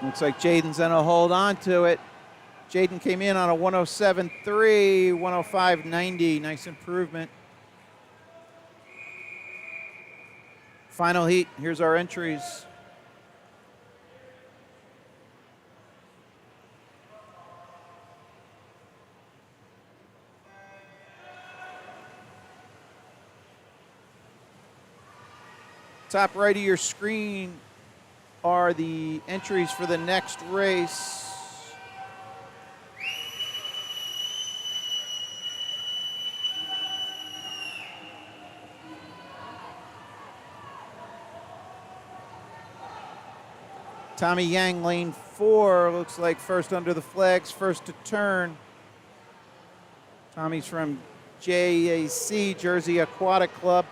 Speaker 1: Looks like Jaden's gonna hold on to it. Jaden came in on a 107.3, 105.90, nice improvement. Final heat, here's our entries. Top right of your screen are the entries for the next race. Tommy Yang, lane 4, looks like first under the flags, first to turn. Tommy's from JAC, Jersey Aquatic Club.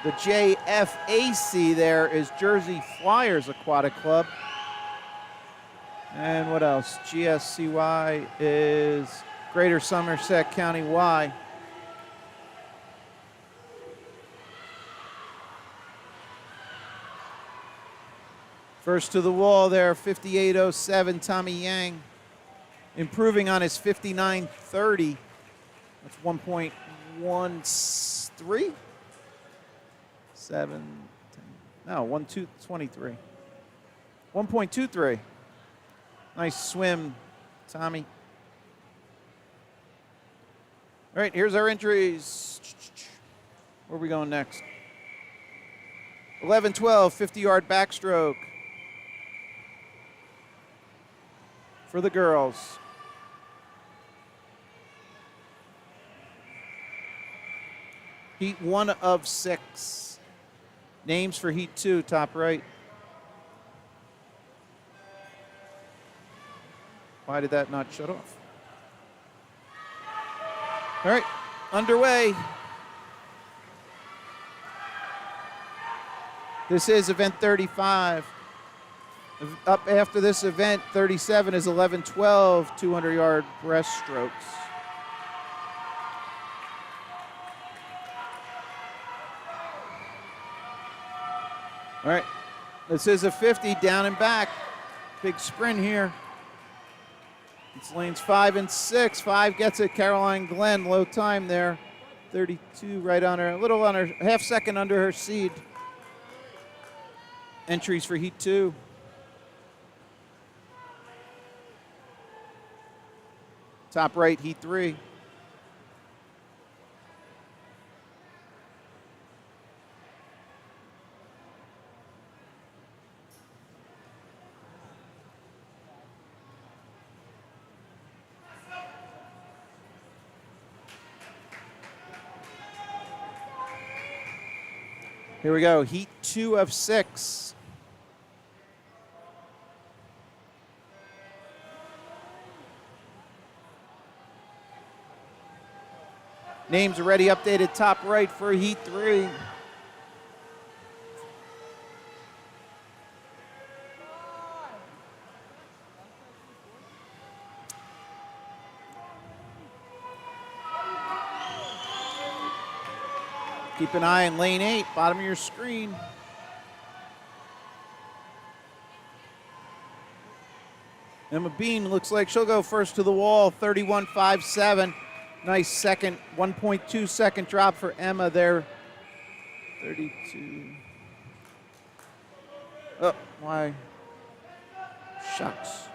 Speaker 1: The JFAC there is Jersey Flyers Aquatic Club. And what else? GSCY is Greater Somerset County Y. First to the wall there, 58.07, Tommy Yang. Improving on his 59.30. That's 1.13? 7, 10. No, 1.23. 1.23. Nice swim, Tommy. All right, here's our entries. Where are we going next? 11-12, 50-yard backstroke for the girls. Heat 1 of 6. Names for Heat 2, top right. Why did that not shut off? All right, underway. This is event 35. Up after this event, 37 is 11-12, 200-yard breaststrokes. All right, this is a 50 down and back. Big sprint here. It's lanes 5 and 6. 5 gets it. Caroline Glenn, low time there. 32 right on her, a little on her, half second under her seed. Entries for Heat 2. Top right, Heat 3. Here we go, Heat 2 of 6. Names already updated top right for Heat 3. Keep an eye on lane 8, bottom of your screen. Emma Bean looks like she'll go first to the wall, 31.57. Nice second, 1.2 second drop for Emma there. 32. Oh, why? Shucks.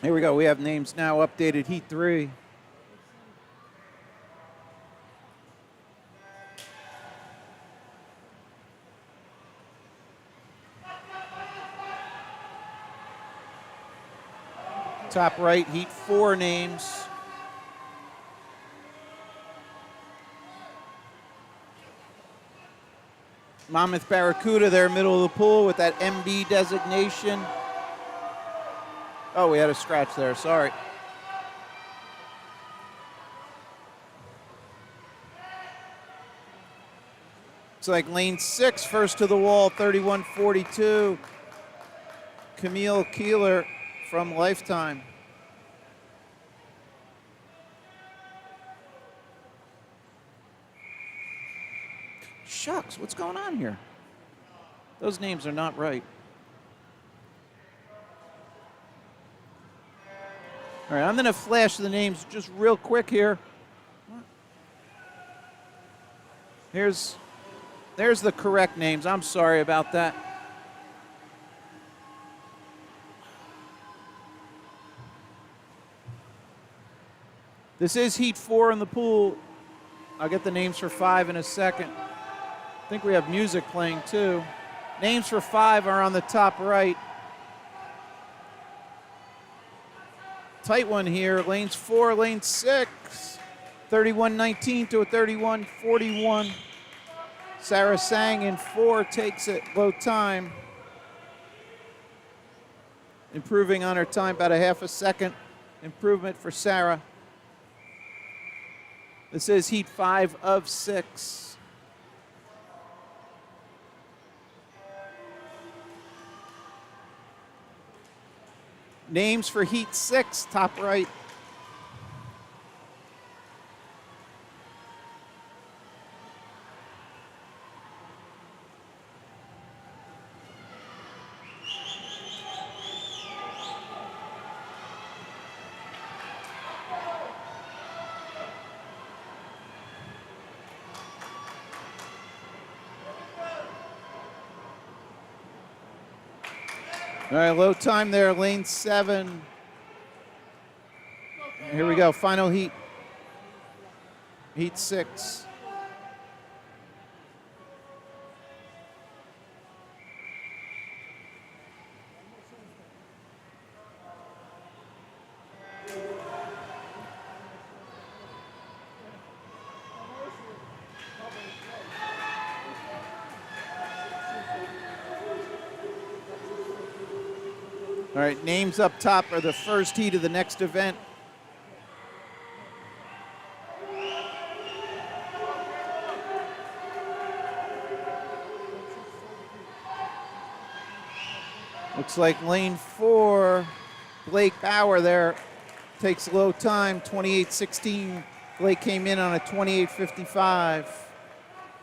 Speaker 1: Here we go. We have names now updated. Heat 3. Top right, Heat 4 names. Monmouth Barracuda there, middle of the pool with that MB designation. Oh, we had a scratch there, sorry. It's like lane 6, first to the wall, 31.42. Camille Keeler from Lifetime. Shucks, what's going on here? Those names are not right. All right, I'm going to flash the names just real quick here. There's the correct names. I'm sorry about that. This is Heat 4 in the pool. I'll get the names for 5 in a second. I think we have music playing too. Names for 5 are on the top right. Tight one here, lanes 4, lane 6. 31.19 to a 31.41. Sarah Sang in 4 takes it, low time. Improving on her time, about a half a second improvement for Sarah. This is Heat 5 of 6. Names for Heat 6, top right. All right, low time there, lane 7. Here we go, final heat. Heat 6. All right, names up top are the first heat of the next event. Looks like lane 4, Blake Bauer there takes low time, 28.16. Blake came in on a 28.55.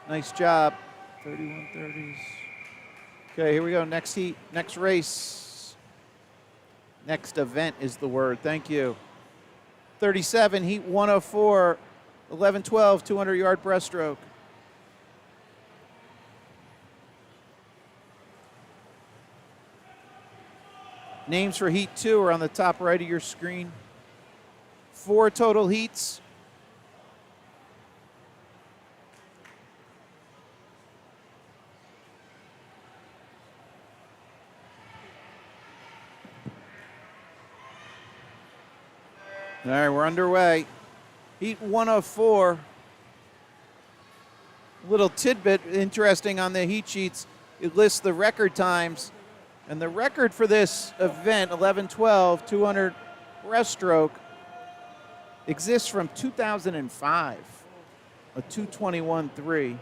Speaker 1: Nice job, 31.30s. Okay, here we go, next heat, next race. Next event is the word, thank you. 37, heat 104, 11-12, 200-yard breaststroke. Names for heat 2 are on the top right of your screen. 4 total heats. All right, we're underway. Heat 104. Little tidbit interesting on the heat sheets. It lists the record times. And the record for this event, 11-12, 200 breaststroke, exists from 2005, a 2:21.3.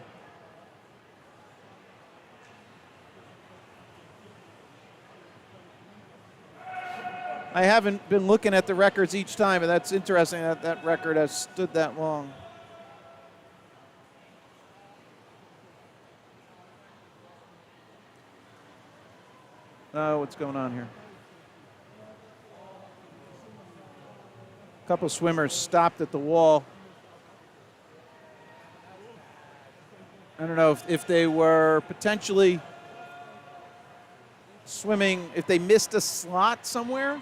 Speaker 1: I haven't been looking at the records each time, but that's interesting that that record has stood that long. Oh, what's going on here? A couple swimmers stopped at the wall. I don't know if they were potentially swimming, if they missed a slot somewhere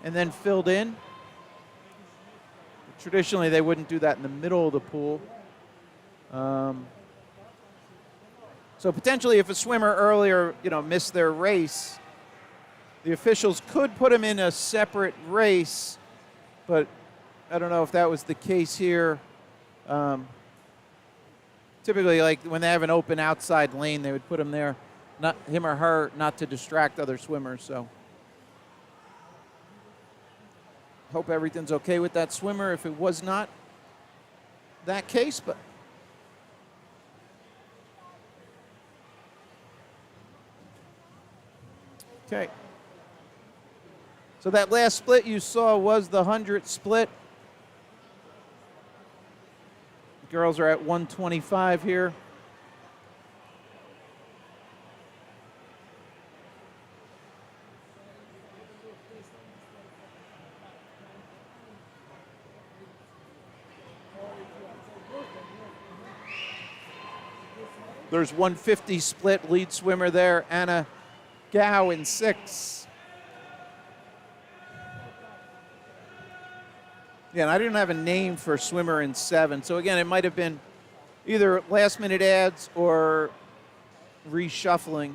Speaker 1: and then filled in. Traditionally, they wouldn't do that in the middle of the pool. So potentially, if a swimmer earlier, missed their race, the officials could put them in a separate race, but I don't know if that was the case here. Typically, like when they have an open outside lane, they would put him there, not him or her, not to distract other swimmers. So, hope everything's okay with that swimmer. If it was not that case, but. Okay. So that last split you saw was the 100 split. The girls are at 125 here. There's 150 split lead swimmer there, Anna Gao in 6. Yeah, and I didn't have a name for swimmer in 7. So again, it might have been either last minute ads or reshuffling.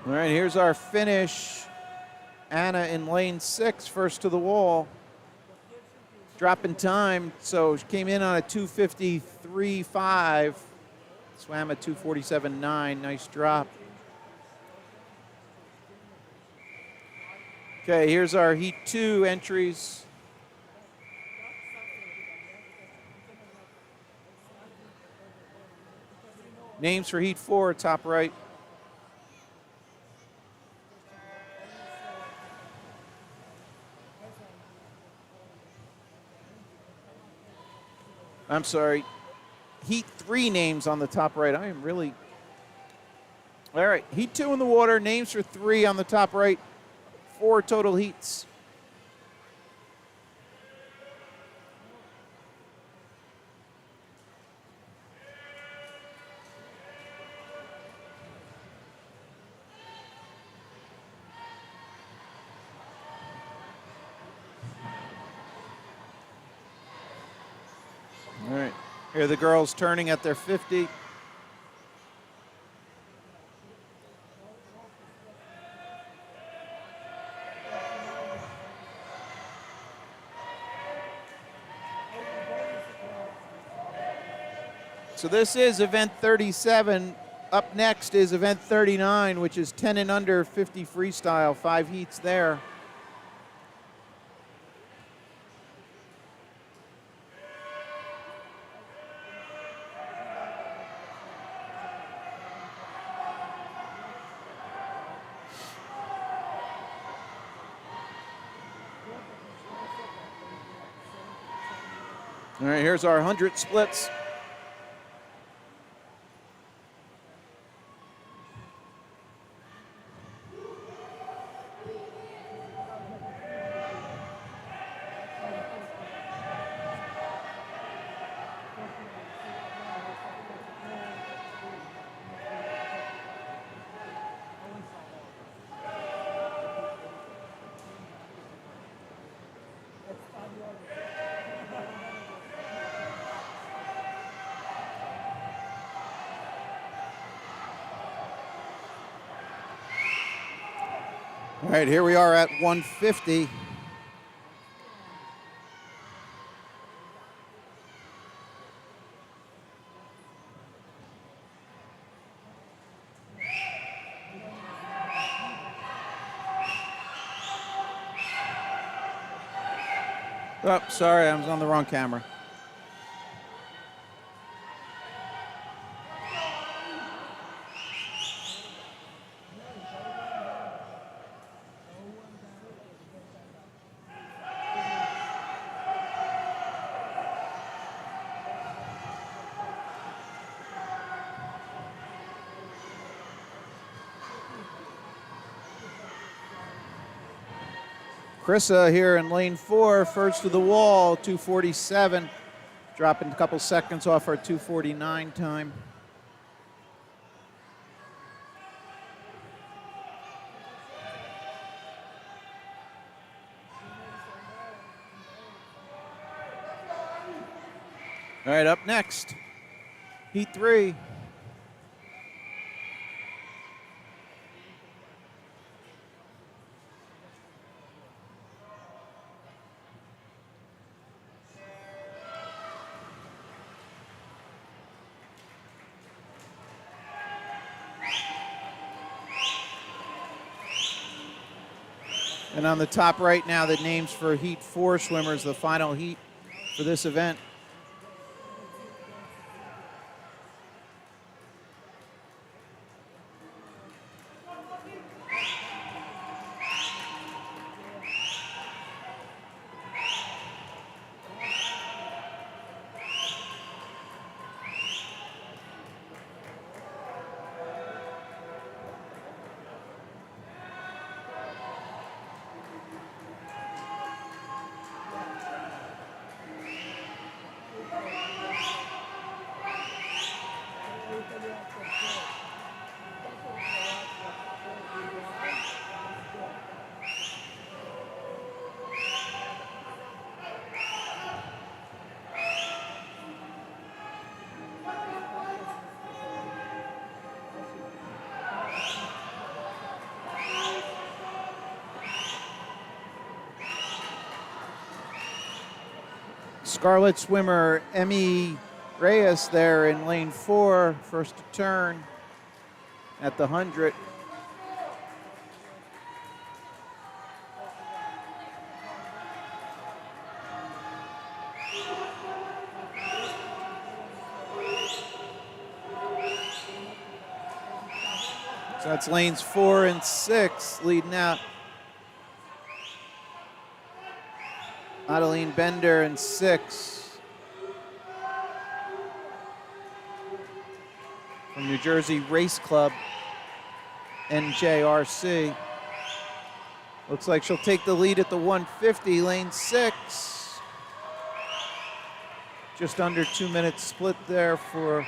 Speaker 1: All right, here's our finish. Anna in lane 6, first to the wall. Drop in time, so she came in on a 2:53.5. Swam a 2:47.9, nice drop. Okay, here's our Heat 2 entries. Names for Heat 4, top right. I'm sorry, Heat 3 names on the top right. I am really All right, heat 2 in the water, names for 3 on the top right, 4 total heats. All right, here are the girls turning at their 50. So this is event 37. Up next is event 39, which is 10 and under 50 freestyle, 5 heats there. All right, here's our 100 splits. All right, here we are at 150. Oh, sorry, I was on the wrong camera. Chrissa here in lane 4, first to the wall, 247, dropping a couple seconds off our 249 time. All right, up next, heat 3. And on the top right now, the names for Heat 4 swimmers, the final heat for this event. Scarlet swimmer Emmy Reyes there in lane 4, first to turn at the 100. So that's lanes 4 and 6 leading out. Adeline Bender in 6. From New Jersey Race Club. NJRC. Looks like she'll take the lead at the 150, lane 6. Just under 2 minutes split there for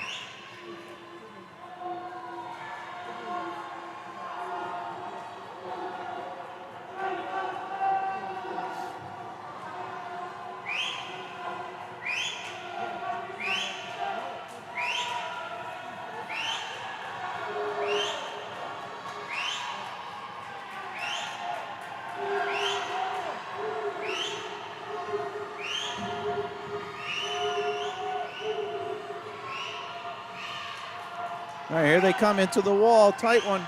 Speaker 1: All right, here they come into the wall, tight one.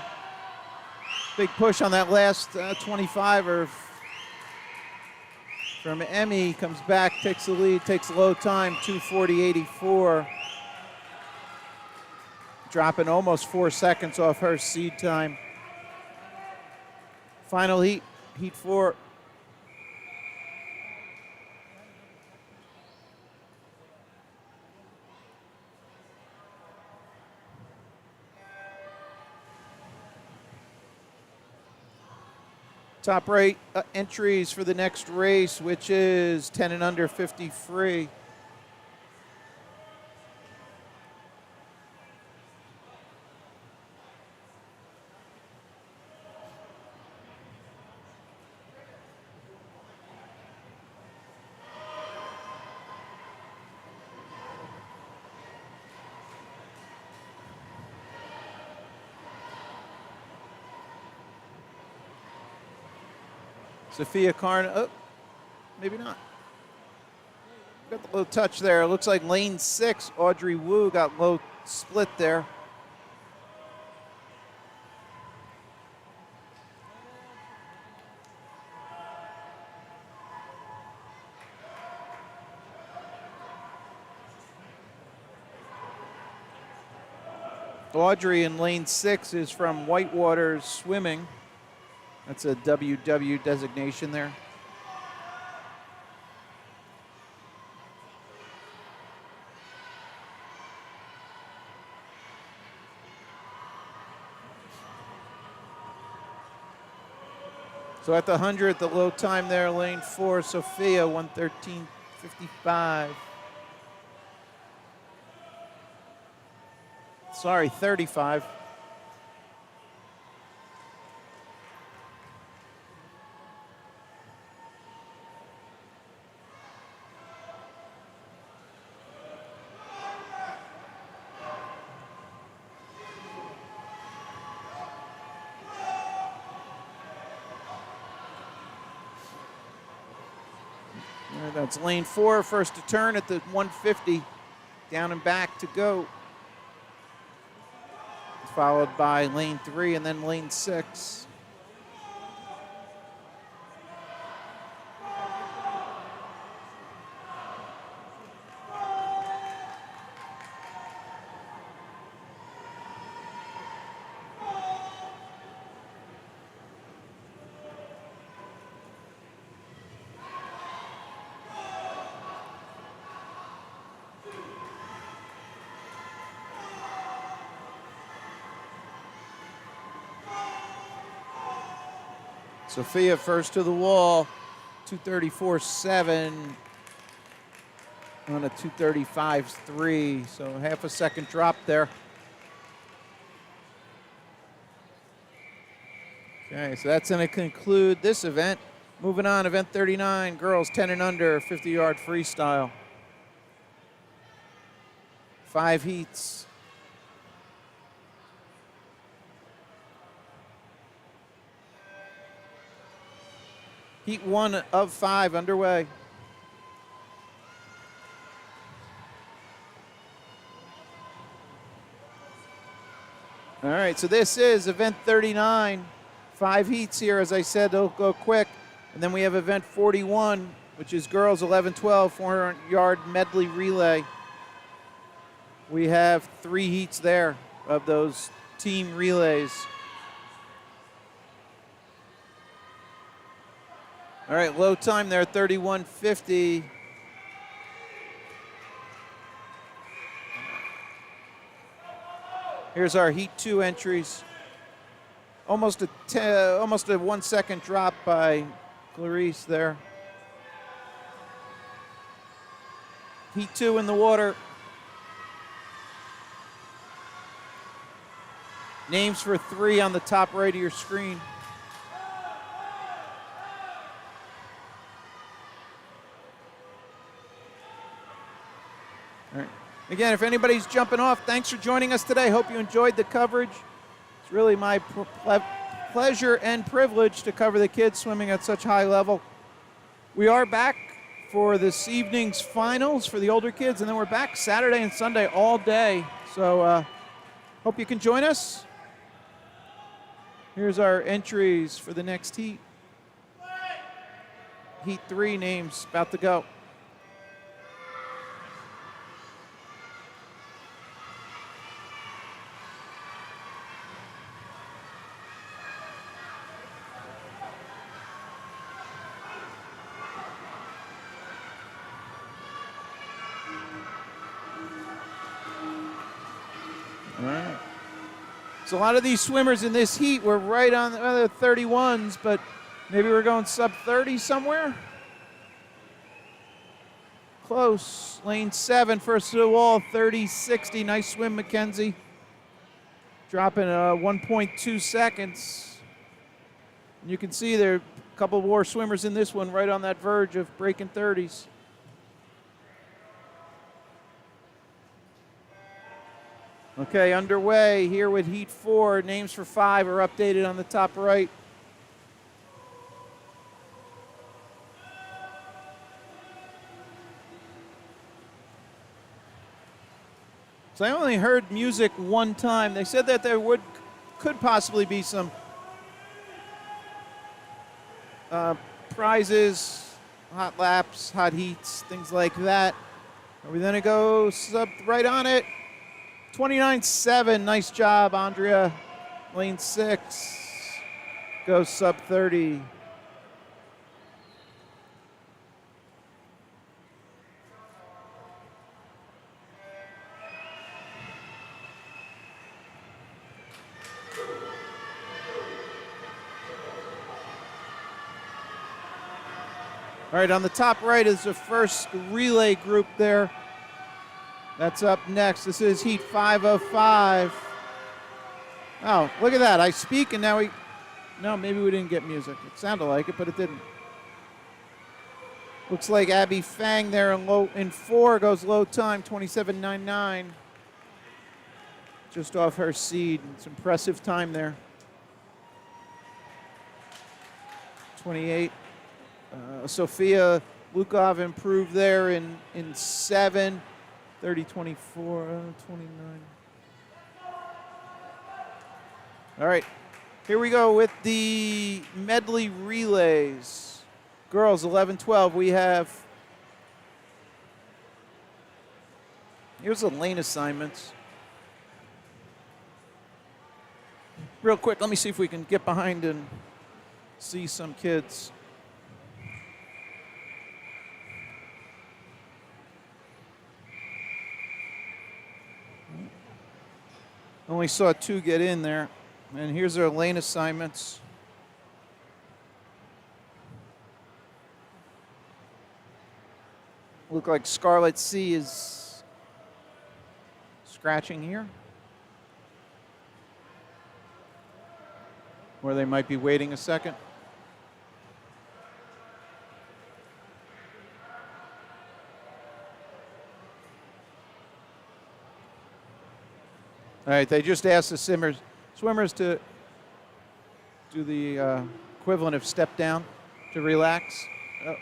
Speaker 1: Big push on that last 25er from Emmy, comes back, takes the lead, takes a low time, 2:40.84. Dropping almost 4 seconds off her seed time. Final heat, heat 4. Top right entries for the next race, which is 10 and under 50 free. Sophia Karn, oh, maybe not. Got the low touch there. Looks like lane 6, Audrey Wu got low split there. Audrey in lane 6 is from Whitewater Swimming. That's a WW designation there. So at the 100th, the low time there, lane 4, Sophia, 1:13.55. Sorry, 35. That's lane 4, first to turn at the 150. Down and back to go. Followed by lane 3 and then lane 6. Sophia first to the wall, 2:34.7 on a 2:35.3, so half a second drop there. Okay, so that's going to conclude this event. Moving on, event 39, girls 10 and under, 50-yard freestyle. 5 heats. Heat 1 of 5 underway. All right, so this is event 39. 5 heats here, as I said, they'll go quick. And then we have event 41, which is girls 11-12, 400-yard medley relay. We have 3 heats there of those team relays. All right, low time there, 31:50. Here's our Heat 2 entries. Almost a 1 second drop by Clarice there. Heat 2 in the water. Names for 3 on the top right of your screen. All right. Again, if anybody's jumping off, thanks for joining us today. Hope you enjoyed the coverage. It's really my pleasure and privilege to cover the kids swimming at such high level. We are back for this evening's finals for the older kids, and then we're back Saturday and Sunday all day. So hope you can join us. Here's our entries for the next heat. Heat 3 names about to go. All right. So a lot of these swimmers in this heat were right on the 31s, but maybe we're going sub 30 somewhere. Close. Lane 7, first to the wall, 30-60. Nice swim, Mackenzie. Dropping 1.2 seconds. And you can see there are a couple more swimmers in this one right on that verge of breaking 30s. Okay, underway here with Heat 4. Names for 5 are updated on the top right. So I only heard music one time. They said that there could possibly be some prizes, hot laps, hot heats, things like that. Are we going to go sub right on it? 29.7, nice job, Andrea. Lane 6 goes sub 30. All right, on the top right is the first relay group there. That's up next. This is Heat 505. Oh, look at that. I speak and now no, maybe we didn't get music. It sounded like it, but it didn't. Looks like Abby Fang there in 4 goes low time, 27.99. Just off her seed. It's impressive time there. 28. Sophia Lukov improved there in 7. 30, 24, 29. All right, here we go with the medley relays. Girls, 11, 12, we have, here's the lane assignments. Real quick, let me see if we can get behind and see some kids. Only saw 2 get in there. And here's our lane assignments. Look like Scarlet C is scratching here. Or they might be waiting a second. All right, they just asked the swimmers to do the equivalent of step down to relax. Oh.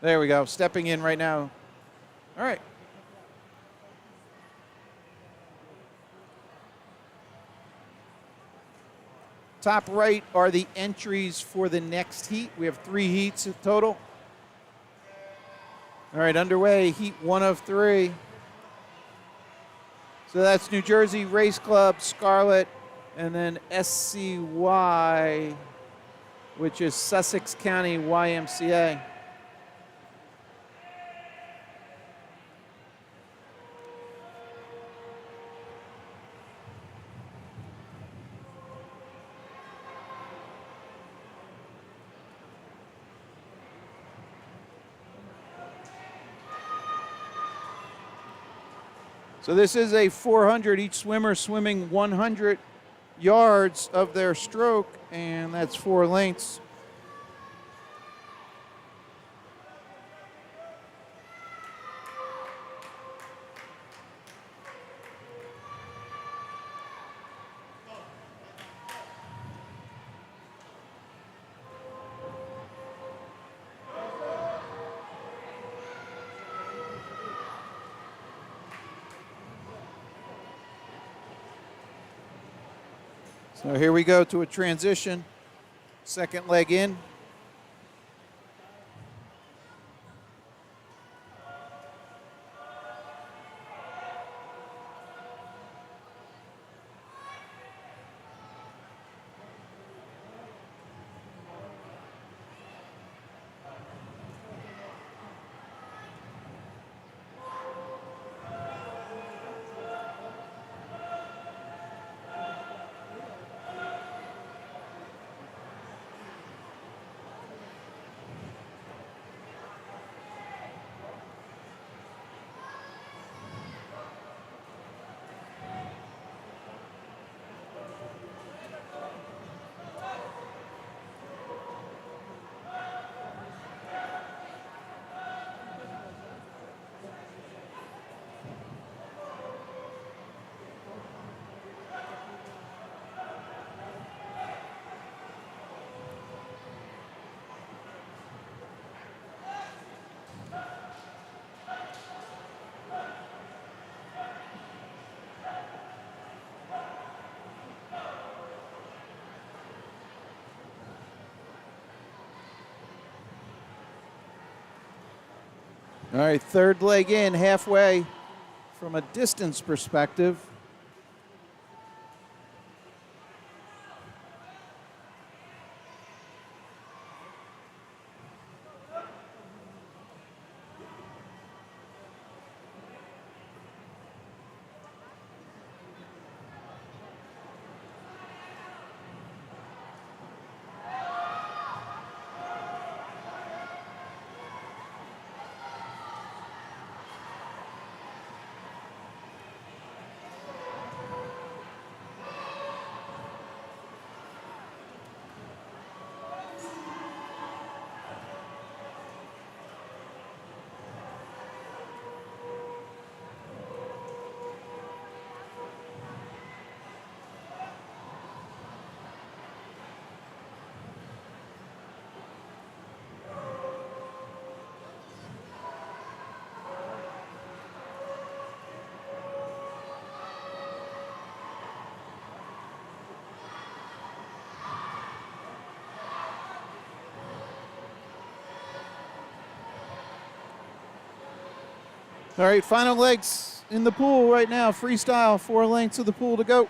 Speaker 1: There we go, stepping in right now. All right. Top right are the entries for the next heat. We have 3 heats in total. All right, underway, heat 1 of 3. So that's New Jersey Race Club, Scarlet, and then SCY, which is Sussex County YMCA. So this is a 400, each swimmer swimming 100 yards of their stroke, and that's 4 lengths. So here we go to a transition. Second leg in. All right, third leg in, halfway from a distance perspective. All right, final legs in the pool right now. Freestyle, 4 lengths of the pool to go.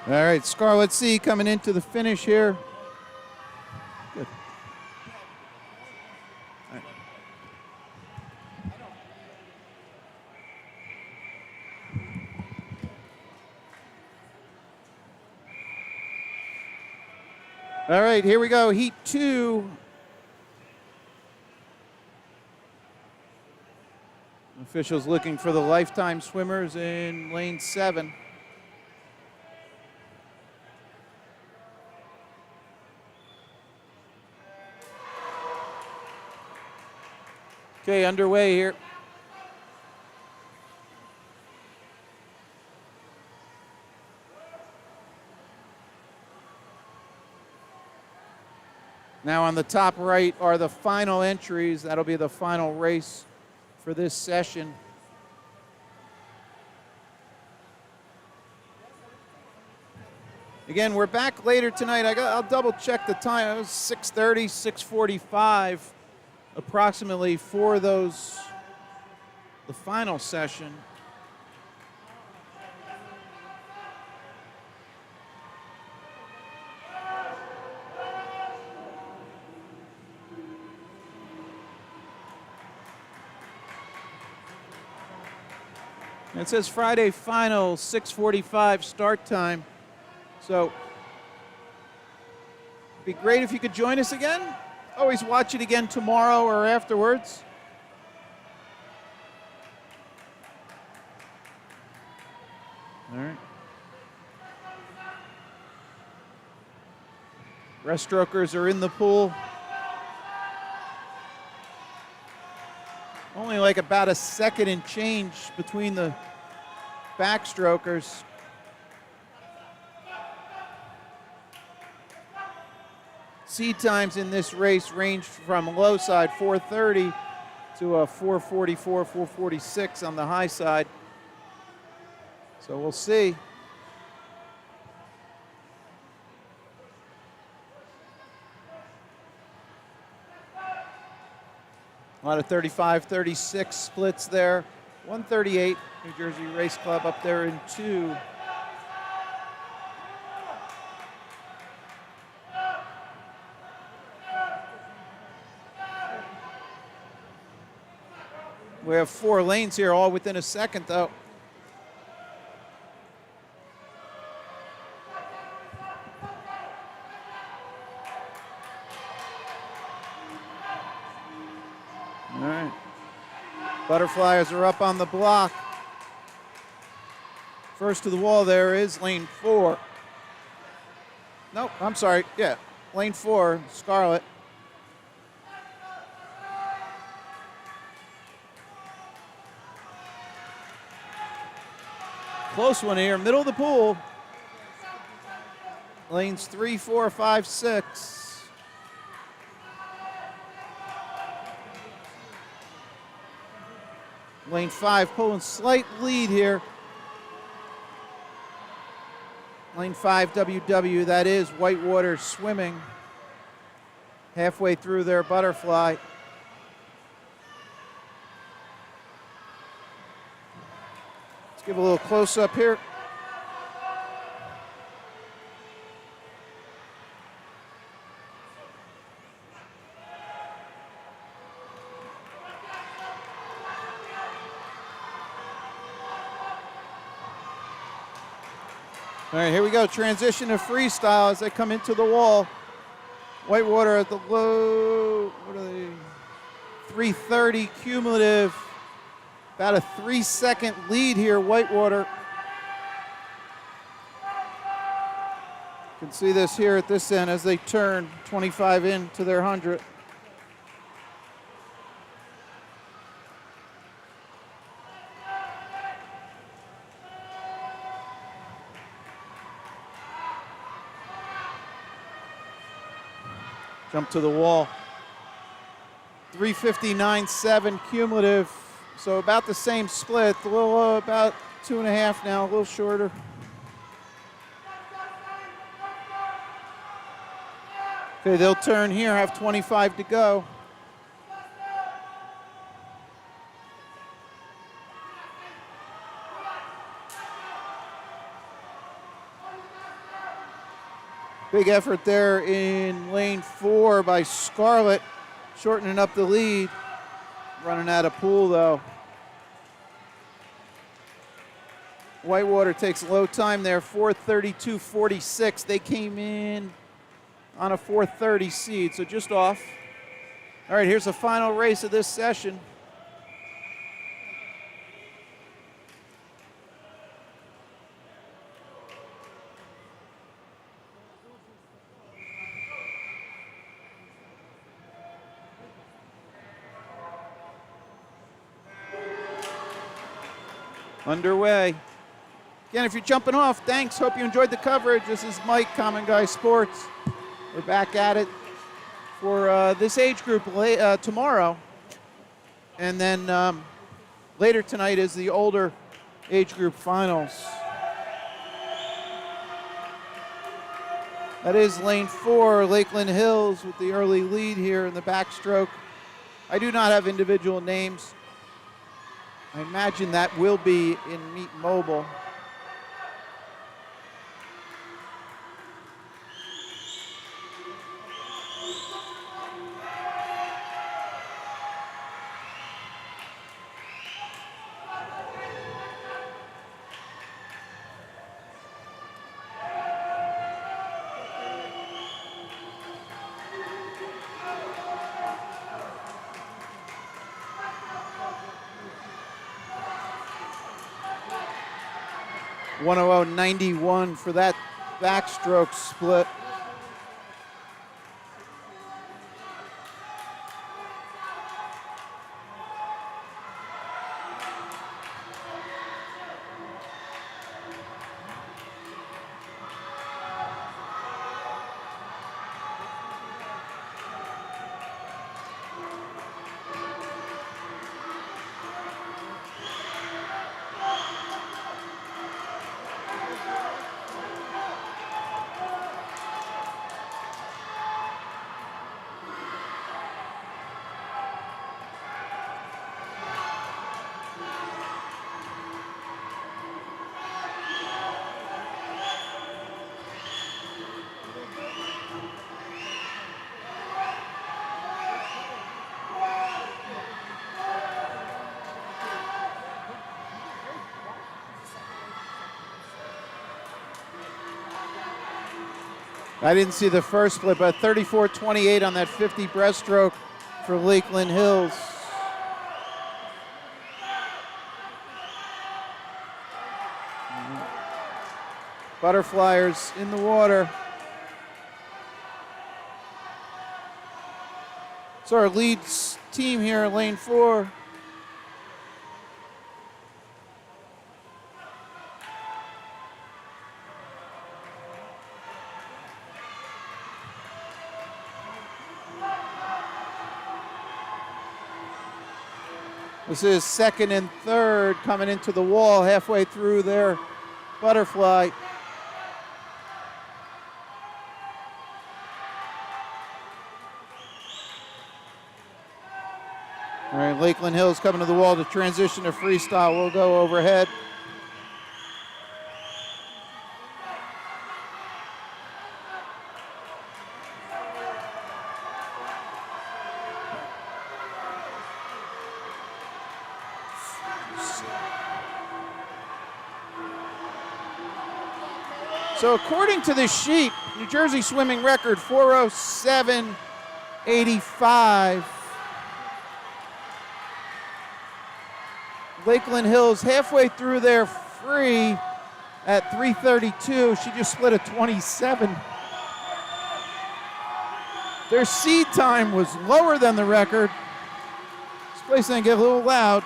Speaker 1: All right, Scarlet C coming into the finish here. Good. All right, here we go. Heat 2. Officials looking for the lifetime swimmers in lane 7. Okay, underway here. Now on the top right are the final entries. That'll be the final race for this session. Again, we're back later tonight. I'll double check the time. It was 6:30, 6:45 approximately for the final session. It says Friday final, 6:45 start time. So it'd be great if you could join us again. Always watch it again tomorrow or afterwards. All right. Breaststrokers are in the pool. Only like about a second and change between the backstrokers. Seed times in this race ranged from low side 4:30 to a 4:44, 4:46 on the high side. So we'll see. A lot of 35, 36 splits there. 138, New Jersey Race Club up there in 2. We have 4 lanes here, all within a second, though. All right. Butterflies are up on the block. First to the wall there is lane 4. Nope, I'm sorry. Yeah, lane 4, Scarlet. Close one here, middle of the pool. Lanes 3, 4, 5, 6. Lane 5 pulling slight lead here. Lane 5 WW, that is Whitewater Swimming. Halfway through their butterfly. Let's give a little close up here. All right, here we go. Transition to freestyle as they come into the wall. Whitewater at the low, what are they? 3:30 cumulative. About a 3-second lead here, Whitewater. You can see this here at this end as they turn 25 into their 100. Jump to the wall. 3:59.7 cumulative. So about the same split, a little about 2.5 now, a little shorter. Okay, they'll turn here, have 25 to go. Big effort there in lane 4 by Scarlet, shortening up the lead. Running out of pool, though. Whitewater takes low time there, 4:32.46. They came in on a 4:30 seed, so just off. All right, here's the final race of this session. Underway. Again, if you're jumping off, thanks. Hope you enjoyed the coverage. This is Mike, Common Guy Sports. We're back at it for this age group tomorrow. And then later tonight is the older age group finals. That is lane 4, Lakeland Hills, with the early lead here in the backstroke. I do not have individual names. I imagine that will be in Meet Mobile. .100.91 for that backstroke split. I didn't see the first split, but 34.28 on that 50 breaststroke for Lakeland Hills. Butterflyers in the water. So our lead team here in lane 4. This is second and third coming into the wall halfway through their butterfly. All right, Lakeland Hills coming to the wall to transition to freestyle. We'll go overhead. So according to this sheet, New Jersey swimming record 407.85. Lakeland Hills halfway through their free at 3:32. She just split a 27. Their seed time was lower than the record. This place didn't get a little loud.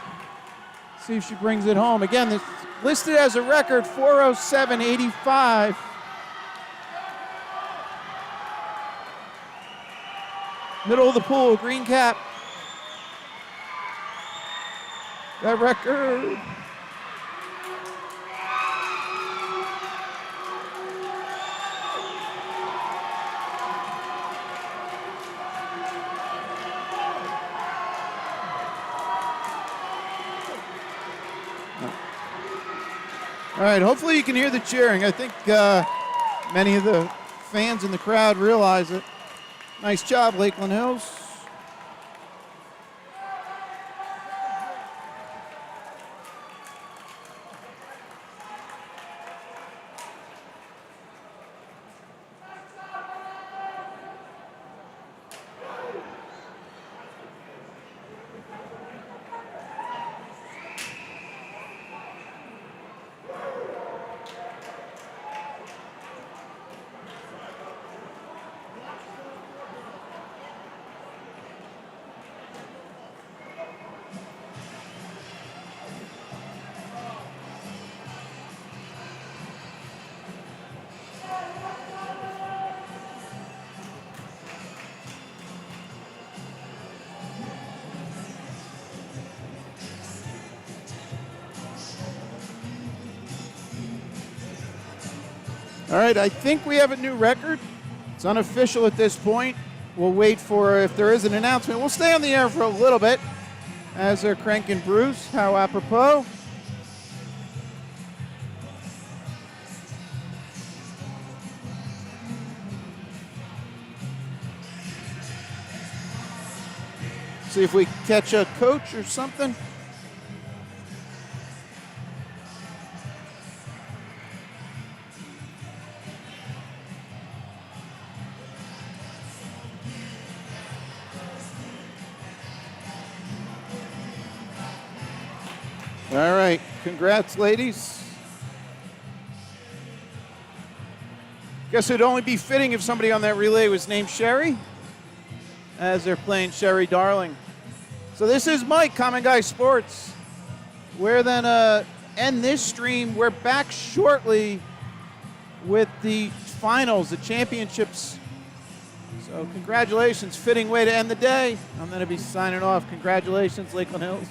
Speaker 1: See if she brings it home. Again, this listed as a record 407.85. Middle of the pool, green cap. That record. All right, hopefully you can hear the cheering. I think many of the fans in the crowd realize it. Nice job, Lakeland Hills. All right, I think we have a new record. It's unofficial at this point. We'll wait for if there is an announcement. We'll stay on the air for a little bit as they're cranking Bruce. How apropos. See if we catch a coach or something. All right, congrats, ladies. Guess it'd only be fitting if somebody on that relay was named Sherry, as they're playing Sherry Darling. So this is Mike, Common Guy Sports. We're then end this stream. We're back shortly with the finals, the championships. So congratulations, fitting way to end the day. I'm going to be signing off. Congratulations, Lakeland Hills.